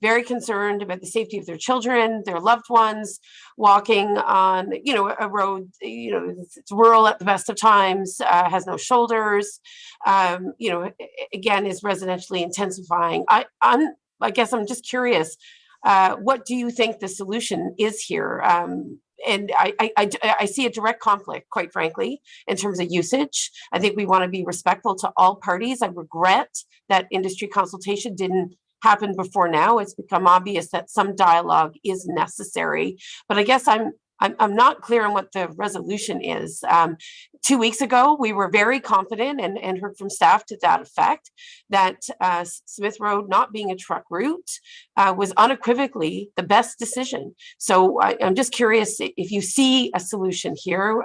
A: very concerned about the safety of their children, their loved ones, walking on, a road, it's rural at the best of times, has no shoulders, again, is residentially intensifying. I guess I'm just curious, what do you think the solution is here? And I see a direct conflict, quite frankly, in terms of usage. I think we want to be respectful to all parties. I regret that industry consultation didn't happen before now. It's become obvious that some dialogue is necessary, but I guess I'm not clear on what the resolution is. 2 weeks ago, we were very confident and heard from staff to that effect that Smith Road not being a truck route was unequivocally the best decision. So I'm just curious if you see a solution here.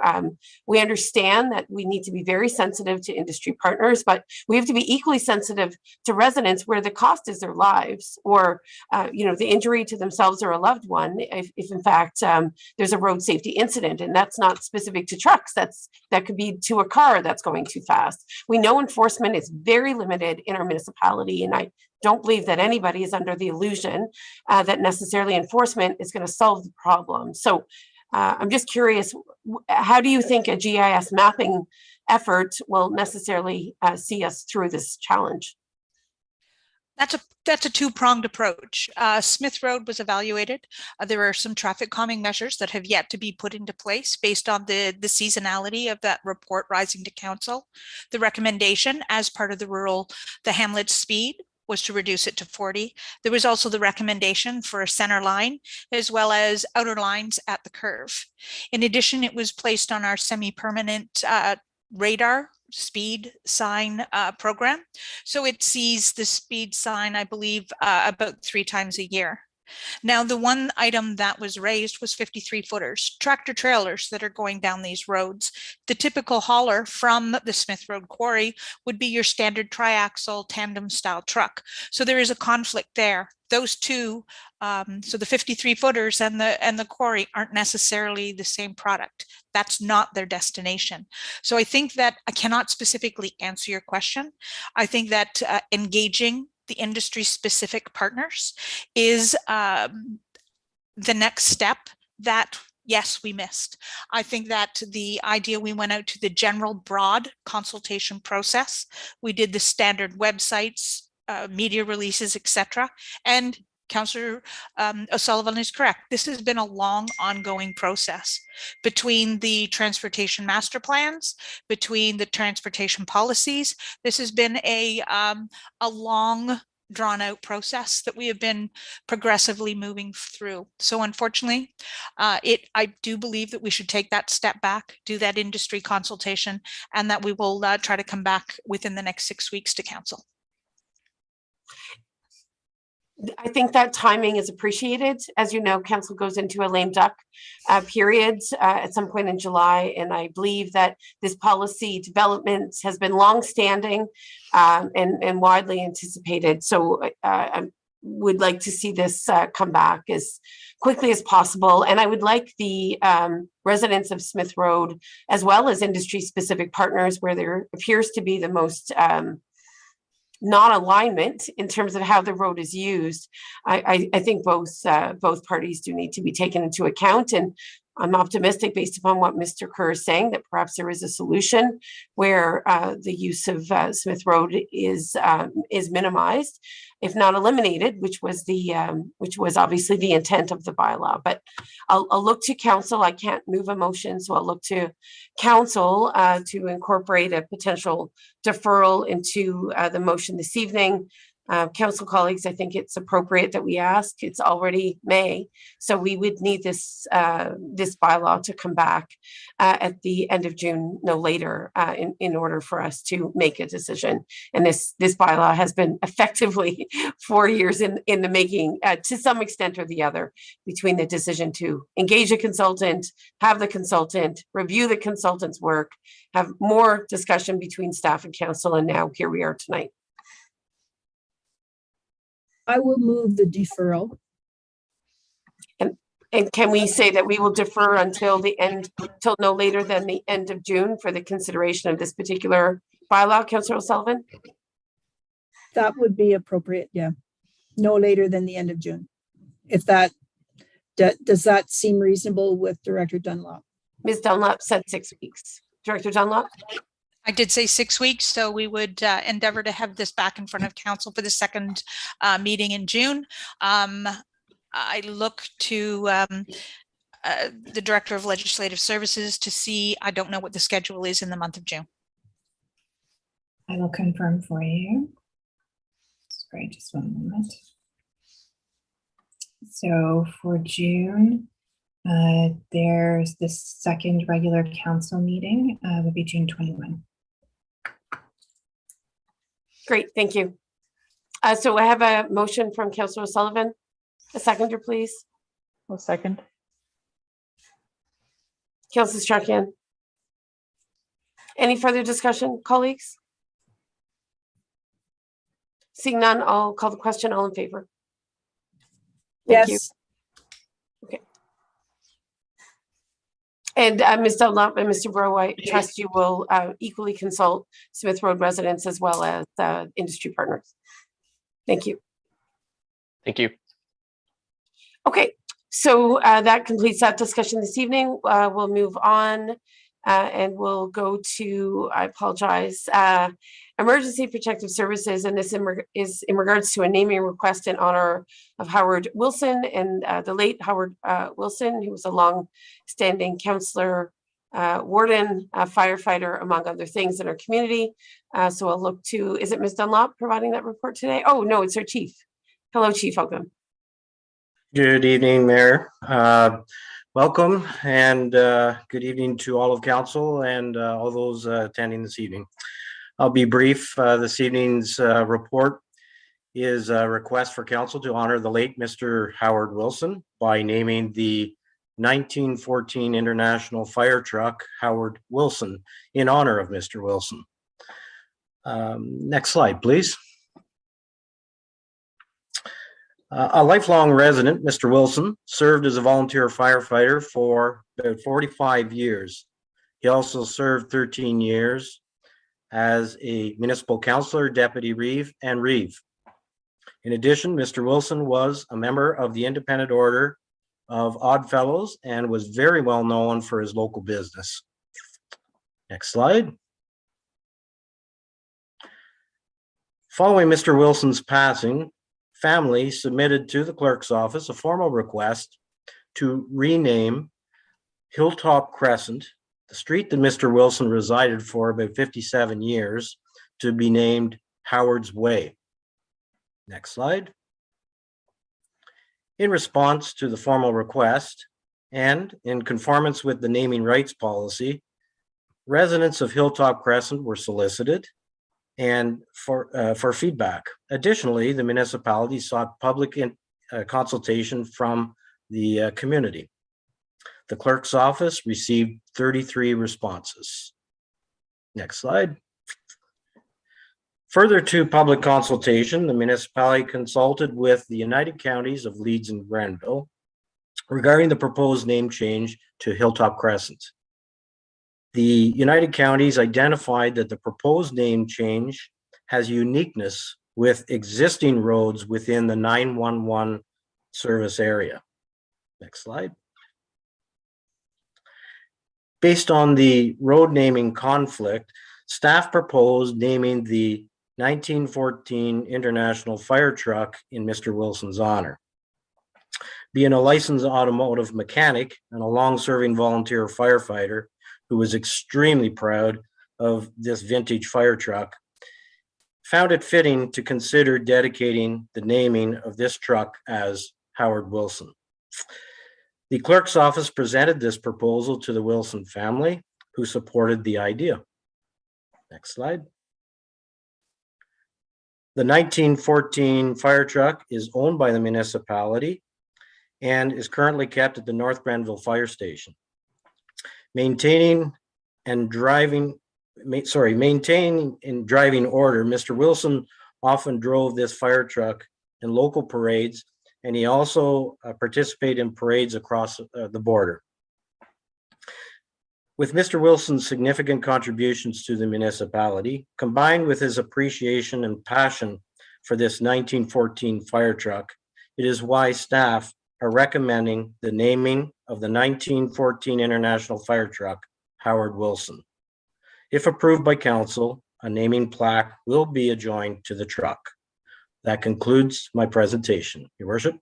A: We understand that we need to be very sensitive to industry partners, but we have to be equally sensitive to residents where the cost is their lives or the injury to themselves or a loved one if in fact there's a road safety incident, and that's not specific to trucks. That could be to a car that's going too fast. We know enforcement is very limited in our municipality, and I don't believe that anybody is under the illusion that necessarily enforcement is going to solve the problem. So I'm just curious, how do you think a GIS mapping effort will necessarily see us through this challenge?
P: That's a two-pronged approach. Smith Road was evaluated. There are some traffic calming measures that have yet to be put into place based on the seasonality of that report rising to council. The recommendation as part of the hamlet speed was to reduce it to 40. There was also the recommendation for a center line as well as outer lines at the curve. In addition, it was placed on our semi-permanent radar speed sign program. So it sees the speed sign, I believe, about 3 times a year. Now, the one item that was raised was 53 footers, tractor trailers that are going down these roads. The typical hauler from the Smith Road quarry would be your standard triaxle tandem style truck. So there is a conflict there. Those two, so the 53 footers and the quarry aren't necessarily the same product. That's not their destination. So I think that I cannot specifically answer your question. I think that engaging the industry specific partners is the next step that, yes, we missed. I think that the idea we went out to the general broad consultation process, we did the standard websites, media releases, etc. And Councillor O'Sullivan is correct. This has been a long ongoing process between the transportation master plans, between the transportation policies. This has been a long drawn out process that we have been progressively moving through. So unfortunately, I do believe that we should take that step back, do that industry consultation, and that we will try to come back within the next 6 weeks to council.
A: I think that timing is appreciated. As you know, council goes into a lame duck period at some point in July, and I believe that this policy development has been long-standing and widely anticipated. So I would like to see this come back as quickly as possible, and I would like the residents of Smith Road, as well as industry-specific partners, where there appears to be the most non-alignment in terms of how the road is used. I think both parties do need to be taken into account, and I'm optimistic based upon what Mr. Kerr is saying that perhaps there is a solution where the use of Smith Road is minimized, if not eliminated, which was obviously the intent of the bylaw. But I'll look to council. I can't move a motion, so I'll look to council to incorporate a potential deferral into the motion this evening. Council colleagues, I think it's appropriate that we ask. It's already May, so we would need this bylaw to come back at the end of June, no later, in order for us to make a decision. And this bylaw has been effectively 4 years in the making, to some extent or the other, between the decision to engage a consultant, have the consultant review the consultant's work, have more discussion between staff and council, and now here we are tonight.
F: I will move the deferral.
A: And can we say that we will defer until no later than the end of June for the consideration of this particular bylaw, Councillor O'Sullivan?
F: That would be appropriate, yeah. No later than the end of June. If does that seem reasonable with Director Dunlop?
A: Ms. Dunlop said 6 weeks. Director Dunlop?
P: I did say 6 weeks, so we would endeavor to have this back in front of council for the second meeting in June. I look to the Director of Legislative Services to see, I don't know what the schedule is in the month of June.
Q: I will confirm for you. Great, just one moment. So for June, there's the second regular council meeting would be June 21.
A: Great, thank you. So I have a motion from Councillor O'Sullivan. A seconder, please.
G: I'll second.
A: Councillor Strachan. Any further discussion, colleagues? Seeing none, I'll call the question. All in favor? Thank you.
F: Yes.
A: Okay. And Ms. Dunlop and Mr. Bro, I trust you will equally consult Smith Road residents as well as industry partners. Thank you.
L: Thank you.
A: Okay, so that completes that discussion this evening. We'll move on and we'll go to, I apologize, emergency protective services. And this is in regards to a naming request in honor of Howard Wilson and the late Howard Wilson, who was a long-standing counselor, warden, firefighter, among other things in our community. So I'll look to, is it Ms. Dunlop providing that report today? Oh, no, it's our chief. Hello, Chief, welcome.
R: Good evening, Mayor. Welcome and good evening to all of council and all those attending this evening. I'll be brief. This evening's report is a request for council to honor the late Mr. Howard Wilson by naming the 1914 International Fire Truck Howard Wilson in honor of Mr. Wilson. Next slide, please. A lifelong resident, Mr. Wilson served as a volunteer firefighter for about 45 years. He also served 13 years as a municipal councillor, deputy reeve, and reeve. In addition, Mr. Wilson was a member of the Independent Order of Odd Fellows and was very well known for his local business. Next slide. Following Mr. Wilson's passing, family submitted to the clerk's office a formal request to rename Hilltop Crescent, the street that Mr. Wilson resided for about 57 years, to be named Howard's Way. Next slide. In response to the formal request and in conformance with the naming rights policy, residents of Hilltop Crescent were solicited and for feedback. Additionally, the municipality sought public consultation from the community. The clerk's office received 33 responses. Next slide. Further to public consultation, the municipality consulted with the United Counties of Leeds and Grenville regarding the proposed name change to Hilltop Crescent. The United Counties identified that the proposed name change has uniqueness with existing roads within the 911 service area. Next slide. Based on the road naming conflict, staff proposed naming the 1914 International Fire Truck in Mr. Wilson's honor. Being a licensed automotive mechanic and a long-serving volunteer firefighter, who was extremely proud of this vintage fire truck, found it fitting to consider dedicating the naming of this truck as Howard Wilson. The clerk's office presented this proposal to the Wilson family, who supported the idea. Next slide. The 1914 fire truck is owned by the municipality and is currently kept at the North Grenville Fire Station. Maintaining and driving order, Mr. Wilson often drove this fire truck in local parades, and he also participated in parades across the border. With Mr. Wilson's significant contributions to the municipality, combined with his appreciation and passion for this 1914 fire truck, it is why staff are recommending the naming of the 1914 International Fire Truck, Howard Wilson. If approved by council, a naming plaque will be adjoined to the truck. That concludes my presentation, Your Worship.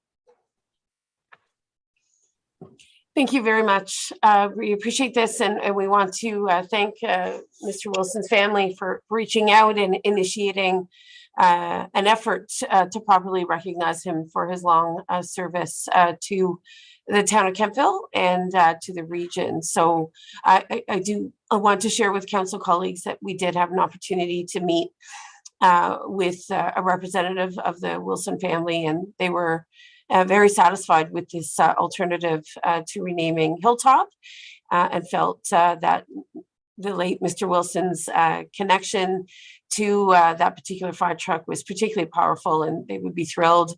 A: Thank you very much. We appreciate this, and we want to thank Mr. Wilson's family for reaching out and initiating an effort to properly recognize him for his long service to the town of Kentville and to the region. So I want to share with council colleagues that we did have an opportunity to meet with a representative of the Wilson family, and they were very satisfied with this alternative to renaming Hilltop and felt that the late Mr. Wilson's connection to that particular fire truck was particularly powerful, and they would be thrilled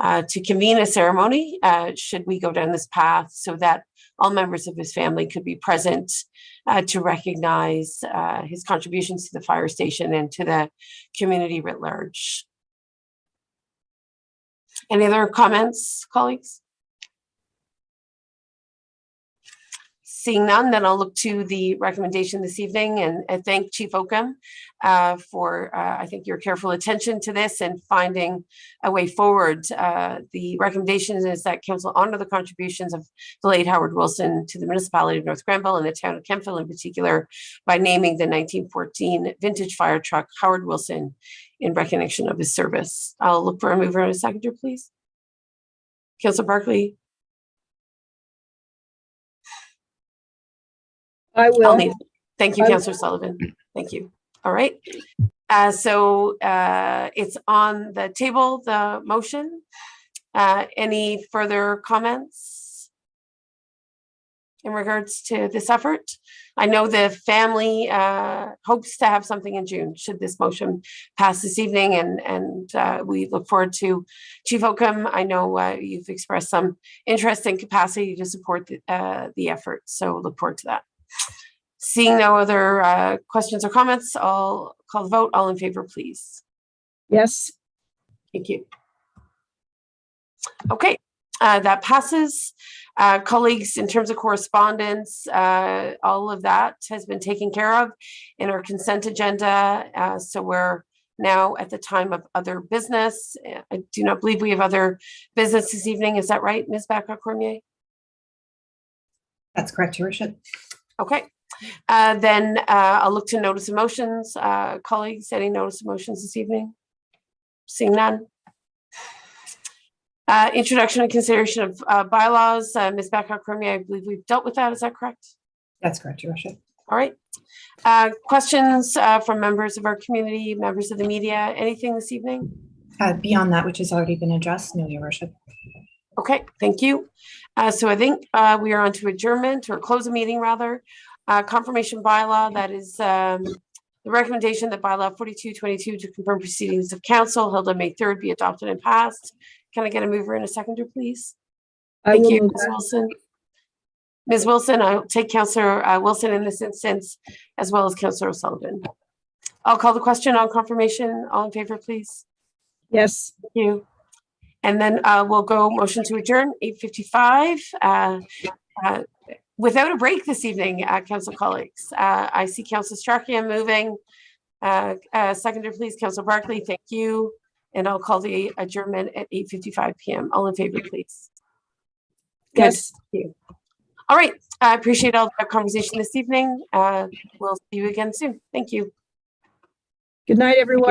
A: to convene a ceremony should we go down this path, so that all members of his family could be present to recognize his contributions to the fire station and to the community writ large. Any other comments, colleagues? Seeing none, then I'll look to the recommendation this evening and thank Chief Oakham for, I think, your careful attention to this and finding a way forward. The recommendation is that Council honor the contributions of the late Howard Wilson to the municipality of North Grenville and the town of Kemptville in particular by naming the 1914 vintage fire truck Howard Wilson in recognition of his service. I'll look for a mover and a seconder, please. Councillor Barkley.
F: I will.
A: Thank you, Councillor Sullivan. Thank you. All right. So it's on the table, the motion. Any further comments in regards to this effort? I know the family hopes to have something in June should this motion pass this evening, and we look forward to Chief Oakham. I know you've expressed some interest and capacity to support the effort, so look forward to that. Seeing no other questions or comments, I'll call the vote. All in favor, please.
F: Yes.
A: Thank you. Okay, that passes. Colleagues, in terms of correspondence, all of that has been taken care of in our consent agenda. So we're now at the time of other business. I do not believe we have other business this evening. Is that right, Ms. Bacot-Cormier?
Q: That's correct, Your Worship.
A: Okay. Then I'll look to notice of motions. Colleagues, any notice of motions this evening? Seeing none. Introduction and consideration of bylaws. Ms. Bacot-Cormier, I believe we've dealt with that. Is that correct?
Q: That's correct, Your Worship.
A: All right. Questions from members of our community, members of the media, anything this evening?
Q: Beyond that, which has already been addressed, no, Your Worship.
A: Okay, thank you. So I think we are on to adjournment or close the meeting rather. Confirmation bylaw, that is the recommendation that bylaw 4222 to confirm proceedings of council held on May 3rd be adopted and passed. Can I get a mover and a seconder, please? Thank you, Ms. Wilson. Ms. Wilson, I'll take Councillor Wilson in this instance, as well as Councillor O'Sullivan. I'll call the question on confirmation. All in favor, please.
F: Yes.
A: Thank you. And then we'll go motion to adjourn, 8:55. Without a break this evening, council colleagues. I see Councillor Strachan moving. Seconder, please, Councillor Barkley, thank you. And I'll call the adjournment at 8:55 p.m. All in favor, please.
F: Yes.
A: Thank you. All right. I appreciate all the conversation this evening. We'll see you again soon. Thank you.
F: Good night, everyone.